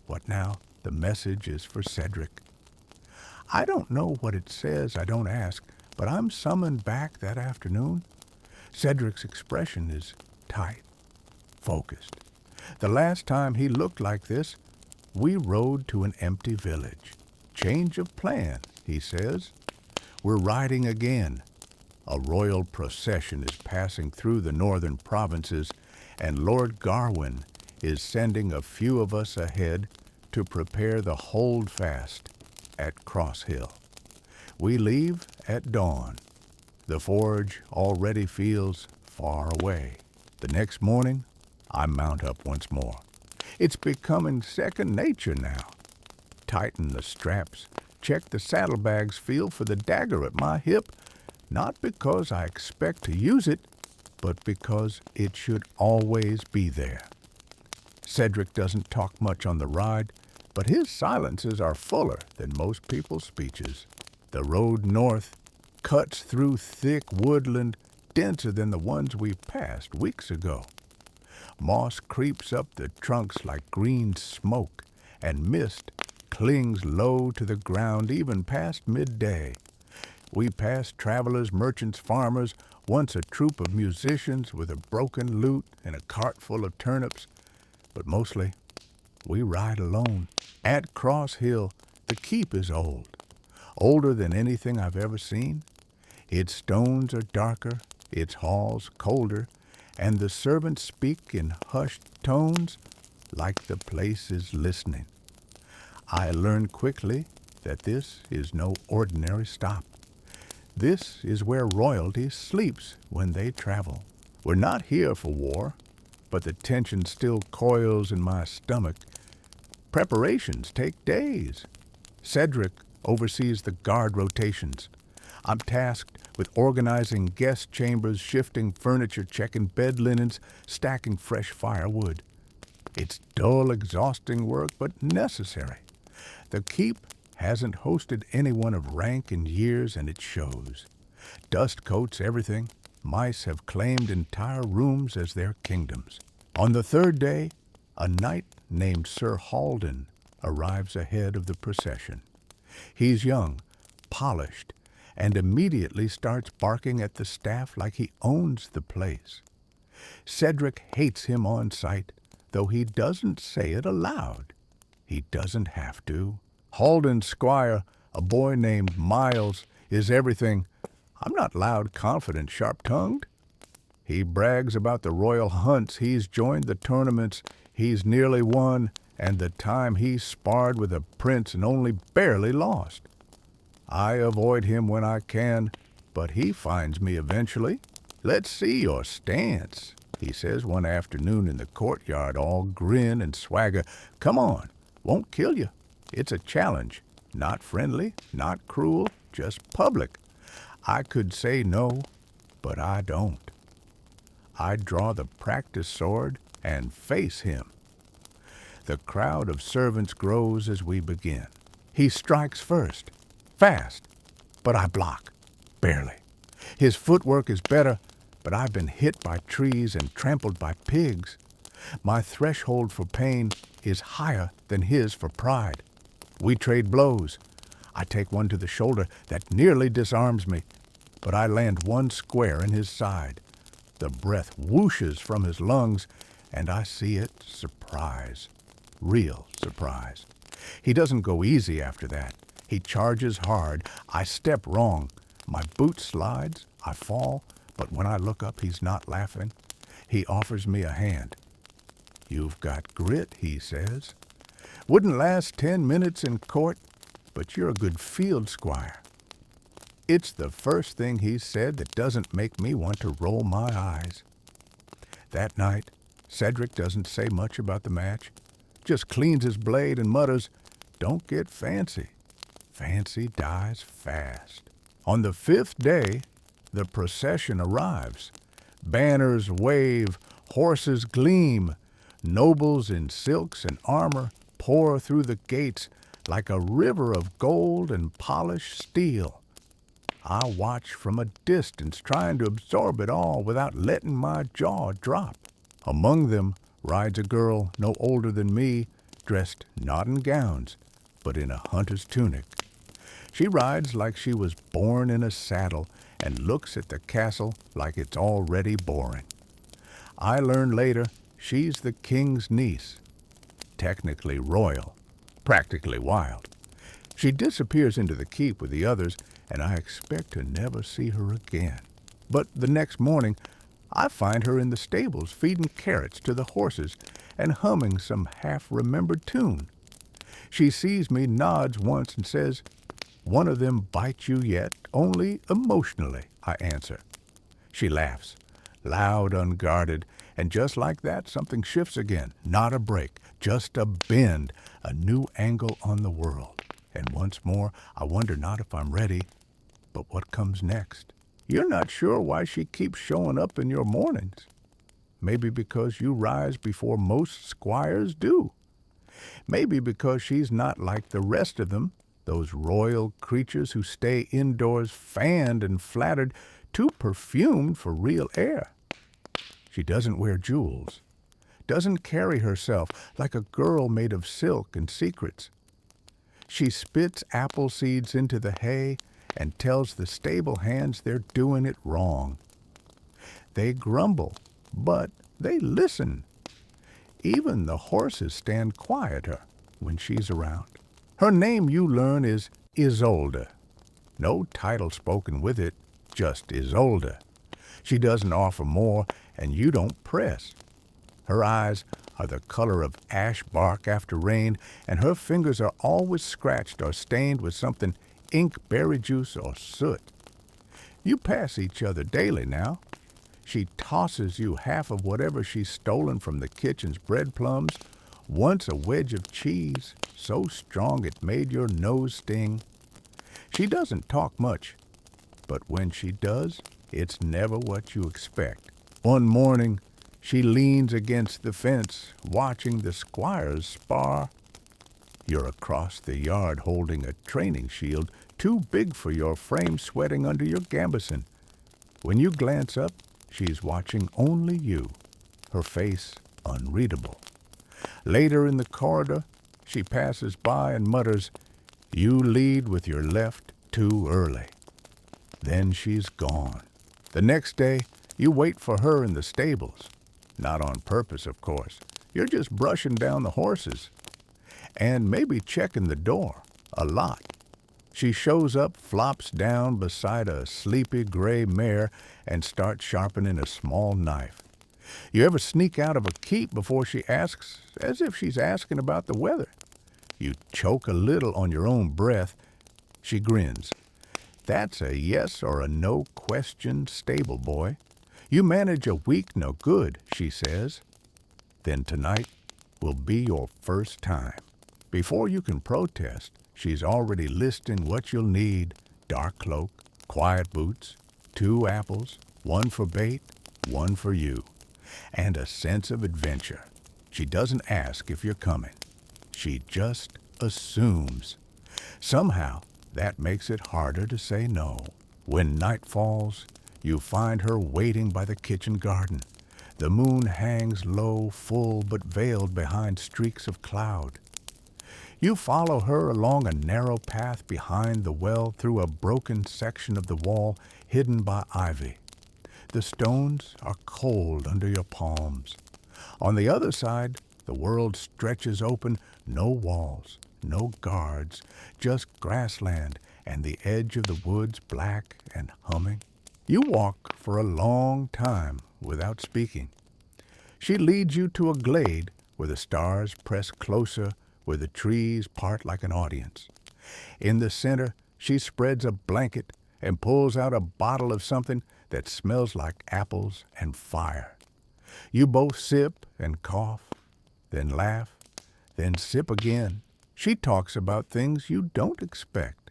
A: What now? The message is for Cedric. I don't know what it says, I don't ask, but I'm summoned back that afternoon. Cedric's expression is tight, focused. The last time he looked like this, we rode to an empty village. "Change of plan," he says. "We're riding again. A royal procession is passing through the northern provinces, and Lord Garwin is sending a few of us ahead to prepare the holdfast at Cross Hill. We leave at dawn. The forge already feels far away. The next morning, I mount up once more. It's becoming second nature now. Tighten the straps, check the saddlebags, feel for the dagger at my hip, not because I expect to use it, but because it should always be there. Cedric doesn't talk much on the ride, but his silences are fuller than most people's speeches. The road north cuts through thick woodland denser than the ones we passed weeks ago. Moss creeps up the trunks like green smoke, and mist clings low to the ground even past midday. We pass travelers, merchants, farmers, once a troop of musicians with a broken lute and a cart full of turnips, but mostly we ride alone. At Cross Hill, the keep is old, older than anything I've ever seen. Its stones are darker, its halls colder, and the servants speak in hushed tones like the place is listening. I learned quickly that this is no ordinary stop. This is where royalty sleeps when they travel. We're not here for war, but the tension still coils in my stomach. Preparations take days. Cedric oversees the guard rotations. I'm tasked with organizing guest chambers, shifting furniture, checking bed linens, stacking fresh firewood. It's dull, exhausting work, but necessary. The keep hasn't hosted anyone of rank in years, and it shows. Dust coats everything. Mice have claimed entire rooms as their kingdoms. On the third day, a knight named Sir Halden arrives ahead of the procession. He's young, polished, and immediately starts barking at the staff like he owns the place. Cedric hates him on sight, though he doesn't say it aloud. He doesn't have to. Halden's Squire, a boy named Miles, is everything. I'm not loud, confident, sharp-tongued. He brags about the royal hunts he's joined, the tournaments he's nearly won, and the time he sparred with a prince and only barely lost. I avoid him when I can, but he finds me eventually. "Let's see your stance," he says one afternoon in the courtyard, all grin and swagger. "Come on, won't kill you. It's a challenge. Not friendly, not cruel, just public." I could say no, but I don't. I draw the practice sword and face him. The crowd of servants grows as we begin. He strikes first, fast, but I block, barely. His footwork is better, but I've been hit by trees and trampled by pigs. My threshold for pain is higher than his for pride. We trade blows. I take one to the shoulder that nearly disarms me, but I land one square in his side. The breath whooshes from his lungs, and I see it surprise. Real surprise. He doesn't go easy after that. He charges hard. I step wrong. My boot slides. I fall, but when I look up, he's not laughing. He offers me a hand. "You've got grit," he says. "Wouldn't last 10 minutes in court, but you're a good field squire." It's the first thing he's said that doesn't make me want to roll my eyes. That night, Cedric doesn't say much about the match, just cleans his blade and mutters, "Don't get fancy. Fancy dies fast." On the 5th day, the procession arrives. Banners wave, horses gleam. Nobles in silks and armor pour through the gates like a river of gold and polished steel. I watch from a distance, trying to absorb it all without letting my jaw drop. Among them rides a girl no older than me, dressed not in gowns, but in a hunter's tunic. She rides like she was born in a saddle and looks at the castle like it's already boring. I learn later she's the king's niece, technically royal, practically wild. She disappears into the keep with the others, and I expect to never see her again. But the next morning, I find her in the stables feeding carrots to the horses and humming some half-remembered tune. She sees me, nods once, and says, "One of them bite you yet, only emotionally," I answer. She laughs, loud, unguarded, and just like that, something shifts again. Not a break, just a bend, a new angle on the world. And once more, I wonder not if I'm ready, but what comes next. You're not sure why she keeps showing up in your mornings. Maybe because you rise before most squires do. Maybe because she's not like the rest of them, those royal creatures who stay indoors fanned and flattered, too perfumed for real air. She doesn't wear jewels, doesn't carry herself like a girl made of silk and secrets. She spits apple seeds into the hay and tells the stable hands they're doing it wrong. They grumble, but they listen. Even the horses stand quieter when she's around. Her name, you learn, is Isolde. No title spoken with it, just Isolde. She doesn't offer more, and you don't press. Her eyes are the color of ash bark after rain, and her fingers are always scratched or stained with something ink, berry juice, or soot. You pass each other daily now. She tosses you half of whatever she's stolen from the kitchen's bread plums, once a wedge of cheese, so strong it made your nose sting. She doesn't talk much, but when she does, it's never what you expect. One morning, she leans against the fence, watching the squires spar. You're across the yard holding a training shield, too big for your frame, sweating under your gambeson. When you glance up, she's watching only you, her face unreadable. Later in the corridor, she passes by and mutters, "You lead with your left too early." Then she's gone. The next day, you wait for her in the stables. Not on purpose, of course. You're just brushing down the horses. And maybe checking the door, a lot. She shows up, flops down beside a sleepy gray mare, and starts sharpening a small knife. You ever sneak out of a keep before she asks, as if she's asking about the weather? You choke a little on your own breath. She grins. That's a yes or a no question, stable boy. You manage a week no good, she says. Then tonight will be your first time. Before you can protest, she's already listing what you'll need: dark cloak, quiet boots, 2 apples, 1 for bait, 1 for you, and a sense of adventure. She doesn't ask if you're coming. She just assumes. Somehow, that makes it harder to say no. When night falls, you find her waiting by the kitchen garden. The moon hangs low, full, but veiled behind streaks of cloud. You follow her along a narrow path behind the well through a broken section of the wall hidden by ivy. The stones are cold under your palms. On the other side, the world stretches open, no walls, no guards, just grassland and the edge of the woods black and humming. You walk for a long time without speaking. She leads you to a glade where the stars press closer, where the trees part like an audience. In the center, she spreads a blanket and pulls out a bottle of something that smells like apples and fire. You both sip and cough, then laugh, then sip again. She talks about things you don't expect,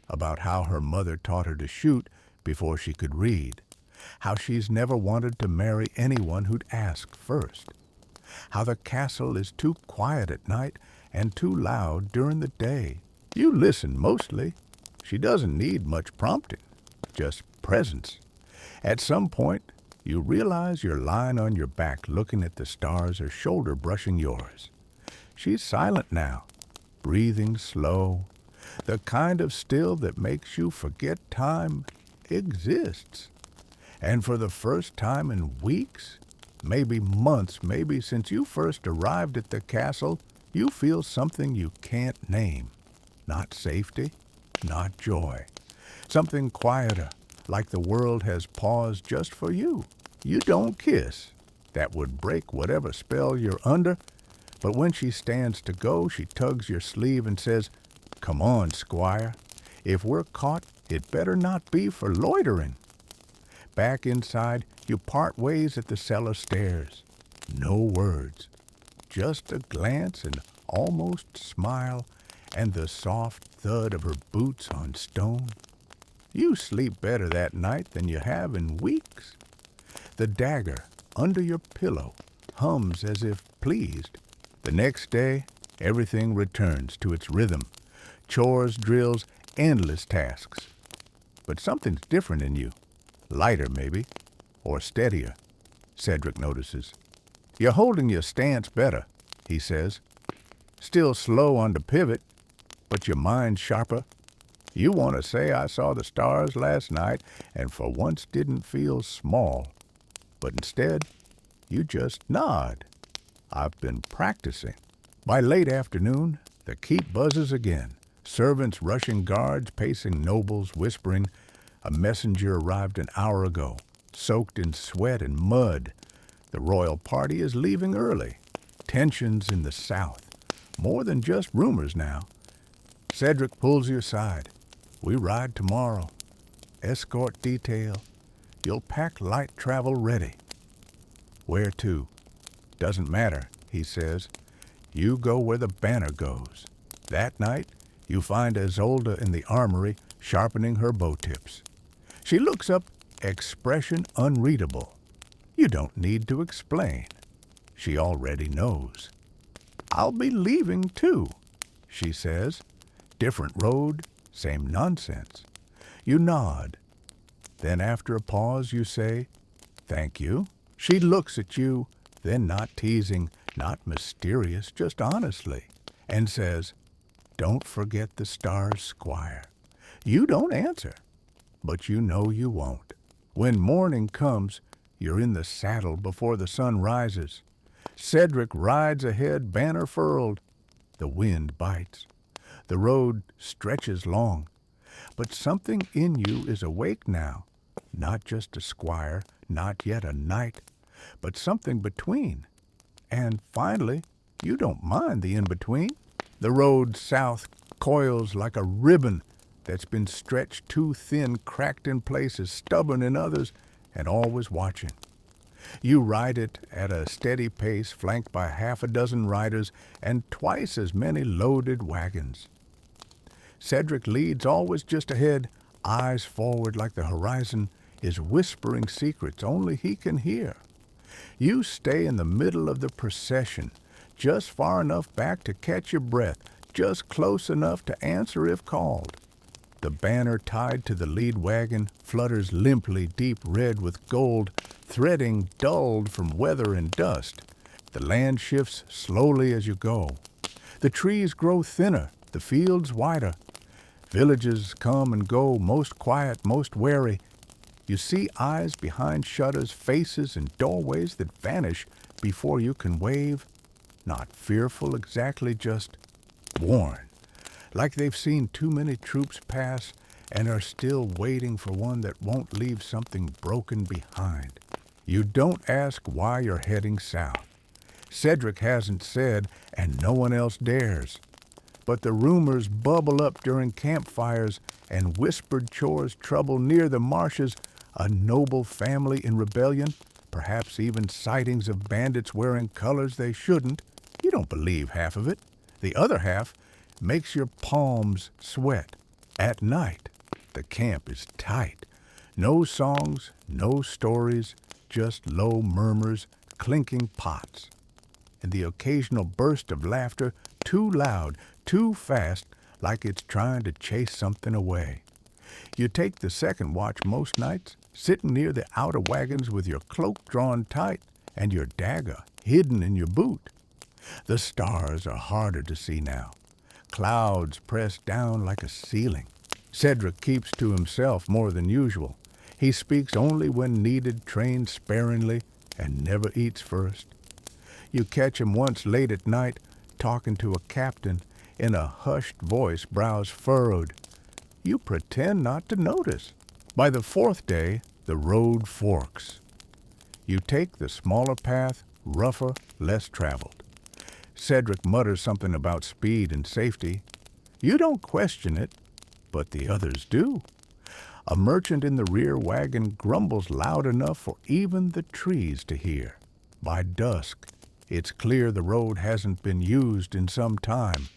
A: about how her mother taught her to shoot before she could read, how she's never wanted to marry anyone who'd ask first, how the castle is too quiet at night and too loud during the day. You listen mostly. She doesn't need much prompting, just presence. At some point, you realize you're lying on your back looking at the stars, her shoulder brushing yours. She's silent now, breathing slow, the kind of still that makes you forget time exists. And for the first time in weeks, maybe months, maybe since you first arrived at the castle, you feel something you can't name. Not safety, not joy. Something quieter, like the world has paused just for you. You don't kiss. That would break whatever spell you're under. But when she stands to go, she tugs your sleeve and says, "Come on, Squire. If we're caught, it better not be for loitering." Back inside, you part ways at the cellar stairs. No words. Just a glance and almost smile, and the soft thud of her boots on stone. You sleep better that night than you have in weeks. The dagger under your pillow hums as if pleased. The next day, everything returns to its rhythm. Chores, drills, endless tasks. But something's different in you. Lighter, maybe, or steadier, Cedric notices. You're holding your stance better, he says. Still slow on the pivot, but your mind's sharper. You want to say I saw the stars last night and for once didn't feel small. But instead, you just nod. I've been practicing. By late afternoon, the keep buzzes again. Servants rushing guards, pacing nobles, whispering. A messenger arrived an hour ago, soaked in sweat and mud. The royal party is leaving early. Tensions in the south. More than just rumors now. Cedric pulls you aside. We ride tomorrow. Escort detail. You'll pack light travel ready. Where to? Doesn't matter, he says. You go where the banner goes. That night, you find Isolde in the armory sharpening her bow tips. She looks up, expression unreadable. You don't need to explain. She already knows. I'll be leaving too, she says. Different road, same nonsense. You nod. Then after a pause you say, thank you. She looks at you, then not teasing, not mysterious, just honestly, and says, don't forget the stars, Squire. You don't answer, but you know you won't. When morning comes, you're in the saddle before the sun rises. Cedric rides ahead, banner furled. The wind bites. The road stretches long. But something in you is awake now. Not just a squire, not yet a knight, but something between. And finally, you don't mind the in-between. The road south coils like a ribbon that's been stretched too thin, cracked in places, stubborn in others, and always watching. You ride it at a steady pace, flanked by half a dozen riders and twice as many loaded wagons. Cedric leads always just ahead, eyes forward like the horizon, is whispering secrets only he can hear. You stay in the middle of the procession, just far enough back to catch your breath, just close enough to answer if called. The banner tied to the lead wagon flutters limply, deep red with gold, threading dulled from weather and dust. The land shifts slowly as you go. The trees grow thinner, the fields wider. Villages come and go, most quiet, most wary. You see eyes behind shutters, faces and doorways that vanish before you can wave. Not fearful exactly, just worn. Like they've seen too many troops pass and are still waiting for one that won't leave something broken behind. You don't ask why you're heading south. Cedric hasn't said, and no one else dares. But the rumors bubble up during campfires and whispered chores trouble near the marshes, a noble family in rebellion, perhaps even sightings of bandits wearing colors they shouldn't. You don't believe half of it. The other half makes your palms sweat. At night, the camp is tight. No songs, no stories, just low murmurs, clinking pots. And the occasional burst of laughter, too loud, too fast, like it's trying to chase something away. You take the second watch most nights, sitting near the outer wagons with your cloak drawn tight and your dagger hidden in your boot. The stars are harder to see now. Clouds press down like a ceiling. Cedric keeps to himself more than usual. He speaks only when needed, trains sparingly, and never eats first. You catch him once late at night, talking to a captain, in a hushed voice, brows furrowed. You pretend not to notice. By the fourth day, the road forks. You take the smaller path, rougher, less traveled. Cedric mutters something about speed and safety. You don't question it, but the others do. A merchant in the rear wagon grumbles loud enough for even the trees to hear. By dusk, it's clear the road hasn't been used in some time.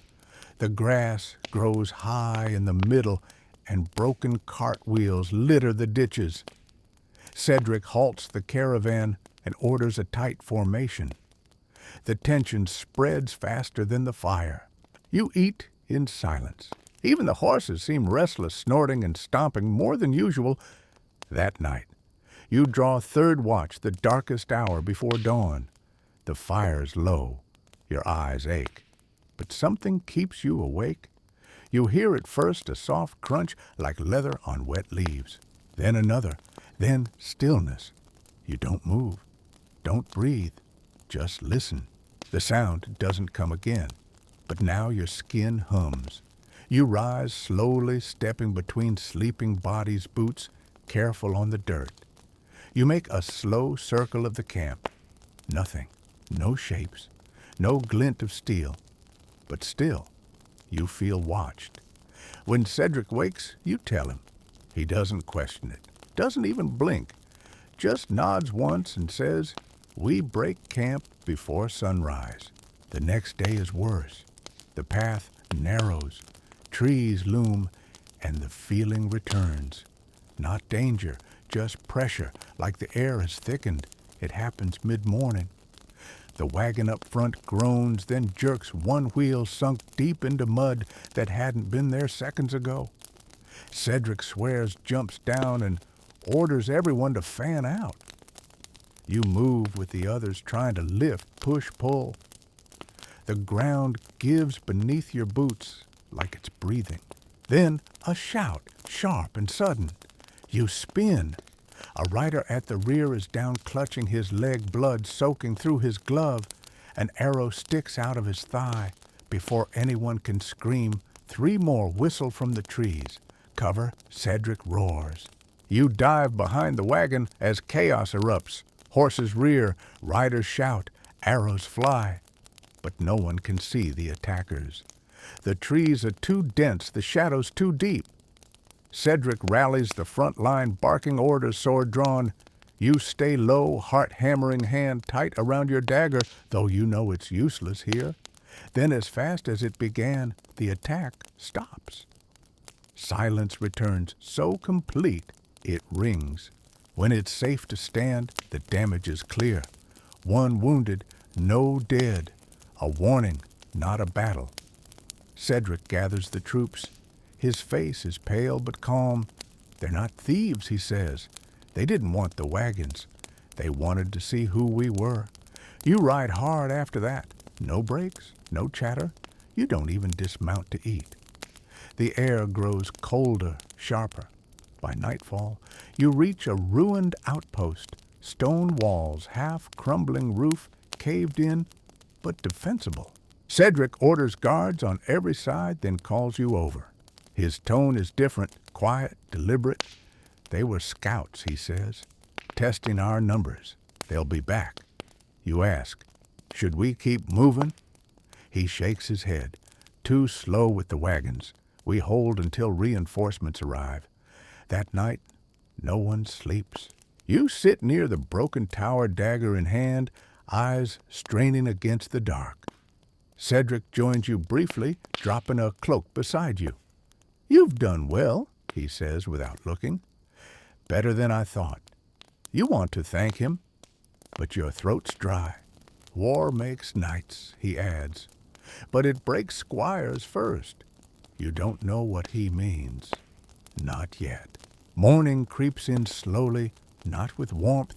A: The grass grows high in the middle, and broken cartwheels litter the ditches. Cedric halts the caravan and orders a tight formation. The tension spreads faster than the fire. You eat in silence. Even the horses seem restless, snorting and stomping more than usual. That night, you draw third watch, the darkest hour before dawn. The fire's low. Your eyes ache. But something keeps you awake. You hear at first a soft crunch like leather on wet leaves. Then another. Then stillness. You don't move. Don't breathe. Just listen. The sound doesn't come again. But now your skin hums. You rise slowly, stepping between sleeping bodies' boots, careful on the dirt. You make a slow circle of the camp. Nothing. No shapes. No glint of steel. But still, you feel watched. When Cedric wakes, you tell him. He doesn't question it. Doesn't even blink. Just nods once and says, "We break camp before sunrise." The next day is worse. The path narrows. Trees loom, and the feeling returns. Not danger, just pressure, like the air has thickened. It happens mid-morning. The wagon up front groans, then jerks one wheel sunk deep into mud that hadn't been there seconds ago. Cedric swears, jumps down, and orders everyone to fan out. You move with the others, trying to lift, push, pull. The ground gives beneath your boots like it's breathing. Then a shout, sharp and sudden. You spin. A rider at the rear is down, clutching his leg, blood soaking through his glove. An arrow sticks out of his thigh. Before anyone can scream, 3 more whistle from the trees. Cover, Cedric roars. You dive behind the wagon as chaos erupts. Horses rear, riders shout, arrows fly. But no one can see the attackers. The trees are too dense, the shadows too deep. Cedric rallies the front line, barking orders, sword drawn. You stay low, heart-hammering hand tight around your dagger, though you know it's useless here. Then, as fast as it began, the attack stops. Silence returns, so complete it rings. When it's safe to stand, the damage is clear. 1 wounded, no dead. A warning, not a battle. Cedric gathers the troops. His face is pale but calm. "They're not thieves," he says. "They didn't want the wagons. They wanted to see who we were." You ride hard after that. No breaks, no chatter. You don't even dismount to eat. The air grows colder, sharper. By nightfall, you reach a ruined outpost. Stone walls, half-crumbling roof, caved in, but defensible. Cedric orders guards on every side, then calls you over. His tone is different, quiet, deliberate. "They were scouts," he says, "testing our numbers. They'll be back." You ask, "Should we keep moving?" He shakes his head. "Too slow with the wagons. We hold until reinforcements arrive." That night, no one sleeps. You sit near the broken tower, dagger in hand, eyes straining against the dark. Cedric joins you briefly, dropping a cloak beside you. "You've done well," he says without looking. "Better than I thought." You want to thank him, but your throat's dry. "War makes nights," he adds, "but it breaks Squires first." You don't know what he means. Not yet. Morning creeps in slowly, not with warmth,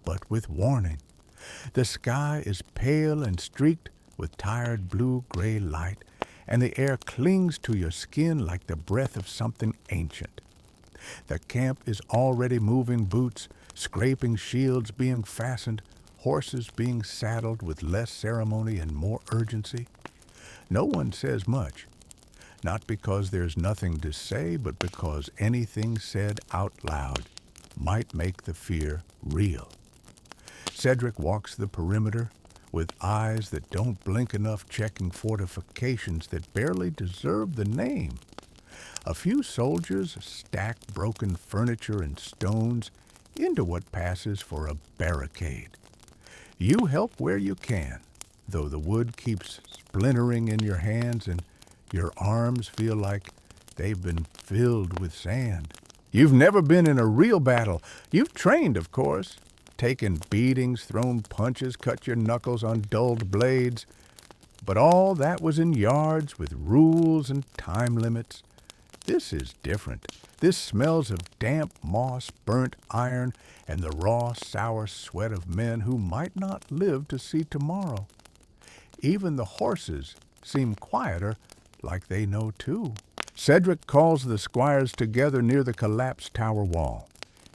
A: but with warning. The sky is pale and streaked with tired blue-gray light, and the air clings to your skin like the breath of something ancient. The camp is already moving, boots scraping, shields being fastened, horses being saddled with less ceremony and more urgency. No one says much, not because there's nothing to say, but because anything said out loud might make the fear real. Cedric walks the perimeter with eyes that don't blink enough, checking fortifications that barely deserve the name. A few soldiers stack broken furniture and stones into what passes for a barricade. You help where you can, though the wood keeps splintering in your hands and your arms feel like they've been filled with sand. You've never been in a real battle. You've trained, of course, taken beatings, thrown punches, cut your knuckles on dulled blades. But all that was in yards with rules and time limits. This is different. This smells of damp moss, burnt iron, and the raw, sour sweat of men who might not live to see tomorrow. Even the horses seem quieter, like they know too. Cedric calls the squires together near the collapsed tower wall.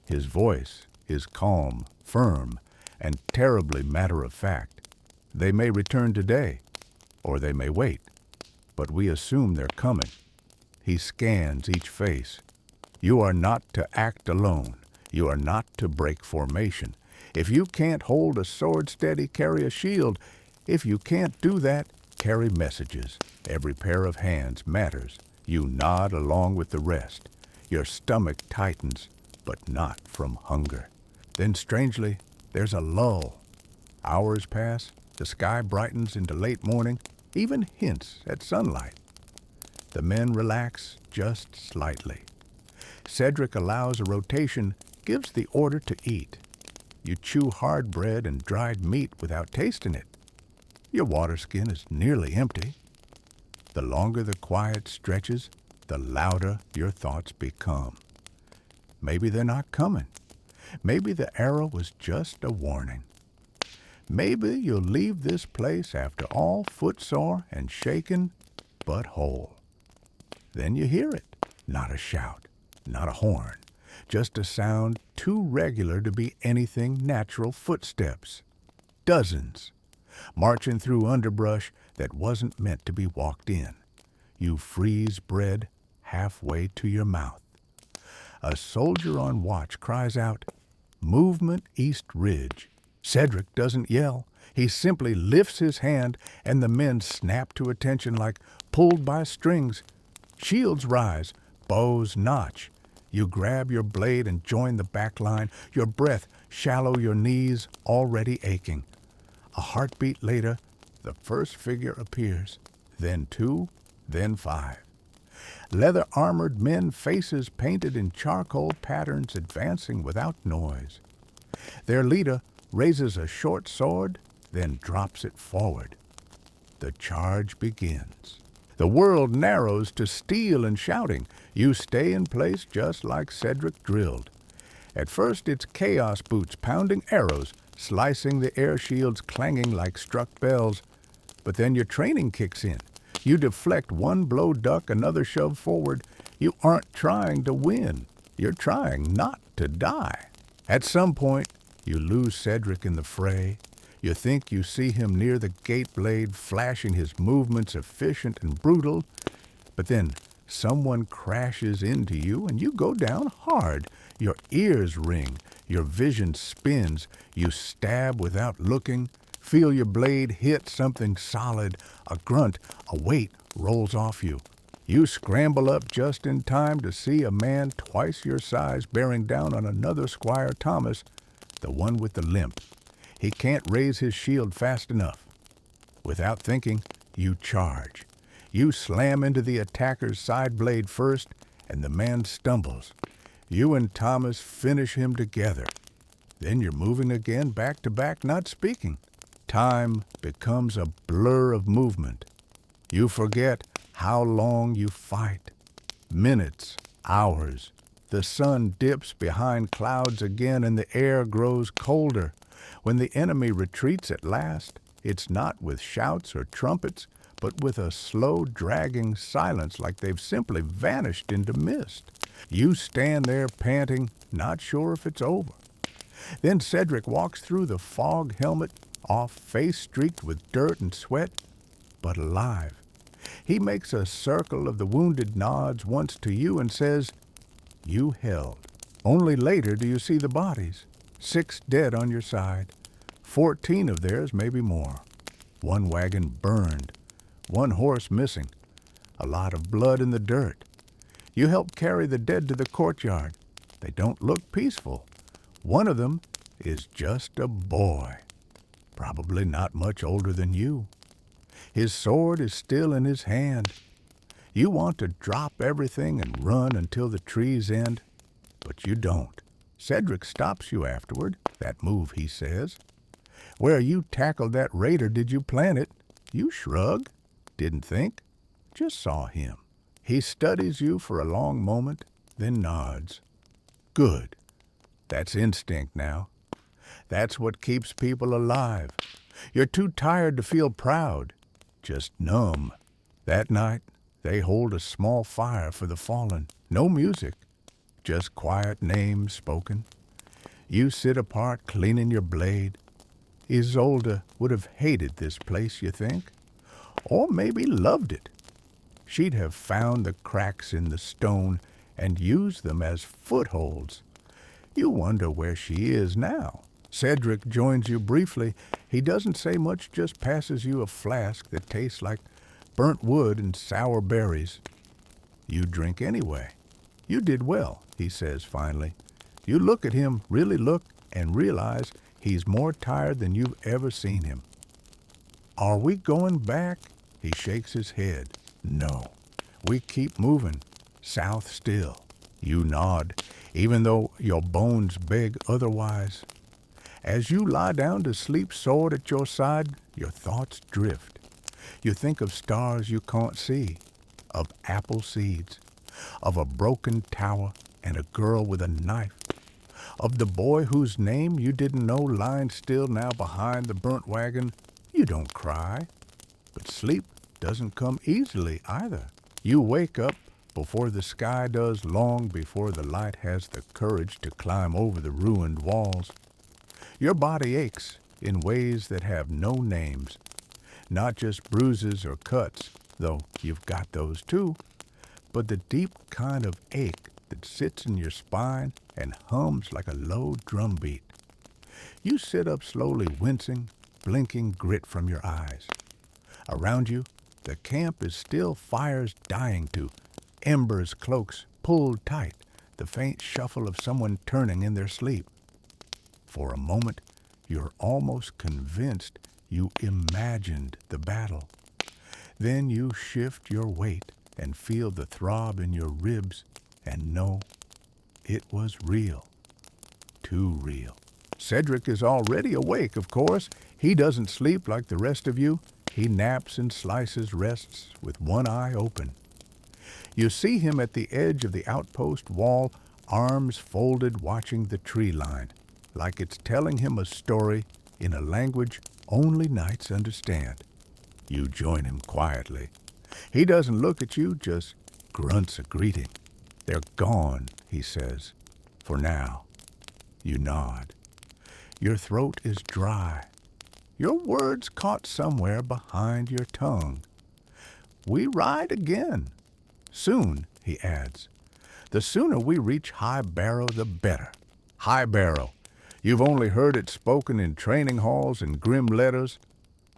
A: His voice is calm, firm, and terribly matter-of-fact. They may return today, or they may wait, but we assume they're coming. He scans each face. You are not to act alone. You are not to break formation. If you can't hold a sword steady, carry a shield. If you can't do that, carry messages. Every pair of hands matters. You nod along with the rest. Your stomach tightens, but not from hunger. Then, strangely, there's a lull. Hours pass, the sky brightens into late morning, even hints at sunlight. The men relax just slightly. Cedric allows a rotation, gives the order to eat. You chew hard bread and dried meat without tasting it. Your water skin is nearly empty. The longer the quiet stretches, the louder your thoughts become. Maybe they're not coming. Maybe the arrow was just a warning. Maybe you'll leave this place after all footsore and shaken, but whole. Then you hear it. Not a shout, not a horn, just a sound too regular to be anything natural footsteps. Dozens, marching through underbrush that wasn't meant to be walked in. You freeze bread halfway to your mouth. A soldier on watch cries out, "Movement East Ridge." Cedric doesn't yell. He simply lifts his hand, and the men snap to attention like pulled by strings. Shields rise, bows notch. You grab your blade and join the back line, your breath shallow, your knees already aching. A heartbeat later, the first figure appears, then two, then five. Leather-armored men, faces painted in charcoal patterns, advancing without noise. Their leader raises a short sword, then drops it forward. The charge begins. The world narrows to steel and shouting. You stay in place just like Cedric drilled. At first it's chaos boots pounding arrows, slicing the air shields, clanging like struck bells. But then your training kicks in. You deflect one blow duck, another shove forward. You aren't trying to win. You're trying not to die. At some point, you lose Cedric in the fray. You think you see him near the gate blade, flashing his movements efficient and brutal. But then someone crashes into you and you go down hard. Your ears ring. Your vision spins. You stab without looking. Feel your blade hit something solid. A grunt, a weight rolls off you. You scramble up just in time to see a man twice your size bearing down on another Squire Thomas, the one with the limp. He can't raise his shield fast enough. Without thinking, you charge. You slam into the attacker's side blade first, and the man stumbles. You and Thomas finish him together. Then you're moving again, back to back, not speaking. Time becomes a blur of movement. You forget how long you fight. Minutes, hours. The sun dips behind clouds again and the air grows colder. When the enemy retreats at last, it's not with shouts or trumpets, but with a slow, dragging silence like they've simply vanished into mist. You stand there panting, not sure if it's over. Then Cedric walks through the fog helmet, off face streaked with dirt and sweat, but alive. He makes a circle of the wounded nods once to you and says, "You held." Only later do you see the bodies. 6 dead on your side. 14 of theirs, maybe more. 1 wagon burned. 1 horse missing. A lot of blood in the dirt. You help carry the dead to the courtyard. They don't look peaceful. One of them is just a boy. Probably not much older than you. His sword is still in his hand. You want to drop everything and run until the trees end, but you don't. Cedric stops you afterward, that move, he says. "Where you tackled that raider, did you plant it?" You shrug, didn't think, just saw him. He studies you for a long moment, then nods. Good. That's instinct now. That's what keeps people alive. You're too tired to feel proud, just numb. That night, they hold a small fire for the fallen. No music, just quiet names spoken. You sit apart cleaning your blade. Isolde would have hated this place, you think? Or maybe loved it. She'd have found the cracks in the stone and used them as footholds. You wonder where she is now. Cedric joins you briefly. He doesn't say much, just passes you a flask that tastes like burnt wood and sour berries. You drink anyway. You did well, he says finally. You look at him, really look, and realize he's more tired than you've ever seen him. Are we going back? He shakes his head. No. We keep moving. South still. You nod, even though your bones beg otherwise. As you lie down to sleep, sword at your side, your thoughts drift. You think of stars you can't see, of apple seeds, of a broken tower and a girl with a knife, of the boy whose name you didn't know lying still now behind the burnt wagon. You don't cry, but sleep doesn't come easily either. You wake up before the sky does, long before the light has the courage to climb over the ruined walls. Your body aches in ways that have no names, not just bruises or cuts, though you've got those too, but the deep kind of ache that sits in your spine and hums like a low drumbeat. You sit up slowly, wincing, blinking grit from your eyes. Around you, the camp is still fires dying to, embers, cloaks pulled tight, the faint shuffle of someone turning in their sleep. For a moment, you're almost convinced you imagined the battle. Then you shift your weight and feel the throb in your ribs and know it was real. Too real. Cedric is already awake, of course. He doesn't sleep like the rest of you. He naps and slices rests with one eye open. You see him at the edge of the outpost wall, arms folded, watching the tree line, like it's telling him a story in a language only knights understand. You join him quietly. He doesn't look at you, just grunts a greeting. They're gone, he says, for now. You nod. Your throat is dry. Your words caught somewhere behind your tongue. We ride again. Soon, he adds. The sooner we reach High Barrow, the better. High Barrow. You've only heard it spoken in training halls and grim letters.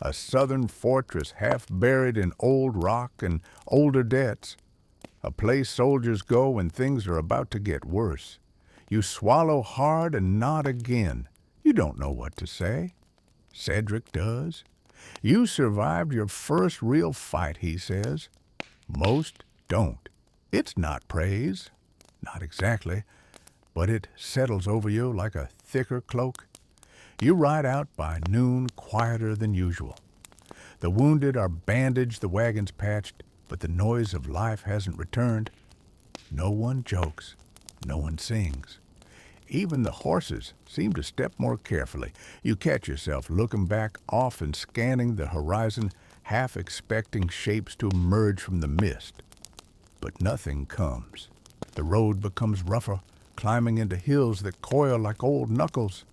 A: A southern fortress half buried in old rock and older debts. A place soldiers go when things are about to get worse. You swallow hard and nod again. You don't know what to say. Cedric does. You survived your first real fight, he says. Most don't. It's not praise. Not exactly. But it settles over you like a thicker cloak. You ride out by noon quieter than usual. The wounded are bandaged, the wagon's patched, but the noise of life hasn't returned. No one jokes. No one sings. Even the horses seem to step more carefully. You catch yourself looking back off and scanning the horizon, half expecting shapes to emerge from the mist. But nothing comes. The road becomes rougher, climbing into hills that coil like old knuckles.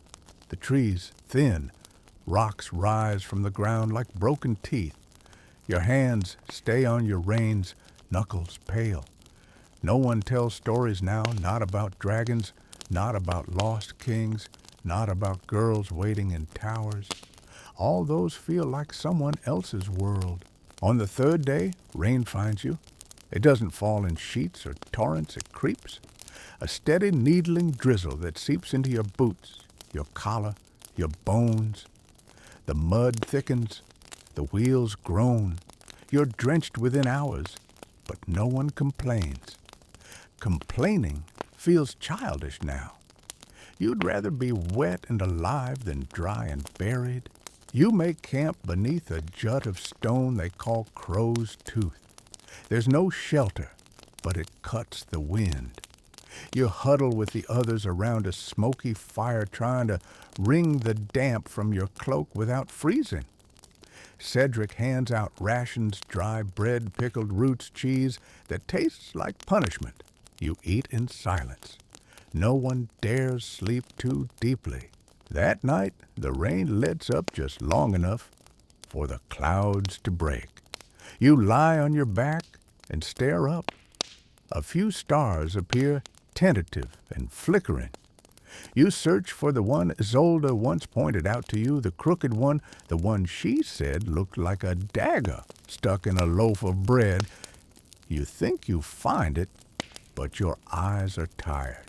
A: The trees thin. Rocks rise from the ground like broken teeth. Your hands stay on your reins, knuckles pale. No one tells stories now, not about dragons, not about lost kings, not about girls waiting in towers. All those feel like someone else's world. On the third day, rain finds you. It doesn't fall in sheets or torrents, it creeps. A steady needling drizzle that seeps into your boots, your collar, your bones. The mud thickens, the wheels groan. You're drenched within hours, but no one complains. Complaining feels childish now. You'd rather be wet and alive than dry and buried. You make camp beneath a jut of stone they call Crow's Tooth. There's no shelter, but it cuts the wind. You huddle with the others around a smoky fire trying to wring the damp from your cloak without freezing. Cedric hands out rations, dry bread, pickled roots, cheese that tastes like punishment. You eat in silence. No one dares sleep too deeply. That night, the rain lets up just long enough for the clouds to break. You lie on your back and stare up. A few stars appear, tentative and flickering. You search for the one Isolde once pointed out to you, the crooked one, the one she said looked like a dagger stuck in a loaf of bread. You think you find it, but your eyes are tired.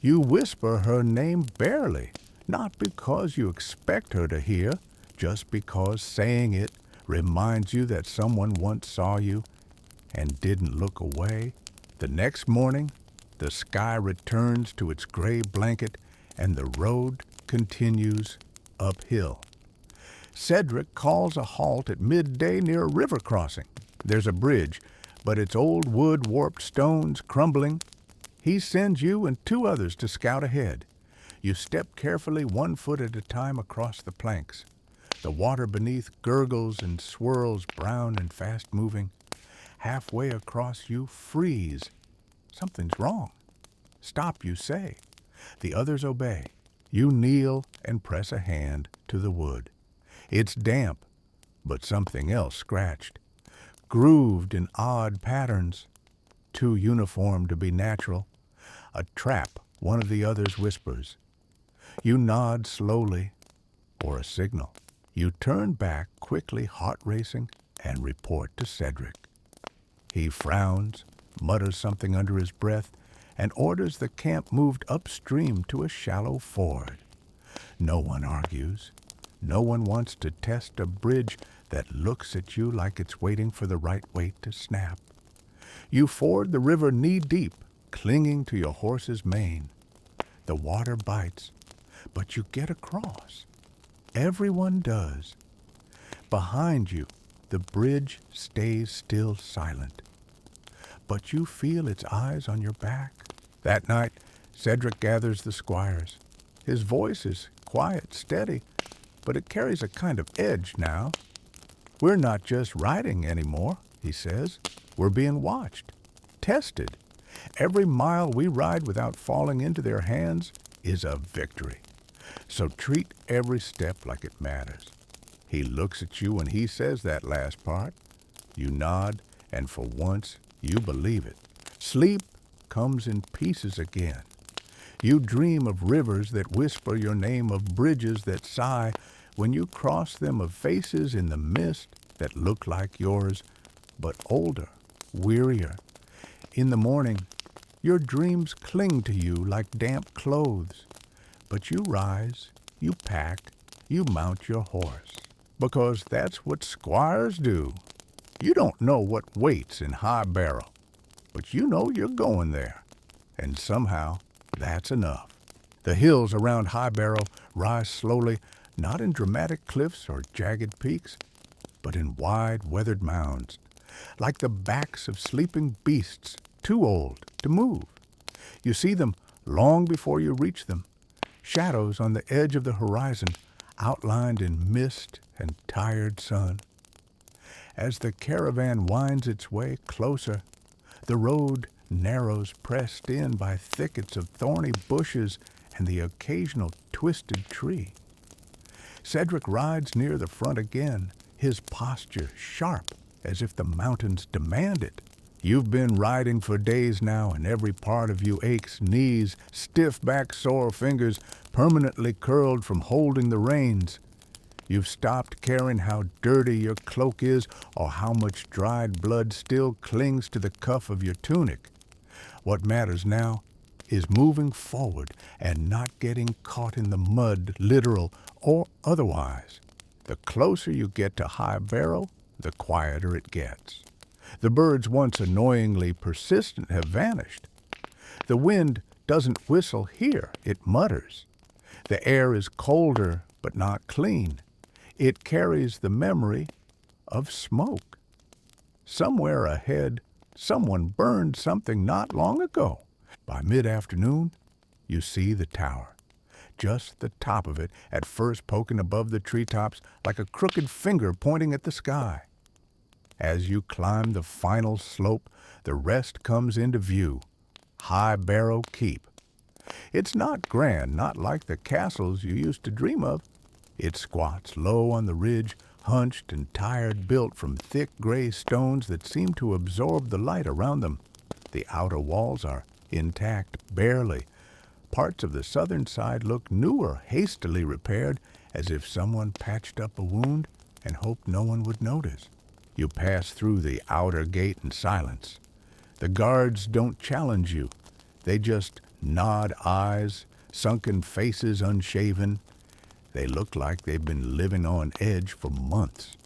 A: You whisper her name barely, not because you expect her to hear, just because saying it reminds you that someone once saw you and didn't look away. The next morning, the sky returns to its gray blanket and the road continues uphill. Cedric calls a halt at midday near a river crossing. There's a bridge, but its old wood warped stones crumbling. He sends you and 2 others to scout ahead. You step carefully 1 foot at a time across the planks. The water beneath gurgles and swirls, brown and fast-moving. Halfway across you freeze. Something's wrong. Stop, you say. The others obey. You kneel and press a hand to the wood. It's damp, but something else scratched. Grooved in odd patterns, too uniform to be natural. A trap, one of the others whispers. You nod slowly, or a signal. You turn back quickly, heart racing, and report to Cedric. He frowns, mutters something under his breath, and orders the camp moved upstream to a shallow ford. No one argues. No one wants to test a bridge that looks at you like it's waiting for the right weight to snap. You ford the river knee-deep, clinging to your horse's mane. The water bites, but you get across. Everyone does. Behind you, the bridge stays still silent. But you feel its eyes on your back. That night, Cedric gathers the squires. His voice is quiet, steady, but it carries a kind of edge now. We're not just riding anymore, he says. We're being watched, tested. Every mile we ride without falling into their hands is a victory. So treat every step like it matters. He looks at you when he says that last part. You nod, and for once, you believe it. Sleep comes in pieces again. You dream of rivers that whisper your name, of bridges that sigh when you cross them, of faces in the mist that look like yours, but older, wearier. In the morning, your dreams cling to you like damp clothes. But you rise, you pack, you mount your horse. Because that's what squires do. You don't know what waits in High Barrow, but you know you're going there. And somehow, that's enough. The hills around High Barrow rise slowly, not in dramatic cliffs or jagged peaks, but in wide, weathered mounds, like the backs of sleeping beasts too old to move. You see them long before you reach them, shadows on the edge of the horizon, outlined in mist and tired sun. As the caravan winds its way closer, the road narrows, pressed in by thickets of thorny bushes and the occasional twisted tree. Cedric rides near the front again, his posture sharp, as if the mountains demand it. You've been riding for days now, and every part of you aches, knees, stiff back, sore fingers, permanently curled from holding the reins. You've stopped caring how dirty your cloak is or how much dried blood still clings to the cuff of your tunic. What matters now is moving forward and not getting caught in the mud, literal or otherwise. The closer you get to High Barrow, the quieter it gets. The birds once annoyingly persistent have vanished. The wind doesn't whistle here, it mutters. The air is colder but not clean. It carries the memory of smoke. Somewhere ahead, someone burned something not long ago. By mid-afternoon, you see the tower, just the top of it, at first poking above the treetops like a crooked finger pointing at the sky. As you climb the final slope, the rest comes into view. High Barrow Keep. It's not grand, not like the castles you used to dream of. It squats low on the ridge, hunched and tired, built from thick gray stones that seem to absorb the light around them. The outer walls are intact, barely. Parts of the southern side look new or hastily repaired, as if someone patched up a wound and hoped no one would notice. You pass through the outer gate in silence. The guards don't challenge you. They just nod eyes, sunken faces unshaven. They look like they've been living on edge for months.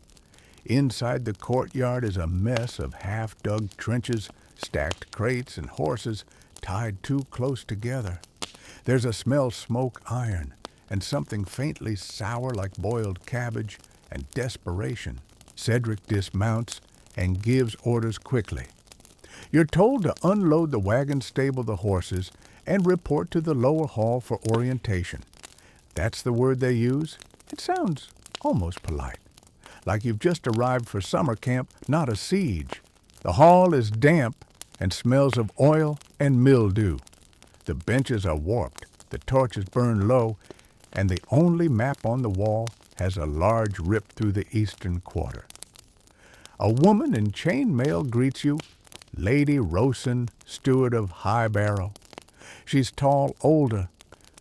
A: Inside the courtyard is a mess of half-dug trenches, stacked crates, and horses tied too close together. There's a smell smoke iron, and something faintly sour like boiled cabbage, and desperation. Cedric dismounts and gives orders quickly. You're told to unload the wagon, stable the horses, and report to the lower hall for orientation. That's the word they use. It sounds almost polite, like you've just arrived for summer camp, not a siege. The hall is damp and smells of oil and mildew. The benches are warped, the torches burn low, and the only map on the wall has a large rip through the eastern quarter. A woman in chainmail greets you, Lady Rosen, steward of High Barrow. She's tall, older,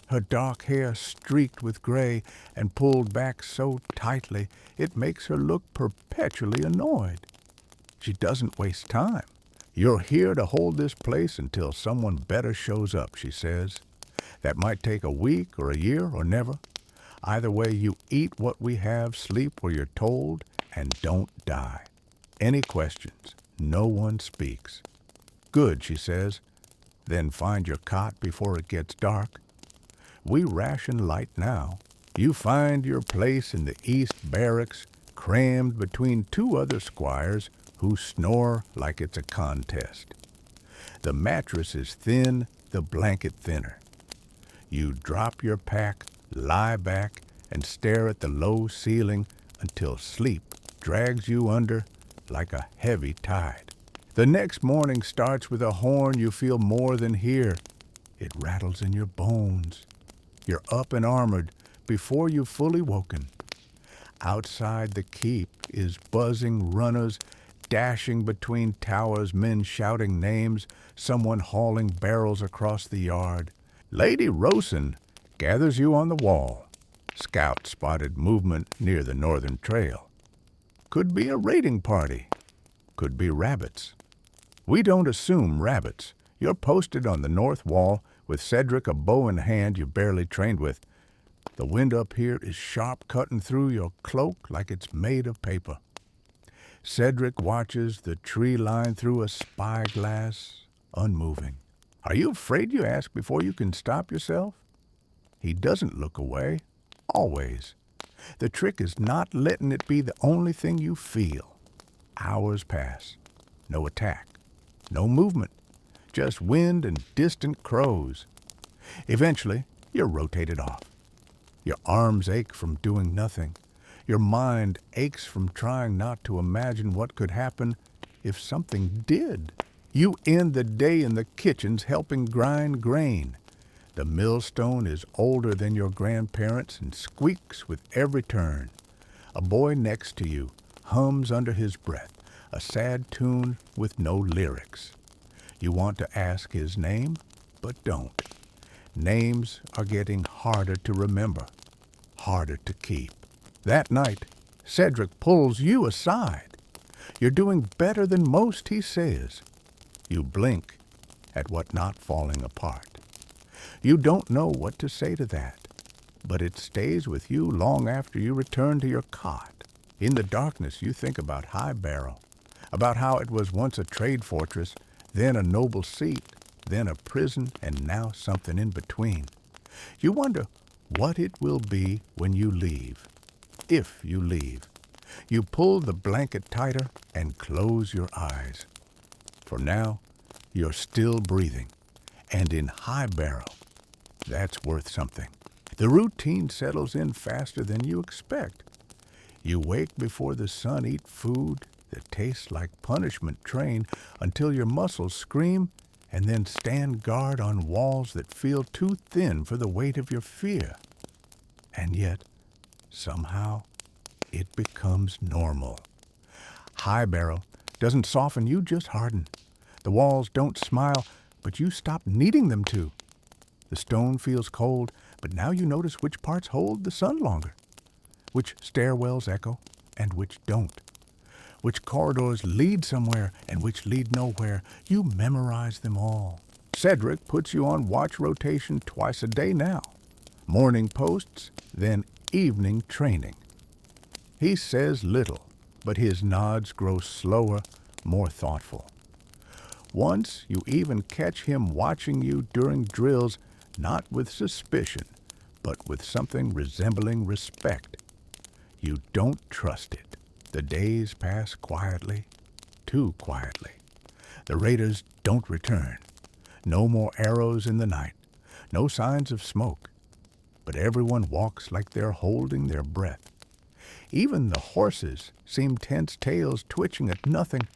A: her dark hair streaked with gray and pulled back so tightly it makes her look perpetually annoyed. She doesn't waste time. You're here to hold this place until someone better shows up, she says. That might take a week or a year or never. Either way, you eat what we have, sleep where you're told, and don't die. Any questions? No one speaks. Good, she says. Then find your cot before it gets dark. We ration light now. You find your place in the East Barracks, crammed between two other squires who snore like it's a contest. The mattress is thin, the blanket thinner. You drop your pack, lie back, and stare at the low ceiling until sleep drags you under like a heavy tide. The next morning starts with a horn you feel more than hear. It rattles in your bones. You're up and armored before you've fully woken. Outside the keep is buzzing runners, dashing between towers, men shouting names, someone hauling barrels across the yard. Lady Rosen gathers you on the wall. Scout spotted movement near the northern trail. Could be a raiding party. Could be rabbits. We don't assume rabbits. You're posted on the north wall with Cedric, a bow in hand you've barely trained with. The wind up here is sharp, cutting through your cloak like it's made of paper. Cedric watches the tree line through a spyglass, unmoving. Are you afraid, you ask before you can stop yourself? He doesn't look away, always. The trick is not letting it be the only thing you feel. Hours pass. No attack. No movement. Just wind and distant crows. Eventually, you're rotated off. Your arms ache from doing nothing. Your mind aches from trying not to imagine what could happen if something did. You end the day in the kitchens helping grind grain. The millstone is older than your grandparents and squeaks with every turn. A boy next to you hums under his breath, a sad tune with no lyrics. You want to ask his name, but don't. Names are getting harder to remember, harder to keep. That night, Cedric pulls you aside. You're doing better than most, he says. You blink at what not falling apart. You don't know what to say to that, but it stays with you long after you return to your cot. In the darkness, you think about High Barrow, about how it was once a trade fortress, then a noble seat, then a prison, and now something in between. You wonder what it will be when you leave. if you leave. You pull the blanket tighter and close your eyes. For now, you're still breathing, and in high barrel, that's worth something. The routine settles in faster than you expect. You wake before the sun, eat food that tastes like punishment, train until your muscles scream, and then stand guard on walls that feel too thin for the weight of your fear. And yet, somehow, it becomes normal. High barrel doesn't soften, you just harden. The walls don't smile, but you stop needing them to. The stone feels cold, but now you notice which parts hold the sun longer, which stairwells echo and which don't, which corridors lead somewhere and which lead nowhere. You memorize them all. Cedric puts you on watch rotation twice a day now. Morning posts, then evening training. He says little, but his nods grow slower, more thoughtful. Once you even catch him watching you during drills, not with suspicion, but with something resembling respect. You don't trust it. The days pass quietly, too quietly. The raiders don't return. No more arrows in the night. No signs of smoke. But everyone walks like they're holding their breath. Even the horses seem tense, tails twitching at nothing.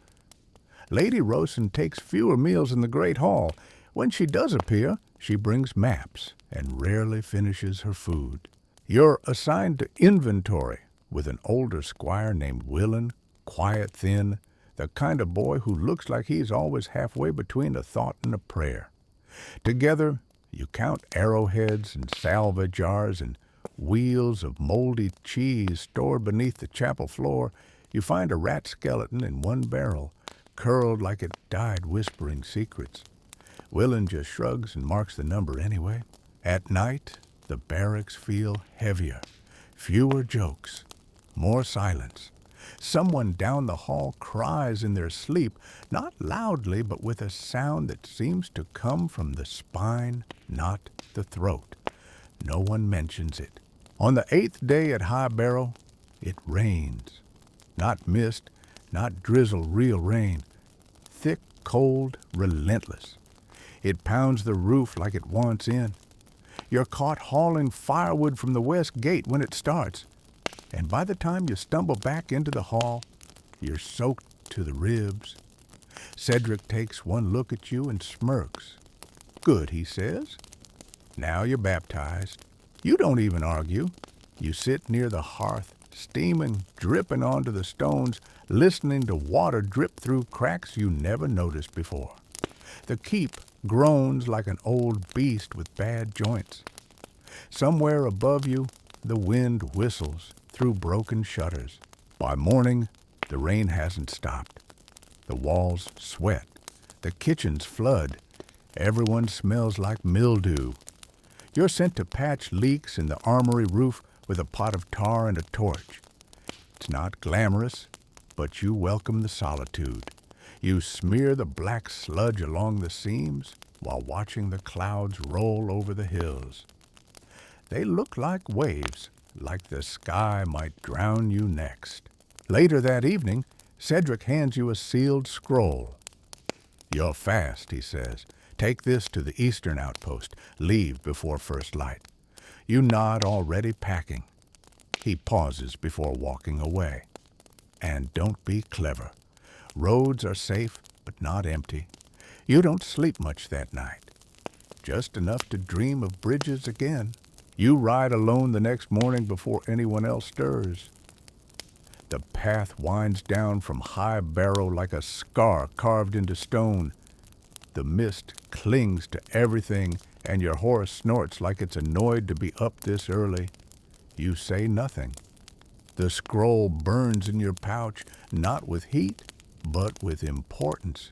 A: Lady Rosen takes fewer meals in the Great Hall. When she does appear, she brings maps and rarely finishes her food. You're assigned to inventory with an older squire named Willen, quiet, thin, the kind of boy who looks like he's always halfway between a thought and a prayer. Together, you count arrowheads and salva jars and wheels of moldy cheese stored beneath the chapel floor. You find a rat skeleton in one barrel, curled like it died whispering secrets. Willen just shrugs and marks the number anyway. At night, the barracks feel heavier. Fewer jokes. More silence. Someone down the hall cries in their sleep, not loudly, but with a sound that seems to come from the spine, not the throat. No one mentions it. On the 8th day at High Barrow, it rains. Not mist, not drizzle, real rain. Thick, cold, relentless. It pounds the roof like it wants in. You're caught hauling firewood from the west gate when it starts. And by the time you stumble back into the hall, you're soaked to the ribs. Cedric takes one look at you and smirks. Good, he says. Now you're baptized. You don't even argue. You sit near the hearth, steaming, dripping onto the stones, listening to water drip through cracks you never noticed before. The keep groans like an old beast with bad joints. Somewhere above you, the wind whistles through broken shutters. By morning, the rain hasn't stopped. The walls sweat. The kitchens flood. Everyone smells like mildew. You're sent to patch leaks in the armory roof with a pot of tar and a torch. It's not glamorous, but you welcome the solitude. You smear the black sludge along the seams while watching the clouds roll over the hills. They look like waves, like the sky might drown you next. Later that evening, Cedric hands you a sealed scroll. You're fast, he says. Take this to the eastern outpost. Leave before first light. You nod, already packing. He pauses before walking away. And don't be clever. Roads are safe, but not empty. You don't sleep much that night. Just enough to dream of bridges again. You ride alone the next morning before anyone else stirs. The path winds down from High Barrow like a scar carved into stone. The mist clings to everything, and your horse snorts like it's annoyed to be up this early. You say nothing. The scroll burns in your pouch, not with heat, but with importance.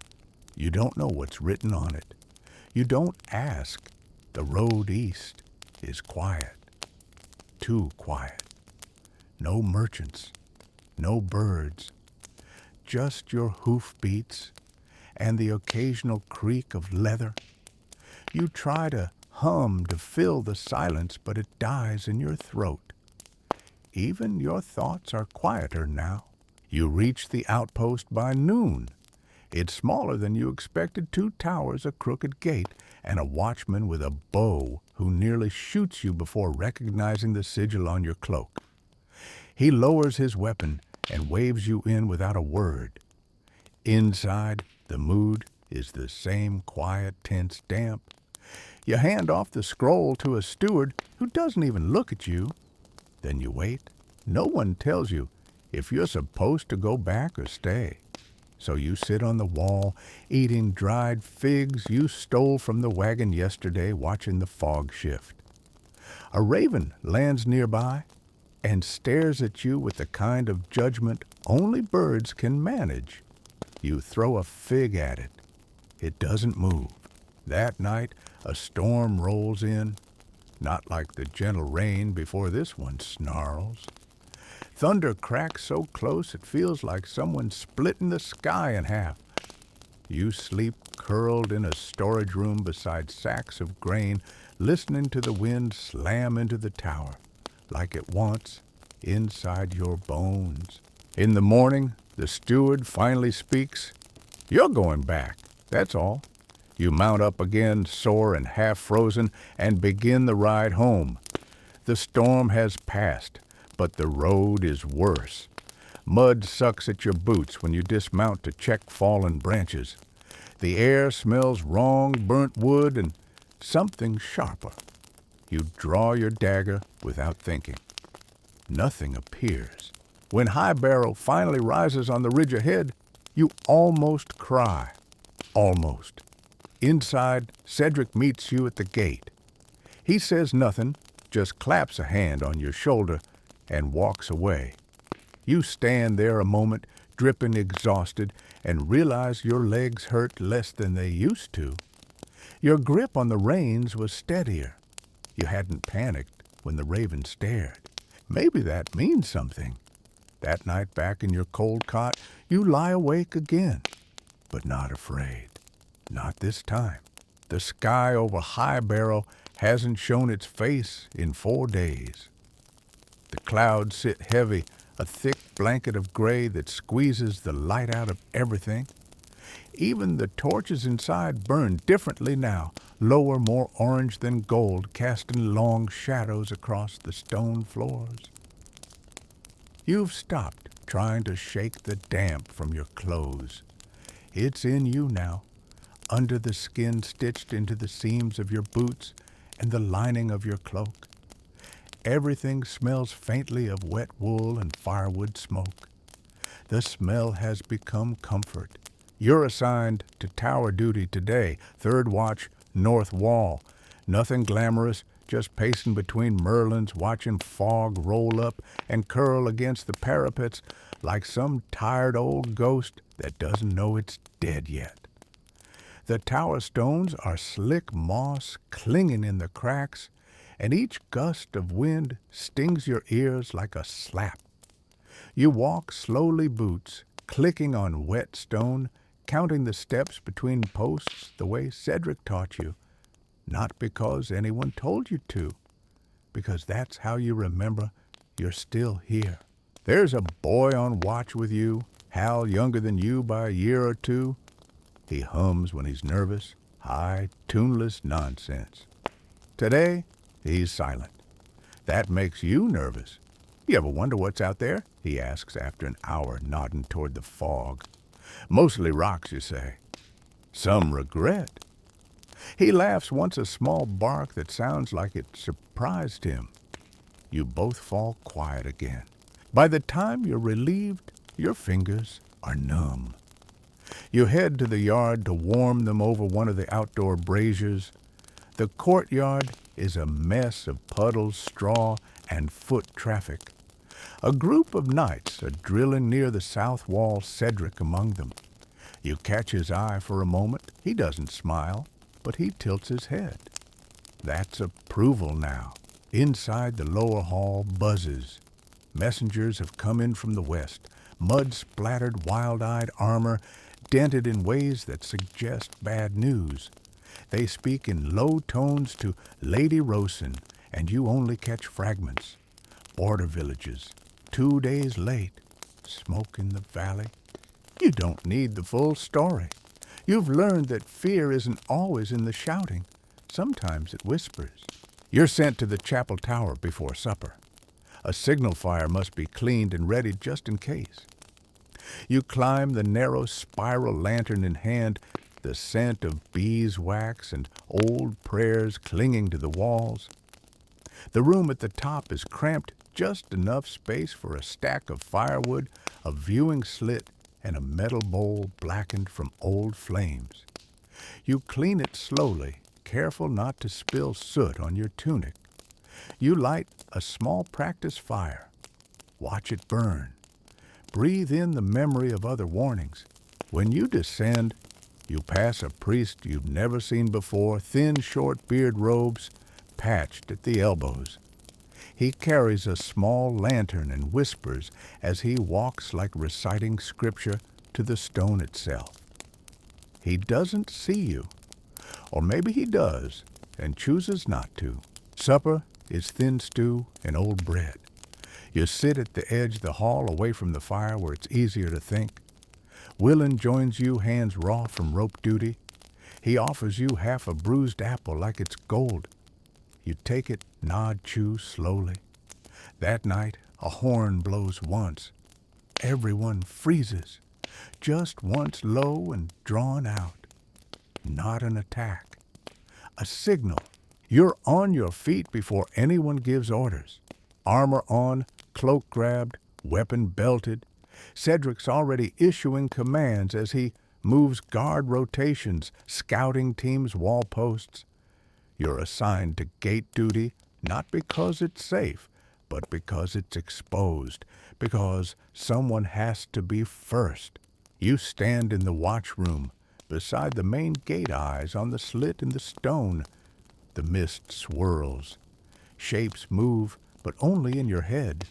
A: You don't know what's written on it. You don't ask. The road east is quiet. Too quiet. No merchants. No birds. Just your hoofbeats and the occasional creak of leather. You try to hum to fill the silence, but it dies in your throat. Even your thoughts are quieter now. You reach the outpost by noon. It's smaller than you expected, 2 towers, a crooked gate, and a watchman with a bow who nearly shoots you before recognizing the sigil on your cloak. He lowers his weapon and waves you in without a word. Inside, the mood is the same quiet, tense, damp. You hand off the scroll to a steward who doesn't even look at you. Then you wait. No one tells you if you're supposed to go back or stay. So you sit on the wall, eating dried figs you stole from the wagon yesterday, watching the fog shift. A raven lands nearby and stares at you with the kind of judgment only birds can manage. You throw a fig at it. It doesn't move. That night, a storm rolls in, not like the gentle rain before this one snarls. Thunder cracks so close it feels like someone splitting the sky in half. You sleep curled in a storage room beside sacks of grain, listening to the wind slam into the tower, like it wants inside your bones. In the morning, the steward finally speaks. You're going back, that's all. You mount up again, sore and half-frozen, and begin the ride home. The storm has passed, but the road is worse. Mud sucks at your boots when you dismount to check fallen branches. The air smells wrong, burnt wood, and something sharper. You draw your dagger without thinking. Nothing appears. When High Barrow finally rises on the ridge ahead, you almost cry. Almost. Inside, Cedric meets you at the gate. He says nothing, just claps a hand on your shoulder and walks away. You stand there a moment, dripping exhausted, and realize your legs hurt less than they used to. Your grip on the reins was steadier. You hadn't panicked when the raven stared. Maybe that means something. That night back in your cold cot, you lie awake again, but not afraid. Not this time. The sky over High Barrow hasn't shown its face in 4 days. The clouds sit heavy, a thick blanket of gray that squeezes the light out of everything. Even the torches inside burn differently now, lower, more orange than gold, casting long shadows across the stone floors. You've stopped trying to shake the damp from your clothes. It's in you now, under the skin stitched into the seams of your boots and the lining of your cloak. Everything smells faintly of wet wool and firewood smoke. The smell has become comfort. You're assigned to tower duty today, 3rd watch, north wall. Nothing glamorous, just pacing between merlins, watching fog roll up and curl against the parapets like some tired old ghost that doesn't know it's dead yet. The tower stones are slick moss clinging in the cracks, and each gust of wind stings your ears like a slap. You walk slowly boots, clicking on wet stone, counting the steps between posts the way Cedric taught you, not because anyone told you to, because that's how you remember you're still here. There's a boy on watch with you, Hal younger than you by a year or 2. He hums when he's nervous, high, tuneless nonsense. Today, he's silent. That makes you nervous. You ever wonder what's out there? He asks after an hour, nodding toward the fog. Mostly rocks, you say. Some regret. He laughs once, a small bark that sounds like it surprised him. You both fall quiet again. By the time you're relieved, your fingers are numb. You head to the yard to warm them over one of the outdoor braziers. The courtyard is a mess of puddles, straw, and foot traffic. A group of knights are drilling near the south wall, Cedric among them. You catch his eye for a moment. He doesn't smile, but he tilts his head. That's approval now. Inside, the lower hall buzzes. Messengers have come in from the west, mud-splattered, wild-eyed armor, dented in ways that suggest bad news. They speak in low tones to Lady Rosen, and you only catch fragments. border villages, 2 days late, smoke in the valley. You don't need the full story. You've learned that fear isn't always in the shouting. Sometimes it whispers. You're sent to the chapel tower before supper. A signal fire must be cleaned and ready just in case. You climb the narrow spiral lantern in hand, the scent of beeswax and old prayers clinging to the walls. The room at the top is cramped, just enough space for a stack of firewood, a viewing slit, and a metal bowl blackened from old flames. You clean it slowly, careful not to spill soot on your tunic. You light a small practice fire. Watch it burn. Breathe in the memory of other warnings. When you descend, you pass a priest you've never seen before, thin, short beard robes, patched at the elbows. He carries a small lantern and whispers as he walks like reciting scripture to the stone itself. He doesn't see you, or maybe he does and chooses not to. Supper is thin stew and old bread. You sit at the edge of the hall away from the fire where it's easier to think. Willin joins you, hands raw from rope duty. He offers you half a bruised apple like it's gold. You take it, nod, chew slowly. That night, a horn blows once. Everyone freezes, just once low and drawn out. Not an attack. A signal. You're on your feet before anyone gives orders. Armor on, cloak grabbed, weapon belted. Cedric's already issuing commands as he moves guard rotations, scouting teams, wall posts. You're assigned to gate duty, not because it's safe, but because it's exposed, because someone has to be first. You stand in the watchroom, beside the main gate eyes on the slit in the stone. The mist swirls. Shapes move, but only in your head.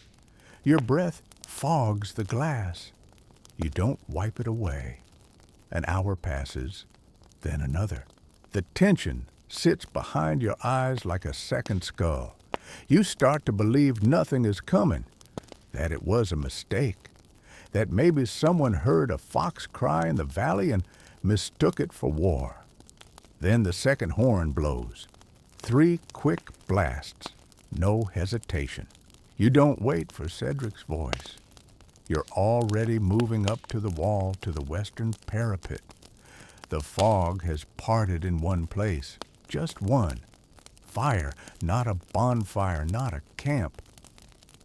A: Your breath fogs the glass. You don't wipe it away. An hour passes, then another. The tension sits behind your eyes like a second skull. You start to believe nothing is coming, that it was a mistake, that maybe someone heard a fox cry in the valley and mistook it for war. Then the second horn blows. 3 quick blasts, no hesitation. You don't wait for Cedric's voice. You're already moving up to the wall to the western parapet. The fog has parted in one place, just one. Fire, not a bonfire, not a camp.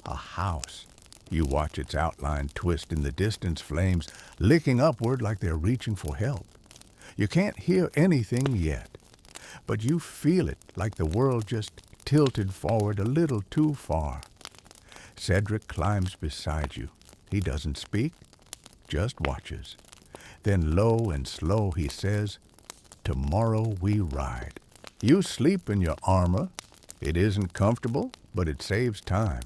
A: A house. You watch its outline twist in the distance, flames licking upward like they're reaching for help. You can't hear anything yet, but you feel it like the world just tilted forward a little too far. Cedric climbs beside you. He doesn't speak, just watches. Then low and slow he says, "Tomorrow we ride." You sleep in your armor. It isn't comfortable, but it saves time.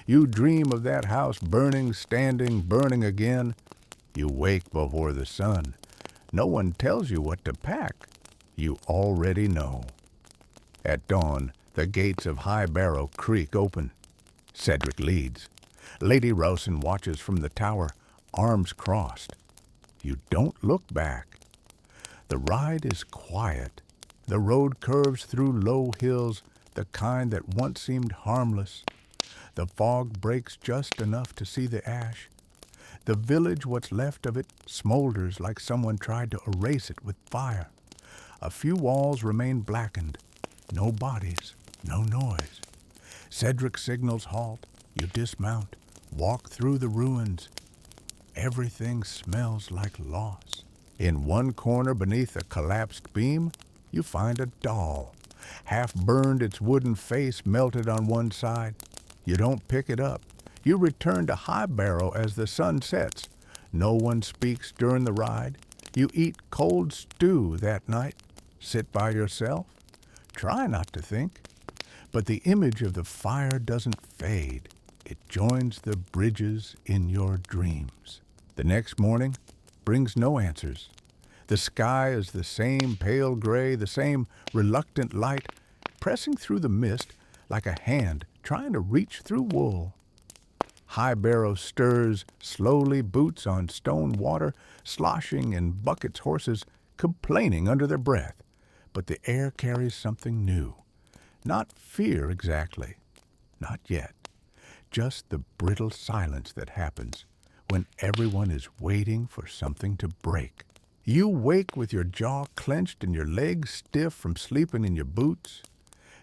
A: You dream of that house burning, standing, burning again. You wake before the sun. No one tells you what to pack. You already know. At dawn, the gates of High Barrow Creek open. Cedric leads. Lady Rowson watches from the tower, arms crossed. You don't look back. The ride is quiet. The road curves through low hills, the kind that once seemed harmless. The fog breaks just enough to see the ash. The village, what's left of it, smolders like someone tried to erase it with fire. A few walls remain blackened. No bodies, no noise. Cedric signals halt. You dismount, walk through the ruins. Everything smells like loss. In one corner beneath a collapsed beam, you find a doll. Half burned, its wooden face melted on one side. You don't pick it up. You return to High Barrow as the sun sets. No one speaks during the ride. You eat cold stew that night. Sit by yourself. Try not to think. But the image of the fire doesn't fade. It joins the bridges in your dreams. The next morning brings no answers. The sky is the same pale gray, the same reluctant light, pressing through the mist like a hand trying to reach through wool. High Barrow stirs slowly, boots on stone water, sloshing in buckets, horses complaining under their breath. But the air carries something new. Not fear exactly. Not yet. Just the brittle silence that happens when everyone is waiting for something to break. You wake with your jaw clenched and your legs stiff from sleeping in your boots.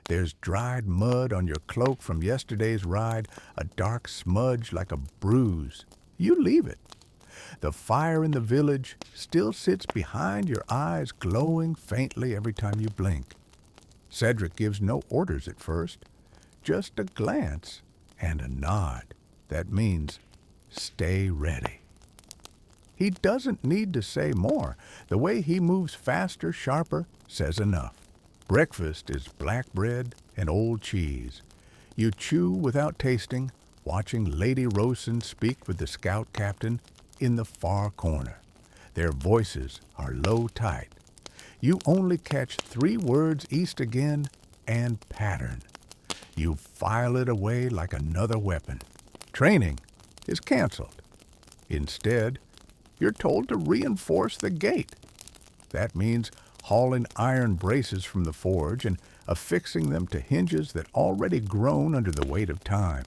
A: There's dried mud on your cloak from yesterday's ride, a dark smudge like a bruise. You leave it. The fire in the village still sits behind your eyes, glowing faintly every time you blink. Cedric gives no orders at first, just a glance and a nod. That means stay ready. He doesn't need to say more. The way he moves faster, sharper, says enough. Breakfast is black bread and old cheese. You chew without tasting, watching Lady Rosen speak with the scout captain in the far corner. Their voices are low tight. You only catch 3 words east again and pattern. You file it away like another weapon. Training is canceled. Instead, you're told to reinforce the gate. That means hauling iron braces from the forge and affixing them to hinges that already groan under the weight of time.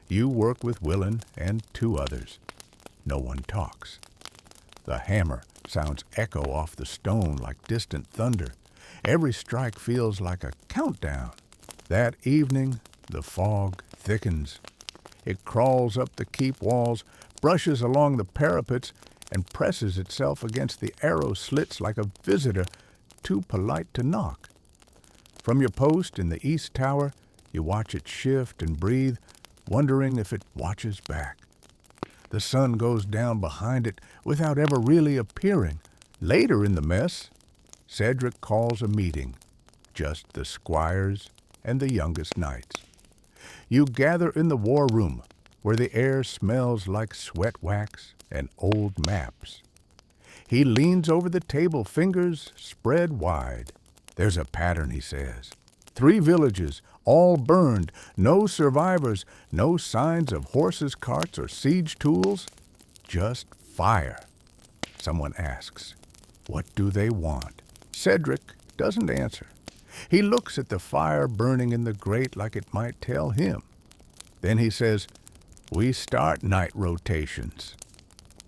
A: You work with Willin and 2 others. No one talks. The hammer sounds echo off the stone like distant thunder. Every strike feels like a countdown. That evening, the fog thickens. It crawls up the keep walls, brushes along the parapets, and presses itself against the arrow slits like a visitor too polite to knock. From your post in the east tower, you watch it shift and breathe, wondering if it watches back. The sun goes down behind it without ever really appearing. Later in the mess, Cedric calls a meeting, just the squires and the youngest knights. You gather in the war room, where the air smells like sweat wax and old maps. He leans over the table, fingers spread wide. There's a pattern, he says. 3 villages, all burned, no survivors, no signs of horses, carts, or siege tools, just fire. Someone asks, what do they want? Cedric doesn't answer. He looks at the fire burning in the grate like it might tell him. Then he says, we start night rotations.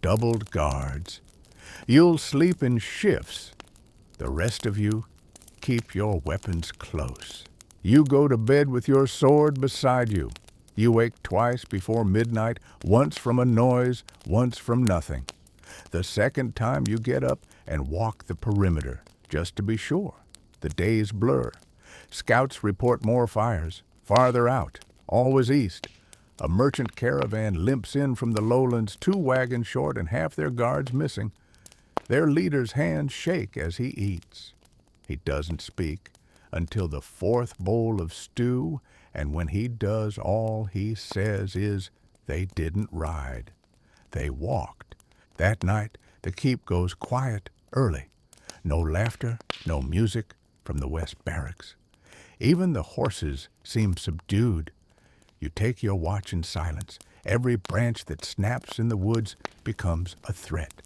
A: Doubled guards. You'll sleep in shifts. The rest of you, keep your weapons close. You go to bed with your sword beside you. You wake twice before midnight, once from a noise, once from nothing. The second time you get up and walk the perimeter, just to be sure. The days blur. Scouts report more fires, farther out, always east. A merchant caravan limps in from the lowlands, 2 wagons short and half their guards missing. Their leader's hands shake as he eats. He doesn't speak until the 4th bowl of stew, and when he does, all he says is, they didn't ride. They walked. That night, the keep goes quiet early. No laughter, no music from the west barracks. Even the horses seem subdued. You take your watch in silence. Every branch that snaps in the woods becomes a threat.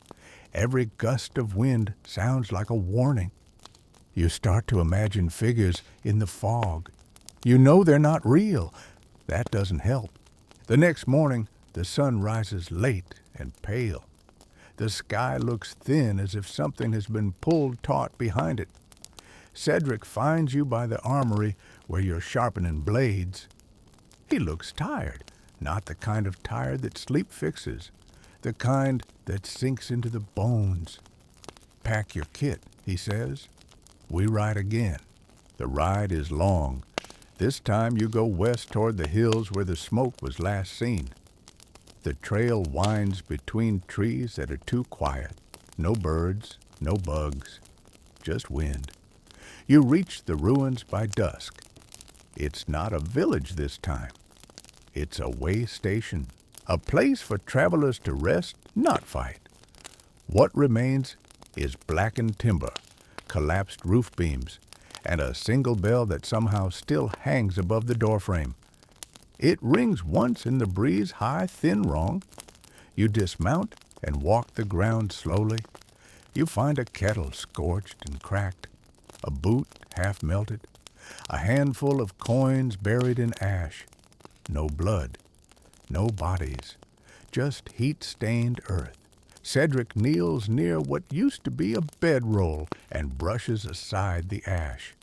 A: Every gust of wind sounds like a warning. You start to imagine figures in the fog. You know they're not real. That doesn't help. The next morning, the sun rises late and pale. The sky looks thin as if something has been pulled taut behind it. Cedric finds you by the armory where you're sharpening blades. He looks tired, not the kind of tired that sleep fixes, the kind that sinks into the bones. Pack your kit, he says. We ride again. The ride is long. This time you go west toward the hills where the smoke was last seen. The trail winds between trees that are too quiet. No birds, no bugs, just wind. You reach the ruins by dusk. It's not a village this time. It's a way station, a place for travelers to rest, not fight. What remains is blackened timber, collapsed roof beams, and a single bell that somehow still hangs above the doorframe. It rings once in the breeze, high, thin, wrong. You dismount and walk the ground slowly. You find a kettle scorched and cracked, a boot half melted, a handful of coins buried in ash. No blood, no bodies, just heat-stained earth. Cedric kneels near what used to be a bedroll and brushes aside the ash.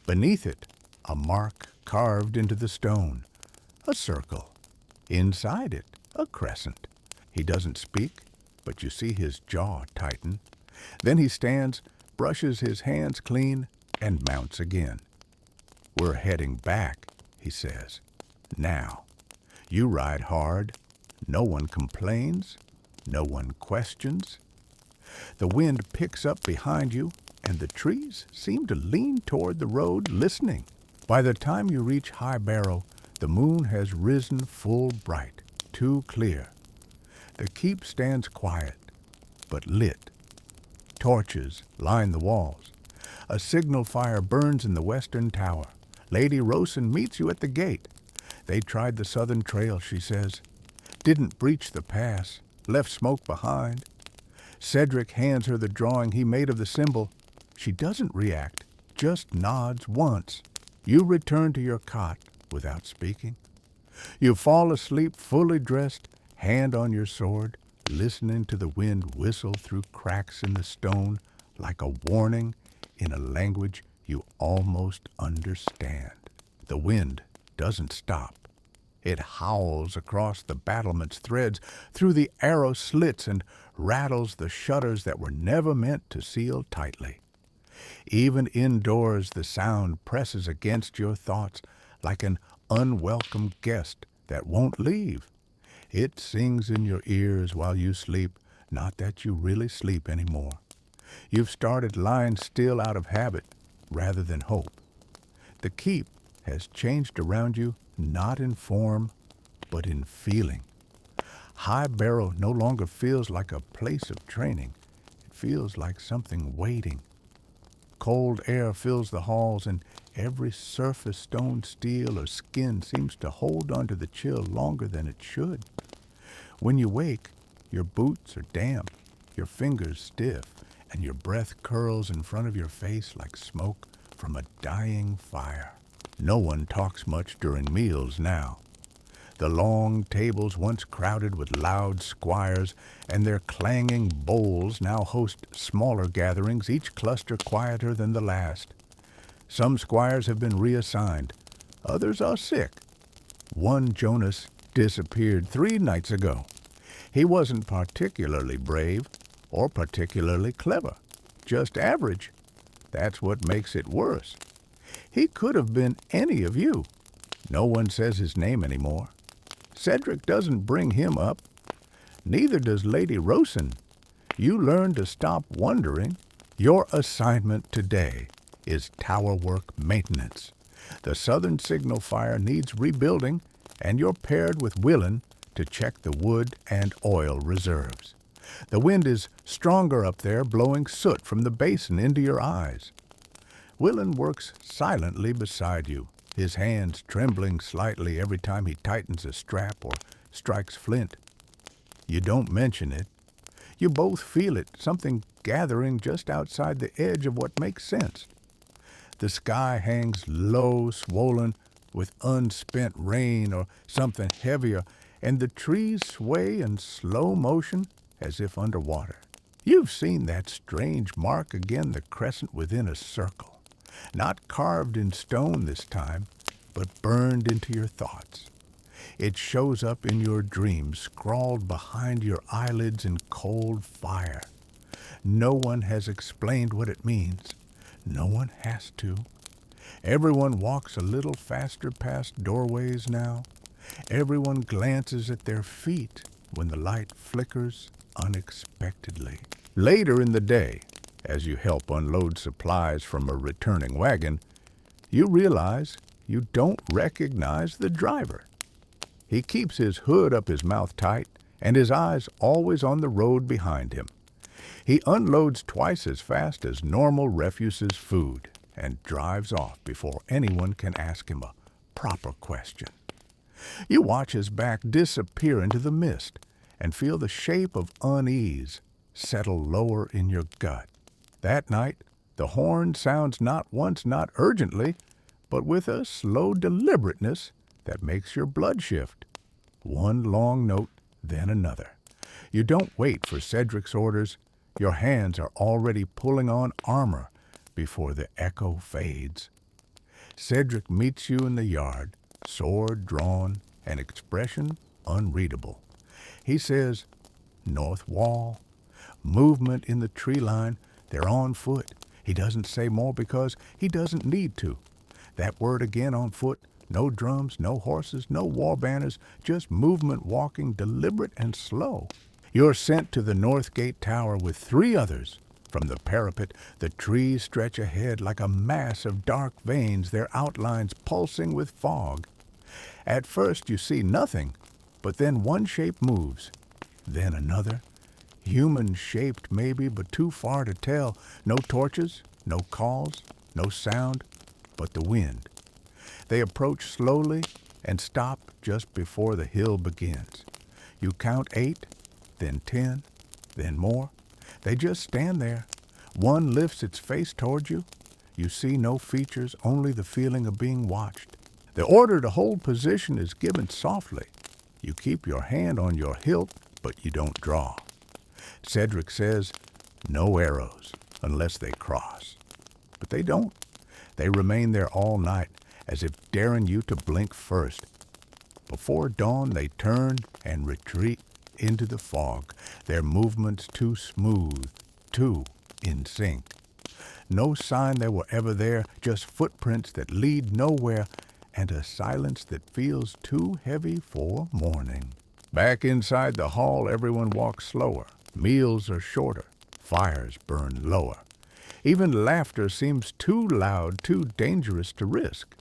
A: Beneath it, a mark carved into the stone, a circle. Inside it, a crescent. He doesn't speak, but you see his jaw tighten. Then he stands, brushes his hands clean, and mounts again. "We're heading back," he says. "Now." You ride hard. No one complains. No one questions. The wind picks up behind you, and the trees seem to lean toward the road, listening. By the time you reach High Barrow, the moon has risen full bright, too clear. The keep stands quiet, but lit. Torches line the walls. A signal fire burns in the western tower. Lady Rosen meets you at the gate. They tried the southern trail, she says. Didn't breach the pass, left smoke behind. Cedric hands her the drawing he made of the symbol. She doesn't react, just nods once. You return to your cot without speaking. You fall asleep fully dressed, hand on your sword, listening to the wind whistle through cracks in the stone like a warning in a language you almost understand. The wind doesn't stop. It howls across the battlement's threads, through the arrow slits, and rattles the shutters that were never meant to seal tightly. Even indoors, the sound presses against your thoughts like an unwelcome guest that won't leave. It sings in your ears while you sleep, not that you really sleep anymore. You've started lying still out of habit rather than hope. The keep has changed around you, not in form, but in feeling. High Barrow no longer feels like a place of training. It feels like something waiting. Cold air fills the halls, and every surface, stone, steel, or skin seems to hold onto the chill longer than it should. When you wake, your boots are damp, your fingers stiff, and your breath curls in front of your face like smoke from a dying fire. No one talks much during meals now. The long tables once crowded with loud squires and their clanging bowls now host smaller gatherings, each cluster quieter than the last. Some squires have been reassigned. Others are sick. One Jonas disappeared 3 nights ago. He wasn't particularly brave or particularly clever, just average. That's what makes it worse. He could have been any of you. No one says his name anymore. Cedric doesn't bring him up. Neither does Lady Rosen. You learn to stop wondering. Your assignment today is tower work maintenance. The southern signal fire needs rebuilding, and you're paired with Willen to check the wood and oil reserves. The wind is stronger up there, blowing soot from the basin into your eyes. Willen works silently beside you, his hands trembling slightly every time he tightens a strap or strikes flint. You don't mention it. You both feel it, something gathering just outside the edge of what makes sense. The sky hangs low, swollen with unspent rain or something heavier, and the trees sway in slow motion as if underwater. You've seen that strange mark again, the crescent within a circle. Not carved in stone this time, but burned into your thoughts. It shows up in your dreams, scrawled behind your eyelids in cold fire. No one has explained what it means. No one has to. Everyone walks a little faster past doorways now. Everyone glances at their feet when the light flickers unexpectedly. Later in the day, as you help unload supplies from a returning wagon, you realize you don't recognize the driver. He keeps his hood up his mouth tight and his eyes always on the road behind him. He unloads twice as fast as normal refuses food and drives off before anyone can ask him a proper question. You watch his back disappear into the mist and feel the shape of unease settle lower in your gut. That night, the horn sounds not once, not urgently, but with a slow deliberateness that makes your blood shift. One long note, then another. You don't wait for Cedric's orders. Your hands are already pulling on armor before the echo fades. Cedric meets you in the yard, sword drawn, an expression unreadable. He says, "North wall." Movement in the tree line. They're on foot. He doesn't say more because he doesn't need to. That word again, on foot. No drums, no horses, no war banners, just movement walking deliberate and slow. You're sent to the North Gate Tower with 3 others. From the parapet, the trees stretch ahead like a mass of dark veins, their outlines pulsing with fog. At first you see nothing, but then one shape moves, then another. Human-shaped maybe, but too far to tell. No torches, no calls, no sound, but the wind. They approach slowly and stop just before the hill begins. You count 8, then 10, then more. They just stand there. One lifts its face toward you. You see no features, only the feeling of being watched. The order to hold position is given softly. You keep your hand on your hilt, but you don't draw. Cedric says, "No arrows, unless they cross." But they don't. They remain there all night, as if daring you to blink first. Before dawn, they turn and retreat into the fog, their movements too smooth, too in sync. No sign they were ever there, just footprints that lead nowhere, and a silence that feels too heavy for morning. Back inside the hall, everyone walks slower. Meals are shorter. Fires burn lower. Even laughter seems too loud, too dangerous to risk.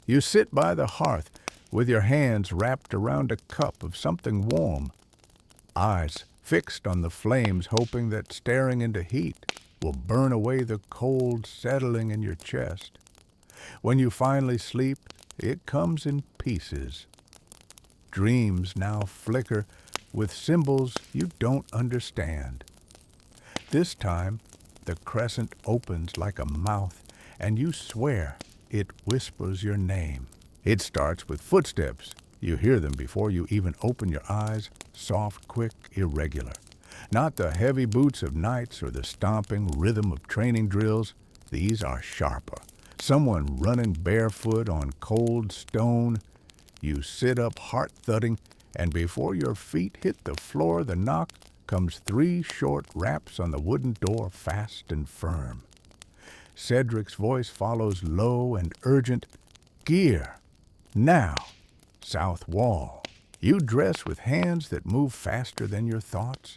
A: You sit by the hearth with your hands wrapped around a cup of something warm, eyes fixed on the flames, hoping that staring into heat will burn away the cold settling in your chest. When you finally sleep, it comes in pieces. Dreams now flicker with symbols you don't understand. This time, the crescent opens like a mouth, and you swear it whispers your name. It starts with footsteps. You hear them before you even open your eyes, soft, quick, irregular. Not the heavy boots of knights or the stomping rhythm of training drills. These are sharper. Someone running barefoot on cold stone. You sit up, heart thudding, and before your feet hit the floor, the knock comes 3 short raps on the wooden door, fast and firm. Cedric's voice follows low and urgent. "Gear! Now! South wall!" You dress with hands that move faster than your thoughts.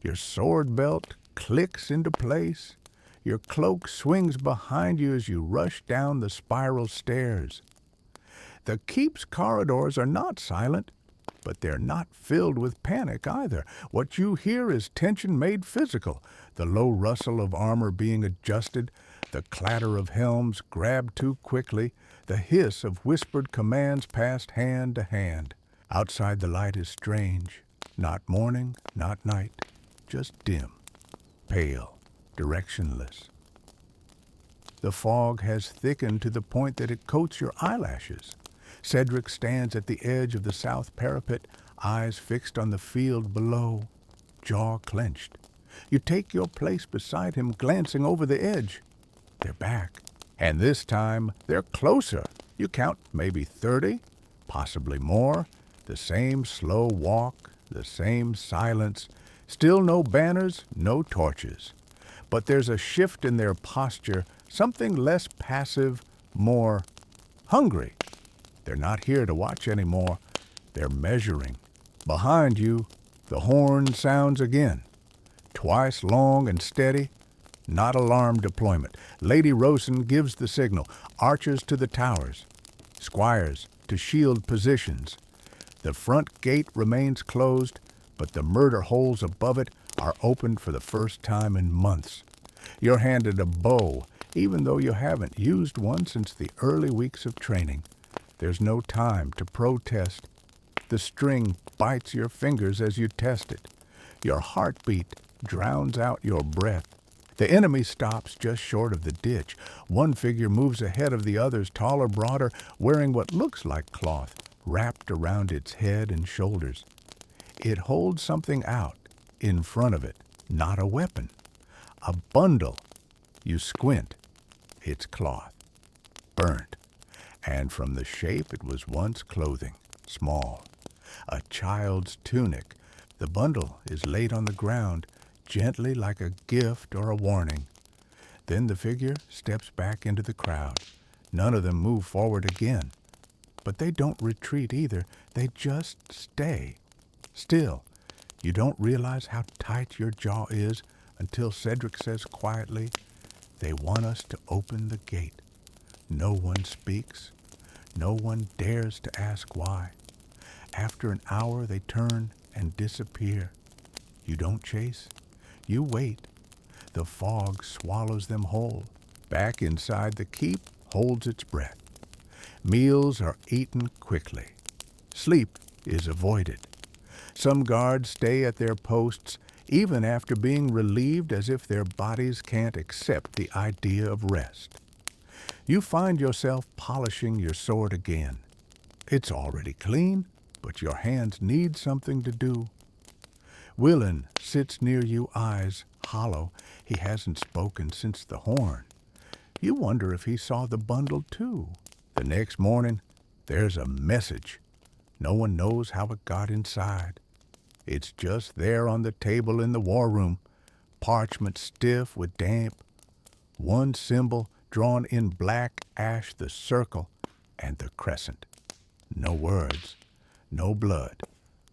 A: Your sword belt clicks into place. Your cloak swings behind you as you rush down the spiral stairs. The keep's corridors are not silent, but they're not filled with panic either. What you hear is tension made physical, the low rustle of armor being adjusted, the clatter of helms grabbed too quickly, the hiss of whispered commands passed hand to hand. Outside the light is strange, not morning, not night, just dim, pale, directionless. The fog has thickened to the point that it coats your eyelashes. Cedric stands at the edge of the south parapet, eyes fixed on the field below, jaw clenched. You take your place beside him, glancing over the edge. They're back, and this time they're closer. You count maybe 30, possibly more. The same slow walk, the same silence. Still no banners, no torches. But there's a shift in their posture, something less passive, more hungry. They're not here to watch anymore. They're measuring. Behind you, the horn sounds again. Twice long and steady, not alarm deployment. Lady Rosen gives the signal. Archers to the towers. Squires to shield positions. The front gate remains closed, but the murder holes above it are opened for the first time in months. You're handed a bow, even though you haven't used one since the early weeks of training. There's no time to protest. The string bites your fingers as you test it. Your heartbeat drowns out your breath. The enemy stops just short of the ditch. One figure moves ahead of the others, taller, broader, wearing what looks like cloth wrapped around its head and shoulders. It holds something out in front of it, not a weapon. A bundle. You squint. It's cloth. Burnt. And from the shape it was once clothing. Small. A child's tunic. The bundle is laid on the ground, gently like a gift or a warning. Then the figure steps back into the crowd. None of them move forward again. But they don't retreat either. They just stay. Still, you don't realize how tight your jaw is until Cedric says quietly, "They want us to open the gate." No one speaks. No one dares to ask why. After an hour, they turn and disappear. You don't chase. You wait. The fog swallows them whole. Back inside, the keep holds its breath. Meals are eaten quickly. Sleep is avoided. Some guards stay at their posts even after being relieved, as if their bodies can't accept the idea of rest. You find yourself polishing your sword again. It's already clean, but your hands need something to do. Willen sits near you, eyes hollow. He hasn't spoken since the horn. You wonder if he saw the bundle too. The next morning, there's a message. No one knows how it got inside. It's just there on the table in the war room, parchment stiff with damp. One symbol drawn in black ash, the circle and the crescent. No words, no blood,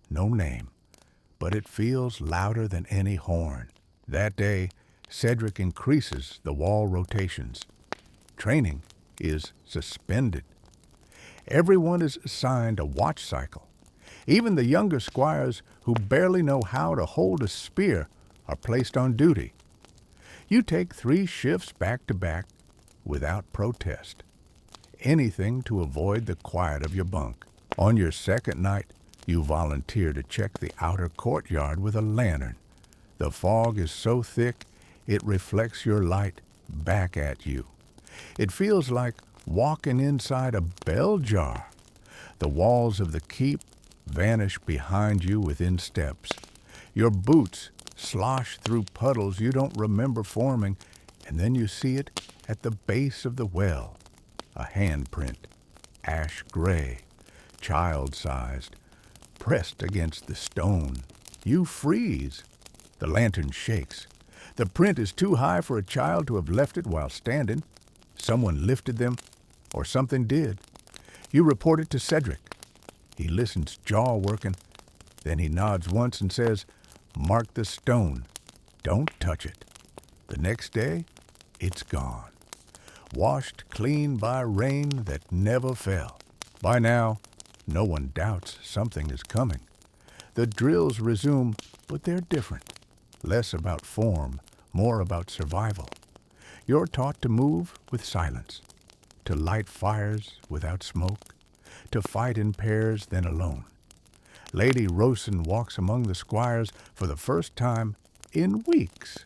A: no name, but it feels louder than any horn. That day, Cedric increases the wall rotations. Training is suspended. Everyone is assigned a watch cycle. Even the younger squires who barely know how to hold a spear are placed on duty. You take 3 shifts back to back without protest. Anything to avoid the quiet of your bunk. On your second night, you volunteer to check the outer courtyard with a lantern. The fog is so thick, it reflects your light back at you. It feels like walking inside a bell jar. The walls of the keep vanish behind you within steps. Your boots slosh through puddles you don't remember forming, and then you see it at the base of the well. A handprint, ash gray, child-sized, pressed against the stone. You freeze. The lantern shakes. The print is too high for a child to have left it while standing. Someone lifted them, or something did. You report it to Cedric. He listens, jaw working. Then he nods once and says, "Mark the stone. Don't touch it." The next day, it's gone. Washed clean by rain that never fell. By now, no one doubts something is coming. The drills resume, but they're different. Less about form, more about survival. You're taught to move with silence, to light fires without smoke, to fight in pairs, then alone. Lady Rosen walks among the squires for the first time in weeks.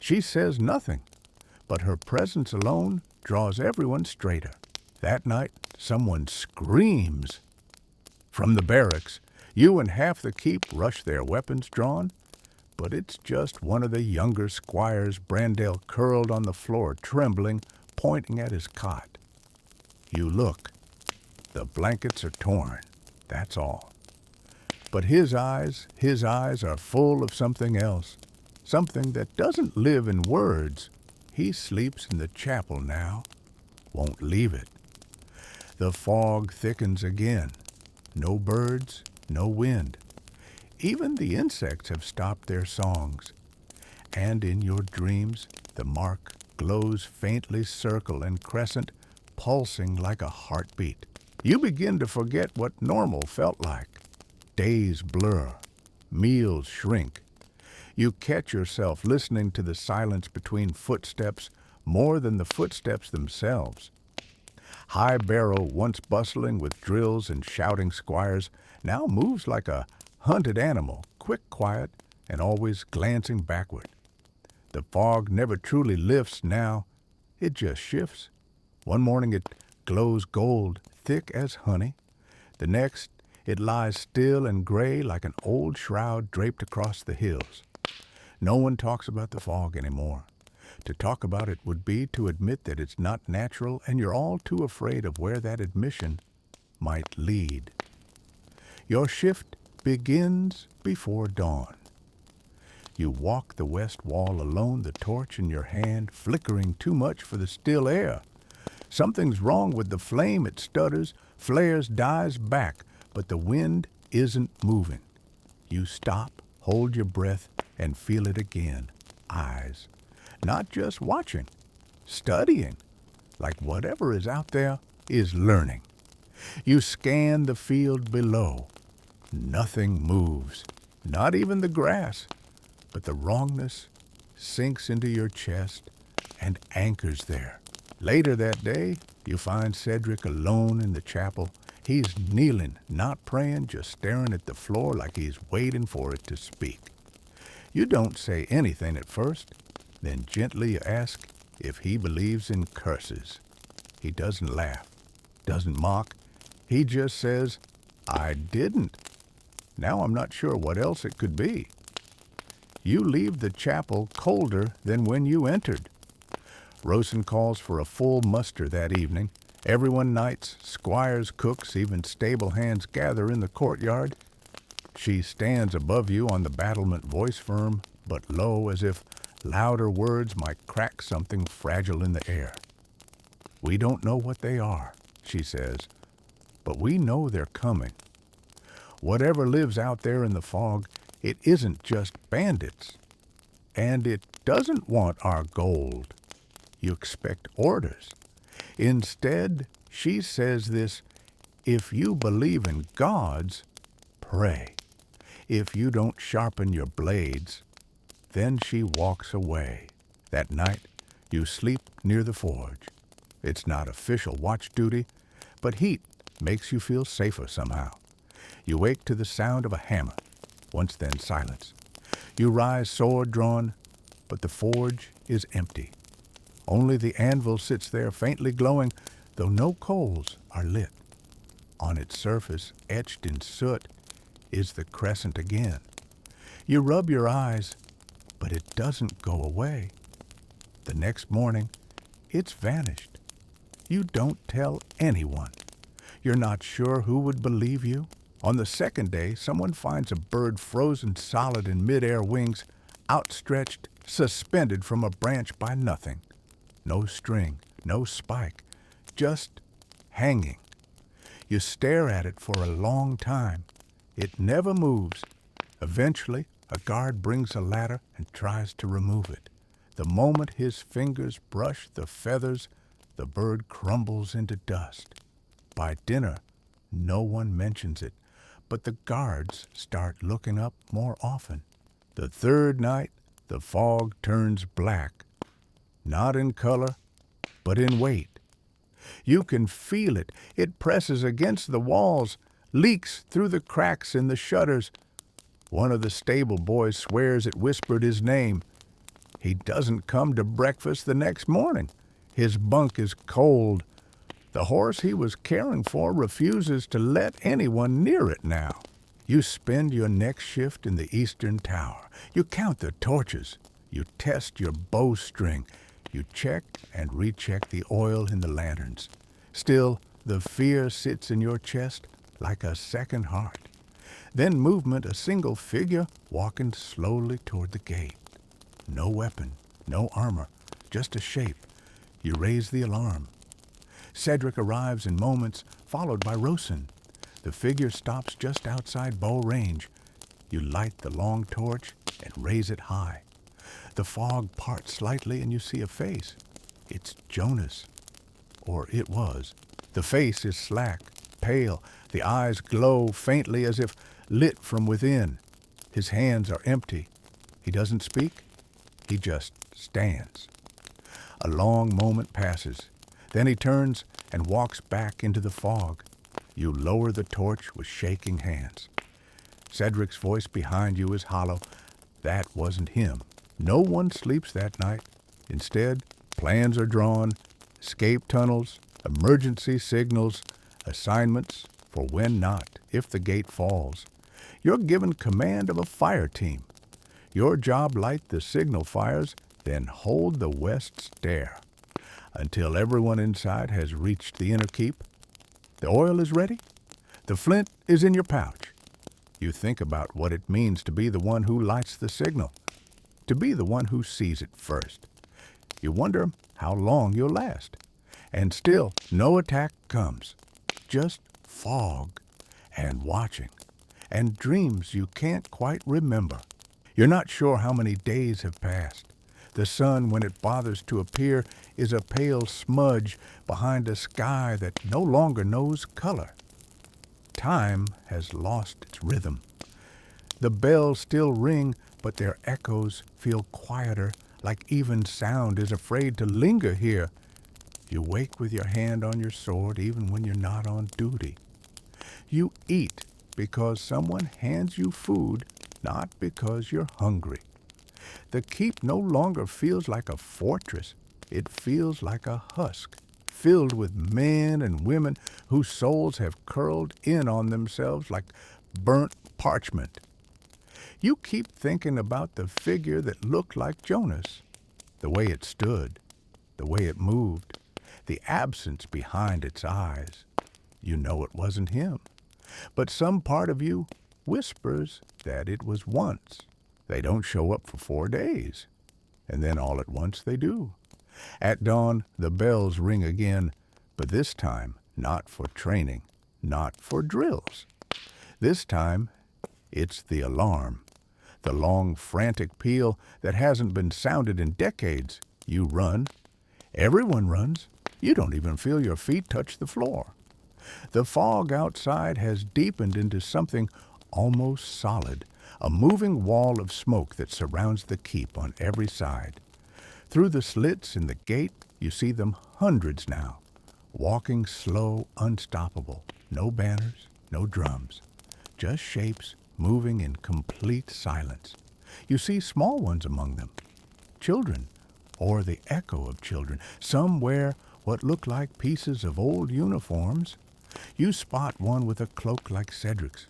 A: She says nothing, but her presence alone draws everyone straighter. That night, someone screams. From the barracks, you and half the keep rush, their weapons drawn, but it's just one of the younger squires, Brandale, curled on the floor, trembling, pointing at his cot. You look. The blankets are torn, that's all. But his eyes are full of something else, something that doesn't live in words. He sleeps in the chapel now, won't leave it. The fog thickens again. No birds, no wind. Even the insects have stopped their songs. And in your dreams, the mark glows faintly, circle and crescent, pulsing like a heartbeat. You begin to forget what normal felt like. Days blur. Meals shrink. You catch yourself listening to the silence between footsteps more than the footsteps themselves. High Barrow, once bustling with drills and shouting squires, now moves like a hunted animal, quick, quiet, and always glancing backward. The fog never truly lifts now, it just shifts. One morning it glows gold, thick as honey. The next, it lies still and gray like an old shroud draped across the hills. No one talks about the fog anymore. To talk about it would be to admit that it's not natural, and you're all too afraid of where that admission might lead. Your shift begins before dawn. You walk the west wall alone, the torch in your hand, flickering too much for the still air. Something's wrong with the flame. It stutters, flares, dies back, but the wind isn't moving. You stop, hold your breath, and feel it again. Eyes. Not just watching, studying, like whatever is out there is learning. You scan the field below. Nothing moves, not even the grass, but the wrongness sinks into your chest and anchors there. Later that day, you find Cedric alone in the chapel. He's kneeling, not praying, just staring at the floor like he's waiting for it to speak. You don't say anything at first, then gently you ask if he believes in curses. He doesn't laugh, doesn't mock. He just says, "I didn't." Now I'm not sure what else it could be. You leave the chapel colder than when you entered. Rosen calls for a full muster that evening. Everyone knights, squires, cooks, even stable hands gather in the courtyard. She stands above you on the battlement, voice firm but low, as if louder words might crack something fragile in the air. "We don't know what they are," she says, "but we know they're coming. Whatever lives out there in the fog, it isn't just bandits. And it doesn't want our gold. You expect orders. Instead, she says this: if you believe in gods, pray. If you don't sharpen your blades, then she walks away. That night, you sleep near the forge. It's not official watch duty, but heat makes you feel safer somehow. You wake to the sound of a hammer, once then silence. You rise sword drawn, but the forge is empty. Only the anvil sits there faintly glowing, though no coals are lit. On its surface, etched in soot, is the crescent again. You rub your eyes, but it doesn't go away. The next morning, it's vanished. You don't tell anyone. You're not sure who would believe you. On the second day, someone finds a bird frozen solid in mid-air, wings outstretched, suspended from a branch by nothing. No string, no spike, just hanging. You stare at it for a long time. It never moves. Eventually, a guard brings a ladder and tries to remove it. The moment his fingers brush the feathers, the bird crumbles into dust. By dinner, no one mentions it, but the guards start looking up more often. The third night, the fog turns black, not in color, but in weight. You can feel it. It presses against the walls, leaks through the cracks in the shutters. One of the stable boys swears it whispered his name. He doesn't come to breakfast the next morning. His bunk is cold. The horse he was caring for refuses to let anyone near it now. You spend your next shift in the eastern tower. You count the torches. You test your bowstring. You check and recheck the oil in the lanterns. Still, the fear sits in your chest like a second heart. Then movement, a single figure walking slowly toward the gate. No weapon, no armor, just a shape. You raise the alarm. Cedric arrives in moments, followed by Rosen. The figure stops just outside bow range. You light the long torch and raise it high. The fog parts slightly and you see a face. It's Jonas. Or it was. The face is slack, pale. The eyes glow faintly as if lit from within. His hands are empty. He doesn't speak. He just stands. A long moment passes. Then he turns and walks back into the fog. You lower the torch with shaking hands. Cedric's voice behind you is hollow. That wasn't him. No one sleeps that night. Instead, plans are drawn, escape tunnels, emergency signals, assignments for when not, if the gate falls. You're given command of a fire team. Your job: light the signal fires, then hold the west stair until everyone inside has reached the inner keep. The oil is ready. The flint is in your pouch. You think about what it means to be the one who lights the signal, to be the one who sees it first. You wonder how long you'll last. And still, no attack comes. Just fog and watching and dreams you can't quite remember. You're not sure how many days have passed. The sun, when it bothers to appear, is a pale smudge behind a sky that no longer knows color. Time has lost its rhythm. The bells still ring, but their echoes feel quieter, like even sound is afraid to linger here. You wake with your hand on your sword even when you're not on duty. You eat because someone hands you food, not because you're hungry. The keep no longer feels like a fortress. It feels like a husk, filled with men and women whose souls have curled in on themselves like burnt parchment. You keep thinking about the figure that looked like Jonas, the way it stood, the way it moved, the absence behind its eyes. You know it wasn't him, but some part of you whispers that it was once. They don't show up for 4 days, and then all at once they do. At dawn, the bells ring again, but this time not for training, not for drills. This time, it's the alarm, the long, frantic peal that hasn't been sounded in decades. You run. Everyone runs. You don't even feel your feet touch the floor. The fog outside has deepened into something almost solid, a moving wall of smoke that surrounds the keep on every side. Through the slits in the gate, you see them hundreds now, walking slow, unstoppable. No banners, no drums, just shapes moving in complete silence. You see small ones among them, children, or the echo of children. Some wear what look like pieces of old uniforms. You spot one with a cloak like Cedric's.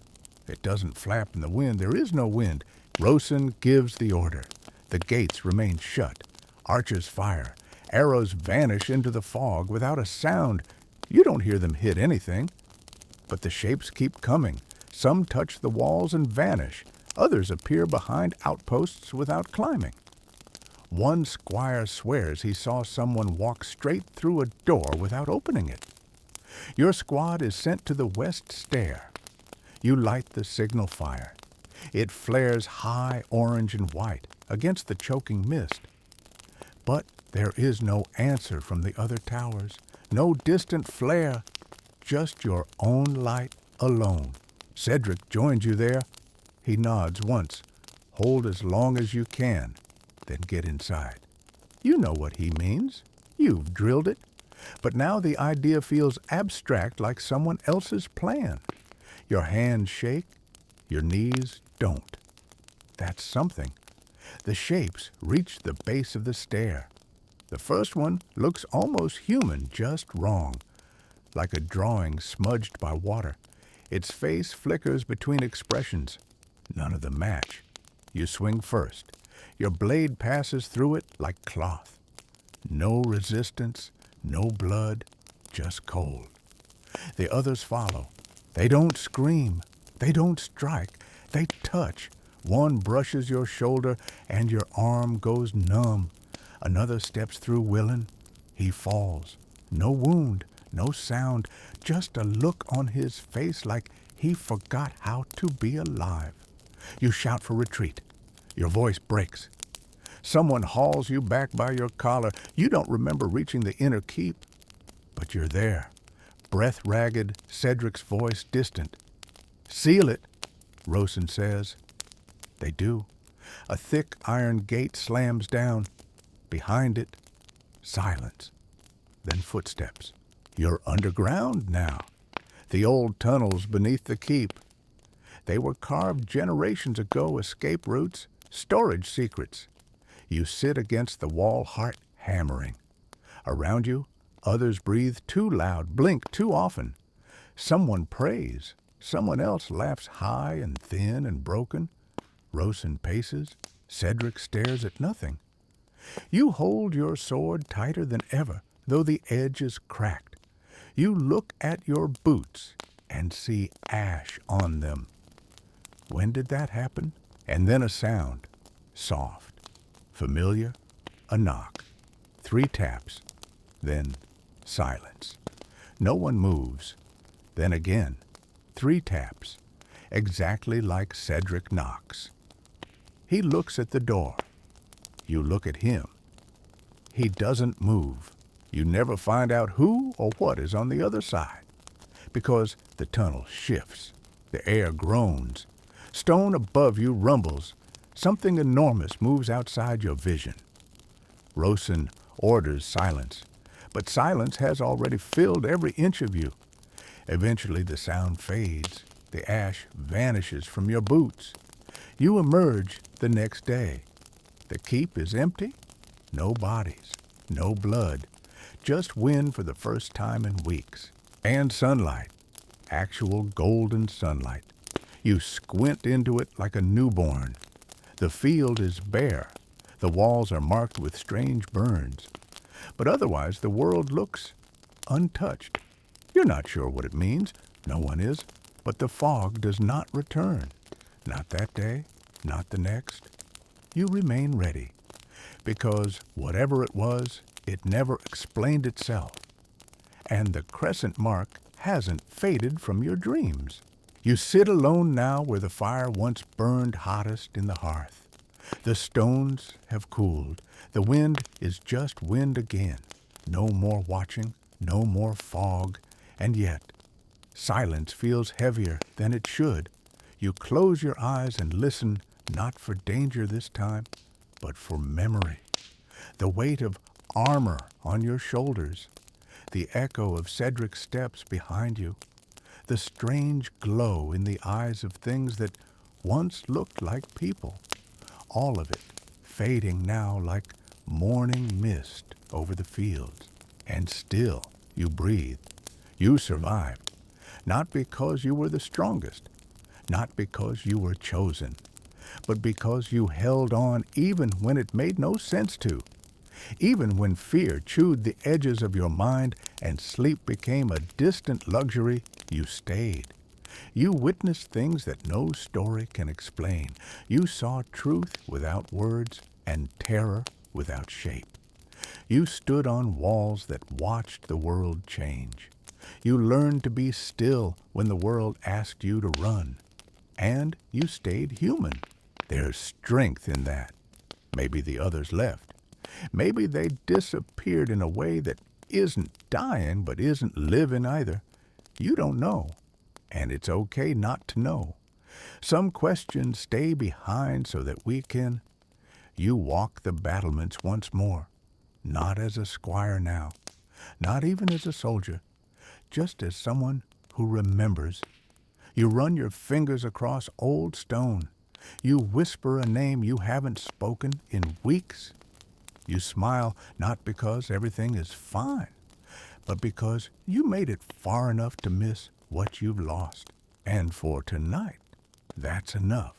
A: It doesn't flap in the wind. There is no wind. Rosen gives the order. The gates remain shut. Archers fire. Arrows vanish into the fog without a sound. You don't hear them hit anything. But the shapes keep coming. Some touch the walls and vanish. Others appear behind outposts without climbing. One squire swears he saw someone walk straight through a door without opening it. Your squad is sent to the west stair. You light the signal fire. It flares high orange and white against the choking mist. But there is no answer from the other towers, no distant flare, just your own light alone. Cedric joins you there. He nods once. Hold as long as you can, then get inside. You know what he means. You've drilled it. But now the idea feels abstract, like someone else's plan. Your hands shake, your knees don't. That's something. The shapes reach the base of the stair. The first one looks almost human, just wrong, like a drawing smudged by water. Its face flickers between expressions. None of them match. You swing first. Your blade passes through it like cloth. No resistance, no blood, just cold. The others follow. They don't scream. They don't strike. They touch. One brushes your shoulder and your arm goes numb. Another steps through willing. He falls. No wound, no sound, just a look on his face like he forgot how to be alive. You shout for retreat. Your voice breaks. Someone hauls you back by your collar. You don't remember reaching the inner keep, but you're there. Breath ragged, Cedric's voice distant. Seal it, Rosen says. They do. A thick iron gate slams down. Behind it, silence. then footsteps. You're underground now. The old tunnels beneath the keep. They were carved generations ago, escape routes, storage secrets. You sit against the wall, heart hammering. Around you, others breathe too loud, blink too often. Someone prays. Someone else laughs high and thin and broken. Rosen paces. Cedric stares at nothing. You hold your sword tighter than ever, though the edge is cracked. You look at your boots and see ash on them. When did that happen? And then a sound. Soft. Familiar. A knock. 3 taps. Then silence. No one moves. Then again. 3 taps. Exactly like Cedric knocks. He looks at the door. You look at him. He doesn't move. You never find out who or what is on the other side, because the tunnel shifts. The air groans. Stone above you rumbles. Something enormous moves outside your vision. Rosen orders silence, but silence has already filled every inch of you. Eventually the sound fades. The ash vanishes from your boots. You emerge the next day. The keep is empty. No bodies. No blood. Just wind for the first time in weeks. And sunlight. Actual golden sunlight. You squint into it like a newborn. The field is bare. The walls are marked with strange burns. But otherwise the world looks untouched. You're not sure what it means. No one is. But the fog does not return. Not that day. Not the next. You remain ready. Because whatever it was, it never explained itself. And the crescent mark hasn't faded from your dreams. You sit alone now where the fire once burned hottest in the hearth. The stones have cooled. The wind is just wind again. No more watching, no more fog, and yet silence feels heavier than it should. You close your eyes and listen, not for danger this time, but for memory. The weight of armor on your shoulders. The echo of Cedric's steps behind you. The strange glow in the eyes of things that once looked like people. All of it fading now like morning mist over the fields. And still you breathed. You survived. Not because you were the strongest. Not because you were chosen. But because you held on even when it made no sense to. Even when fear chewed the edges of your mind and sleep became a distant luxury, you stayed. You witnessed things that no story can explain. You saw truth without words and terror without shape. You stood on walls that watched the world change. You learned to be still when the world asked you to run. And you stayed human. There's strength in that. Maybe the others left. Maybe they disappeared in a way that isn't dying but isn't living either. You don't know. And it's okay not to know. Some questions stay behind so that we can. You walk the battlements once more. Not as a squire now. Not even as a soldier. Just as someone who remembers. You run your fingers across old stone. You whisper a name you haven't spoken in weeks. You smile not because everything is fine, but because you made it far enough to miss what you've lost. And for tonight, that's enough.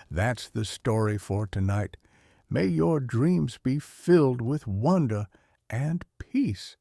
A: That's the story for tonight. May your dreams be filled with wonder and peace.